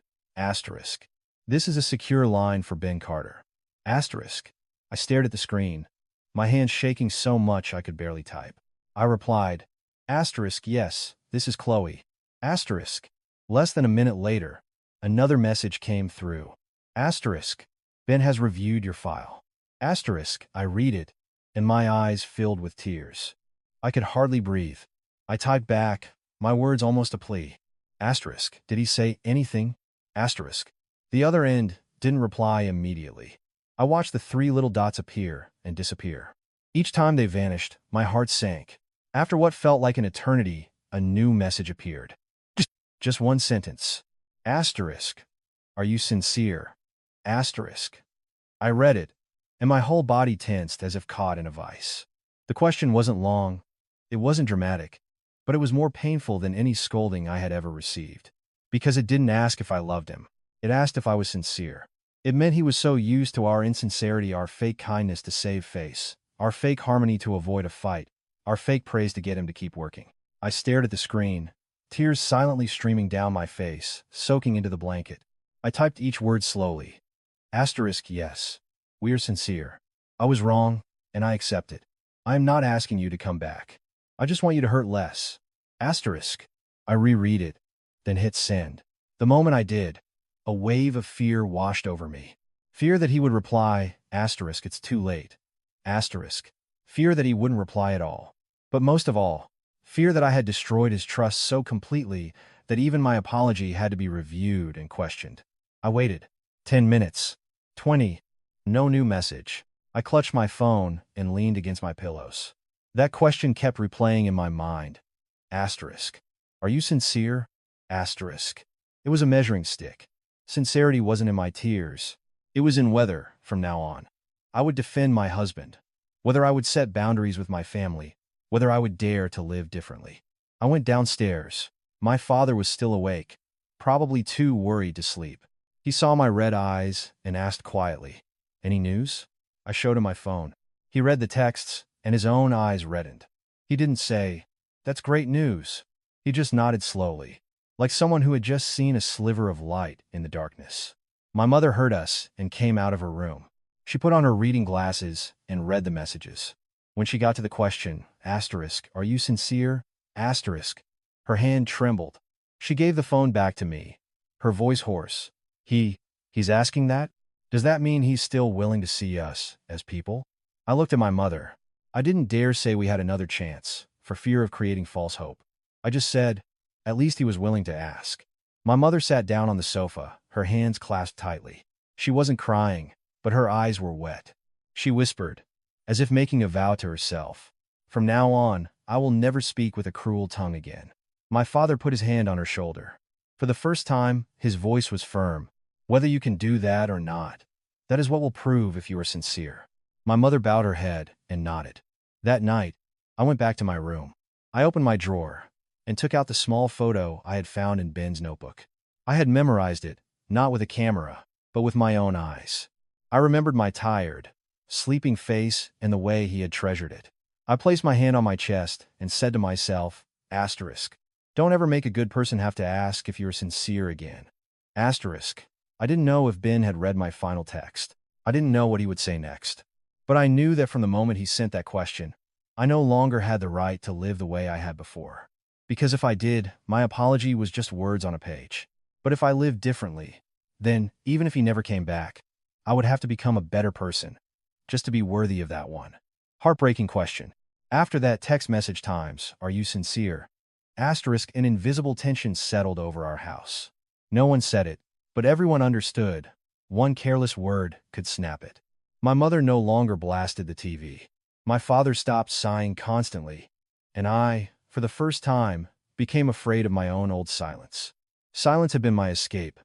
This is a secure line for Ben Carter. I stared at the screen, my hands shaking so much I could barely type. I replied, yes, this is Chloe. Less than a minute later, another message came through. Ben has reviewed your file. I read it, and my eyes filled with tears. I could hardly breathe. I typed back, my words almost a plea. Did he say anything? The other end didn't reply immediately. I watched the three little dots appear and disappear. Each time they vanished, my heart sank. After what felt like an eternity, a new message appeared. Just one sentence. Are you sincere? I read it, and my whole body tensed as if caught in a vice. The question wasn't long, it wasn't dramatic, but it was more painful than any scolding I had ever received. Because it didn't ask if I loved him. It asked if I was sincere. It meant he was so used to our insincerity, our fake kindness to save face, our fake harmony to avoid a fight, our fake praise to get him to keep working. I stared at the screen, tears silently streaming down my face, soaking into the blanket. I typed each word slowly. Yes. We are sincere. I was wrong, and I accept it. I am not asking you to come back. I just want you to hurt less. I reread it, then hit send. The moment I did, a wave of fear washed over me. Fear that he would reply, it's too late. Fear that he wouldn't reply at all. But most of all, fear that I had destroyed his trust so completely that even my apology had to be reviewed and questioned. I waited. 10 minutes. 20. No new message. I clutched my phone and leaned against my pillows. That question kept replaying in my mind. Asterisk. Are you sincere? Asterisk. It was a measuring stick. Sincerity wasn't in my tears. It was in whether, from now on, I would defend my husband, whether I would set boundaries with my family, whether I would dare to live differently. I went downstairs. My father was still awake, probably too worried to sleep. He saw my red eyes and asked quietly, "Any news?" I showed him my phone. He read the texts, and his own eyes reddened. He didn't say, "That's great news." He just nodded slowly, like someone who had just seen a sliver of light in the darkness. My mother heard us and came out of her room. She put on her reading glasses and read the messages. When she got to the question, asterisk, "Are you sincere?" asterisk, her hand trembled. She gave the phone back to me, her voice hoarse. He's asking that? Does that mean he's still willing to see us as people? I looked at my mother. I didn't dare say we had another chance, for fear of creating false hope. I just said, at least he was willing to ask. My mother sat down on the sofa, her hands clasped tightly. She wasn't crying, but her eyes were wet. She whispered, as if making a vow to herself, "From now on, I will never speak with a cruel tongue again." My father put his hand on her shoulder. For the first time, his voice was firm. "Whether you can do that or not, that is what will prove if you are sincere." My mother bowed her head and nodded. That night, I went back to my room. I opened my drawer and took out the small photo I had found in Ben's notebook. I had memorized it, not with a camera, but with my own eyes. I remembered my tired, sleeping face and the way he had treasured it. I placed my hand on my chest and said to myself, asterisk, don't ever make a good person have to ask if you're sincere again. Asterisk. I didn't know if Ben had read my final text. I didn't know what he would say next. But I knew that from the moment he sent that question, I no longer had the right to live the way I had before. Because if I did, my apology was just words on a page. But if I lived differently, then, even if he never came back, I would have to become a better person, just to be worthy of that one. Heartbreaking question. After that text message times, "Are you sincere?" Asterisk, an invisible tension settled over our house. No one said it, but everyone understood. One careless word could snap it. My mother no longer blasted the TV. My father stopped sighing constantly, and I, for the first time, became afraid of my own old silence. Silence had been my escape.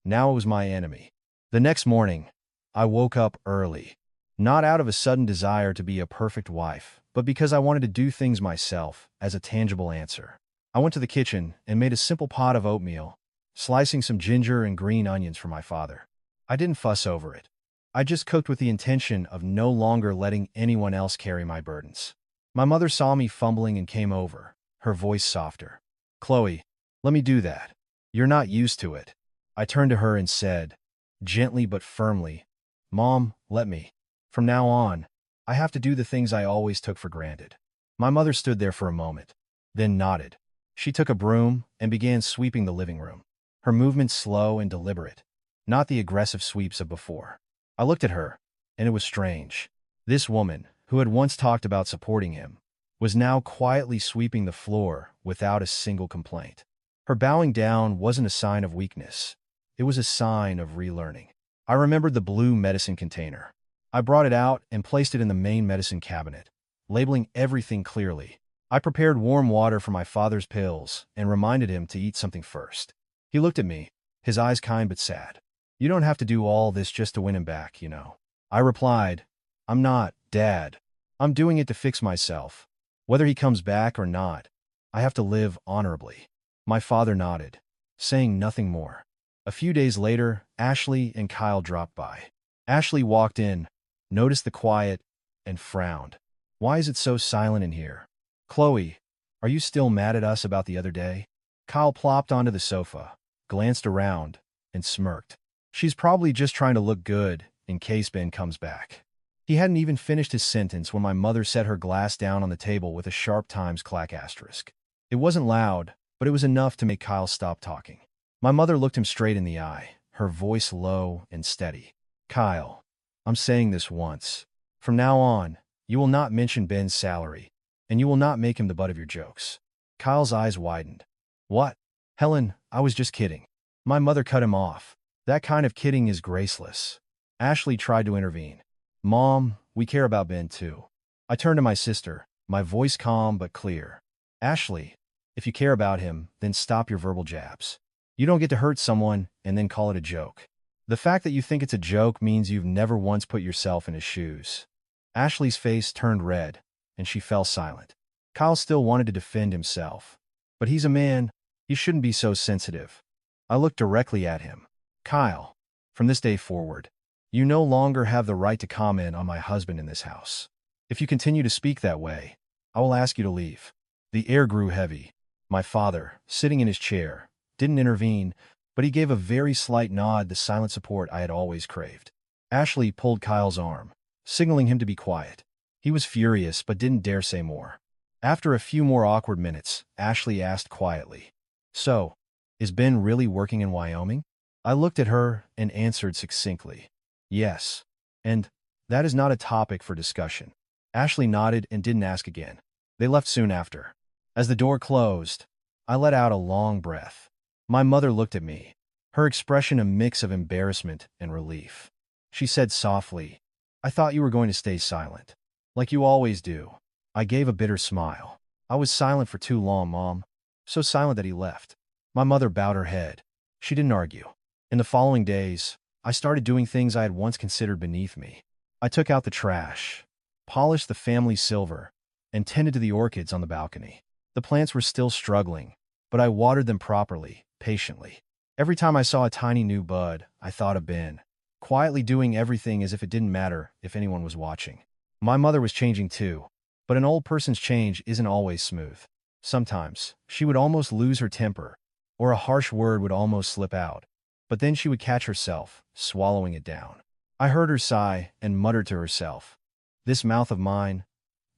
Now it was my enemy. The next morning, I woke up early, not out of a sudden desire to be a perfect wife, but because I wanted to do things myself as a tangible answer. I went to the kitchen and made a simple pot of oatmeal, slicing some ginger and green onions for my father. I didn't fuss over it. I just cooked with the intention of no longer letting anyone else carry my burdens. My mother saw me fumbling and came over, her voice softer. "Chloe, let me do that. You're not used to it." I turned to her and said, gently but firmly, "Mom, let me. From now on, I have to do the things I always took for granted." My mother stood there for a moment, then nodded. She took a broom and began sweeping the living room, her movements slow and deliberate, not the aggressive sweeps of before. I looked at her, and it was strange. This woman, who had once talked about supporting him, was now quietly sweeping the floor without a single complaint. Her bowing down wasn't a sign of weakness. It was a sign of relearning. I remembered the blue medicine container. I brought it out and placed it in the main medicine cabinet, labeling everything clearly. I prepared warm water for my father's pills and reminded him to eat something first. He looked at me, his eyes kind but sad. "You don't have to do all this just to win him back, you know." I replied, "I'm not, Dad. I'm doing it to fix myself. Whether he comes back or not, I have to live honorably." My father nodded, saying nothing more. A few days later, Ashley and Kyle dropped by. Ashley walked in, noticed the quiet, and frowned. "Why is it so silent in here? Chloe, are you still mad at us about the other day?" Kyle plopped onto the sofa, glanced around, and smirked. "She's probably just trying to look good in case Ben comes back." He hadn't even finished his sentence when my mother set her glass down on the table with a sharp Times clack asterisk. It wasn't loud, but it was enough to make Kyle stop talking. My mother looked him straight in the eye, her voice low and steady. "Kyle, I'm saying this once. From now on, you will not mention Ben's salary, and you will not make him the butt of your jokes." Kyle's eyes widened. "What? Helen, I was just kidding." My mother cut him off. "That kind of kidding is graceless." Ashley tried to intervene. "Mom, We care about Ben too. I turned to my sister, my voice calm but clear. Ashley, if you care about him, then stop your verbal jabs. You don't get to hurt someone and then call it a joke. The fact that you think it's a joke means you've never once put yourself in his shoes. Ashley's face turned red, and she fell silent. Kyle still wanted to defend himself. But he's a man. He shouldn't be so sensitive. I looked directly at him. Kyle, from this day forward, you no longer have the right to comment on my husband in this house. If you continue to speak that way, I will ask you to leave. The air grew heavy. My father, sitting in his chair, didn't intervene, but he gave a very slight nod, the silent support I had always craved. Ashley pulled Kyle's arm, signaling him to be quiet. He was furious but didn't dare say more. After a few more awkward minutes, Ashley asked quietly, "So, is Ben really working in Wyoming?" I looked at her and answered succinctly, "Yes. And that is not a topic for discussion." Ashley nodded and didn't ask again. They left soon after. As the door closed, I let out a long breath. My mother looked at me, her expression a mix of embarrassment and relief. She said softly, "I thought you were going to stay silent. Like you always do." I gave a bitter smile. "I was silent for too long, Mom. So silent that he left." My mother bowed her head. She didn't argue. In the following days, I started doing things I had once considered beneath me. I took out the trash, polished the family silver, and tended to the orchids on the balcony. The plants were still struggling, but I watered them properly, patiently. Every time I saw a tiny new bud, I thought of Ben, quietly doing everything as if it didn't matter if anyone was watching. My mother was changing too, but an old person's change isn't always smooth. Sometimes, she would almost lose her temper, or a harsh word would almost slip out, but then she would catch herself, swallowing it down. I heard her sigh and muttered to herself, "This mouth of mine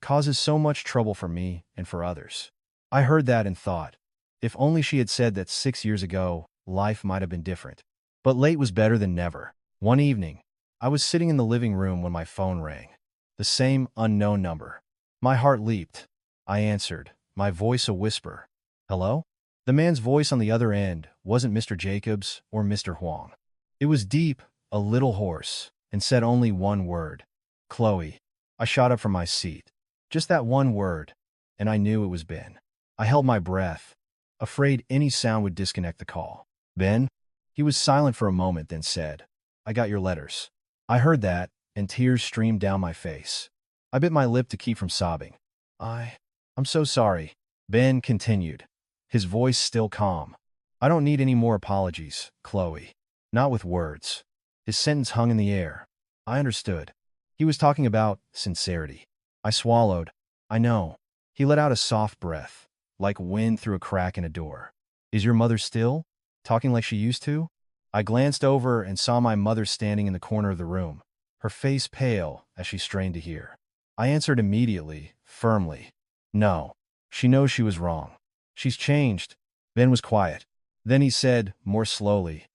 causes so much trouble for me and for others." I heard that and thought, if only she had said that 6 years ago, life might have been different. But late was better than never. One evening, I was sitting in the living room when my phone rang. The same unknown number. My heart leaped. I answered, my voice a whisper. "Hello?" The man's voice on the other end wasn't Mr. Jacobs or Mr. Huang. It was deep, a little hoarse, and said only one word. "Chloe." I shot up from my seat. Just that one word, and I knew it was Ben. I held my breath, afraid any sound would disconnect the call. "Ben?" He was silent for a moment, then said, "I got your letters." I heard that, and tears streamed down my face. I bit my lip to keep from sobbing. I'm so sorry," Ben continued, his voice still calm. "I don't need any more apologies, Chloe. Not with words." His sentence hung in the air. I understood. He was talking about sincerity. I swallowed. "I know." He let out a soft breath, like wind through a crack in a door. "Is your mother still talking like she used to?" I glanced over and saw my mother standing in the corner of the room, her face pale as she strained to hear. I answered immediately, firmly, "No. She knows she was wrong. She's changed." Ben was quiet. Then he said, more slowly,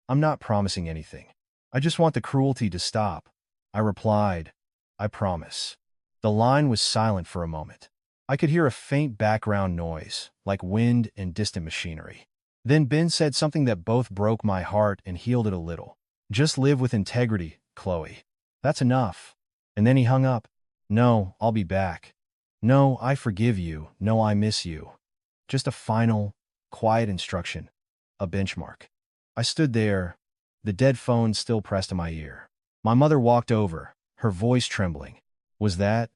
"I'm not promising anything. I just want the cruelty to stop." I replied, "I promise." The line was silent for a moment. I could hear a faint background noise, like wind and distant machinery. Then Ben said something that both broke my heart and healed it a little. "Just live with integrity, Chloe. That's enough." And then he hung up. "No, I'll be back. No, I forgive you. No, I miss you." Just a final, quiet instruction. A benchmark. I stood there, the dead phone still pressed to my ear. My mother walked over, her voice trembling. Was that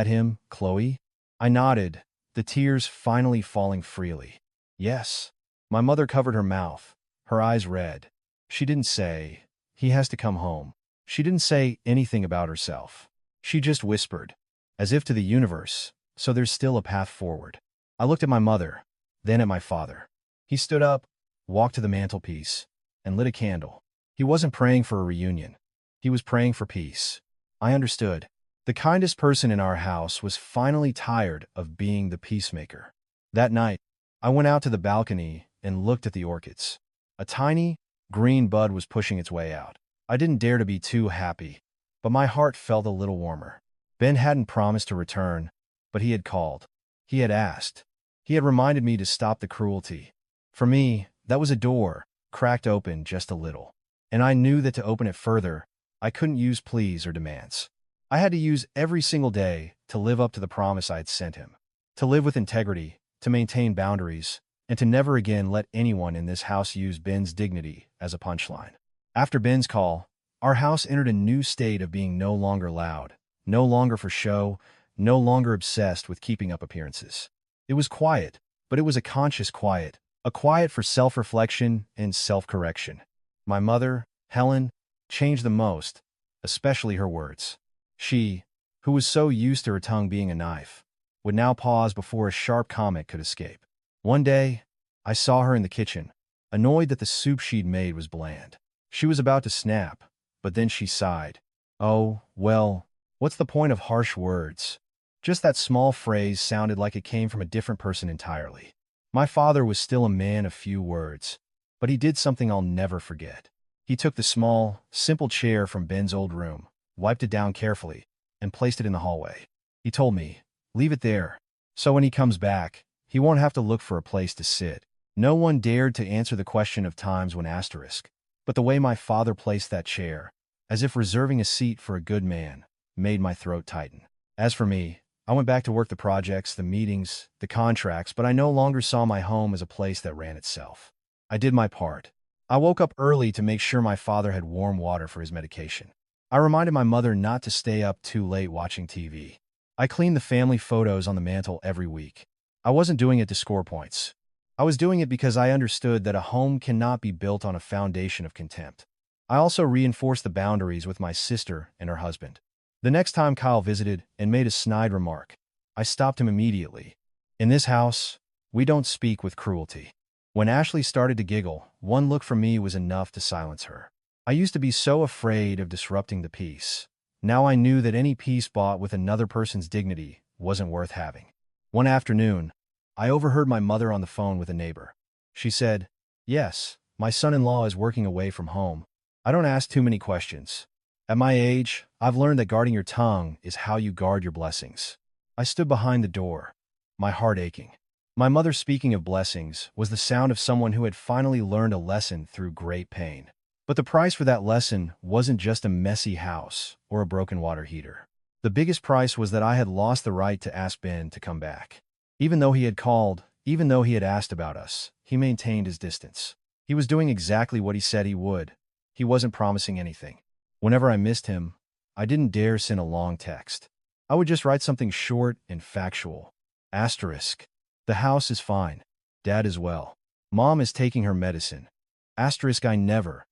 him, Chloe?" I nodded, the tears finally falling freely. "Yes." My mother covered her mouth, her eyes red. She didn't say, "He has to come home." She didn't say anything about herself. She just whispered, as if to the universe, "So there's still a path forward." I looked at my mother, then at my father. He stood up, walked to the mantelpiece, and lit a candle. He wasn't praying for a reunion. He was praying for peace. I understood. The kindest person in our house was finally tired of being the peacemaker. That night, I went out to the balcony and looked at the orchids. A tiny, green bud was pushing its way out. I didn't dare to be too happy, but my heart felt a little warmer. Ben hadn't promised to return, but he had called. He had asked. He had reminded me to stop the cruelty. For me, that was a door, cracked open just a little. And I knew that to open it further, I couldn't use pleas or demands. I had to use every single day to live up to the promise I had sent him, to live with integrity, to maintain boundaries, and to never again let anyone in this house use Ben's dignity as a punchline. After Ben's call, our house entered a new state of being no longer loud, no longer for show, no longer obsessed with keeping up appearances. It was quiet, but it was a conscious quiet, a quiet for self-reflection and self-correction. My mother, Helen, changed the most, especially her words. She, who was so used to her tongue being a knife, would now pause before a sharp comment could escape. One day, I saw her in the kitchen, annoyed that the soup she'd made was bland. She was about to snap, but then she sighed. Oh, well, what's the point of harsh words? Just that small phrase sounded like it came from a different person entirely. My father was still a man of few words, but he did something I'll never forget. He took the small, simple chair from Ben's old room, wiped it down carefully, and placed it in the hallway. He told me, "Leave it there, so when he comes back, he won't have to look for a place to sit." No one dared to answer the question of times when asterisk, but the way my father placed that chair, as if reserving a seat for a good man, made my throat tighten. As for me, I went back to work the projects, the meetings, the contracts, but I no longer saw my home as a place that ran itself. I did my part. I woke up early to make sure my father had warm water for his medication. I reminded my mother not to stay up too late watching TV. I cleaned the family photos on the mantle every week. I wasn't doing it to score points. I was doing it because I understood that a home cannot be built on a foundation of contempt. I also reinforced the boundaries with my sister and her husband. The next time Kyle visited and made a snide remark, I stopped him immediately. In this house, we don't speak with cruelty. When Ashley started to giggle, one look from me was enough to silence her. I used to be so afraid of disrupting the peace. Now I knew that any peace bought with another person's dignity wasn't worth having. One afternoon, I overheard my mother on the phone with a neighbor. She said, "Yes, my son-in-law is working away from home. I don't ask too many questions. At my age, I've learned that guarding your tongue is how you guard your blessings." I stood behind the door, my heart aching. My mother speaking of blessings was the sound of someone who had finally learned a lesson through great pain. But the price for that lesson wasn't just a messy house or a broken water heater. The biggest price was that I had lost the right to ask Ben to come back. Even though he had called, even though he had asked about us, he maintained his distance. He was doing exactly what he said he would. He wasn't promising anything. Whenever I missed him, I didn't dare send a long text. I would just write something short and factual. Asterisk. The house is fine. Dad is well. Mom is taking her medicine. Asterisk. I never,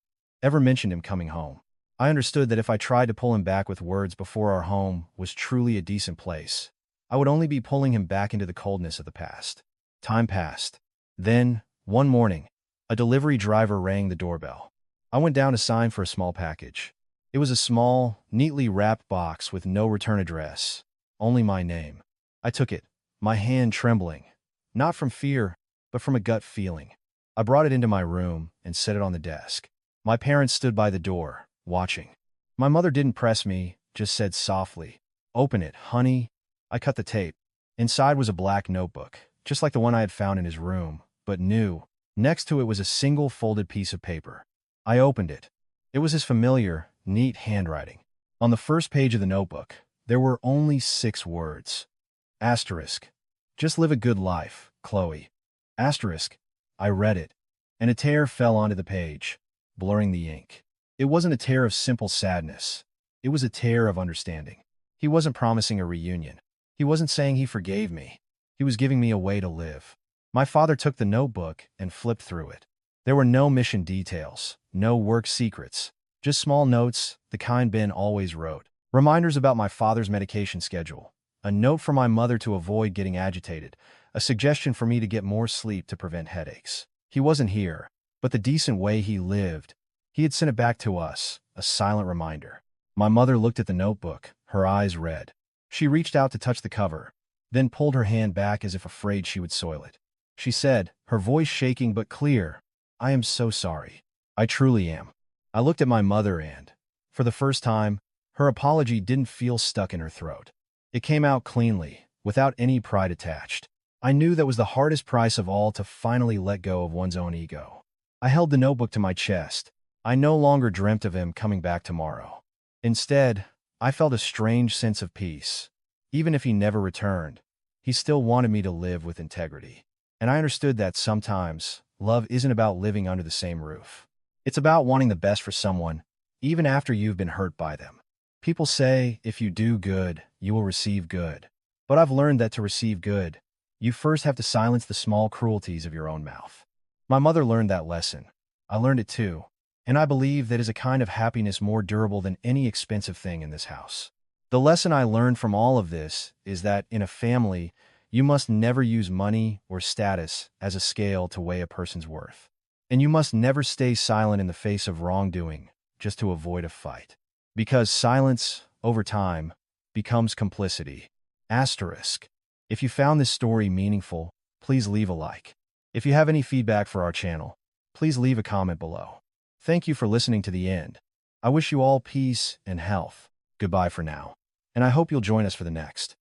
ever mentioned him coming home. I understood that if I tried to pull him back with words before our home was truly a decent place, I would only be pulling him back into the coldness of the past. Time passed. Then, one morning, a delivery driver rang the doorbell. I went down to sign for a small package. It was a small, neatly wrapped box with no return address, only my name. I took it, my hand trembling, not from fear, but from a gut feeling. I brought it into my room and set it on the desk. My parents stood by the door, watching. My mother didn't press me, just said softly, "Open it, honey." I cut the tape. Inside was a black notebook, just like the one I had found in his room, but new. Next to it was a single folded piece of paper. I opened it. It was his familiar, neat handwriting. On the first page of the notebook, there were only 6 words. Asterisk. Just live a good life, Chloe. Asterisk. I read it, and a tear fell onto the page, blurring the ink. It wasn't a tear of simple sadness. It was a tear of understanding. He wasn't promising a reunion. He wasn't saying he forgave me. He was giving me a way to live. My father took the notebook and flipped through it. There were no mission details, no work secrets, just small notes, the kind Ben always wrote. Reminders about my father's medication schedule, a note for my mother to avoid getting agitated, a suggestion for me to get more sleep to prevent headaches. He wasn't here, but the decent way he lived, he had sent it back to us, a silent reminder. My mother looked at the notebook, her eyes red. She reached out to touch the cover, then pulled her hand back as if afraid she would soil it. She said, her voice shaking but clear, "I am so sorry. I truly am." I looked at my mother and, for the first time, her apology didn't feel stuck in her throat. It came out cleanly, without any pride attached. I knew that was the hardest price of all, to finally let go of one's own ego. I held the notebook to my chest. I no longer dreamt of him coming back tomorrow. Instead, I felt a strange sense of peace. Even if he never returned, he still wanted me to live with integrity. And I understood that sometimes love isn't about living under the same roof. It's about wanting the best for someone, even after you've been hurt by them. People say if you do good, you will receive good. But I've learned that to receive good, you first have to silence the small cruelties of your own mouth. My mother learned that lesson. I learned it too. And I believe that is a kind of happiness more durable than any expensive thing in this house. The lesson I learned from all of this is that in a family, you must never use money or status as a scale to weigh a person's worth. And you must never stay silent in the face of wrongdoing just to avoid a fight. Because silence, over time, becomes complicity. Asterisk. If you found this story meaningful, please leave a like. If you have any feedback for our channel, please leave a comment below. Thank you for listening to the end. I wish you all peace and health. Goodbye for now. And I hope you'll join us for the next.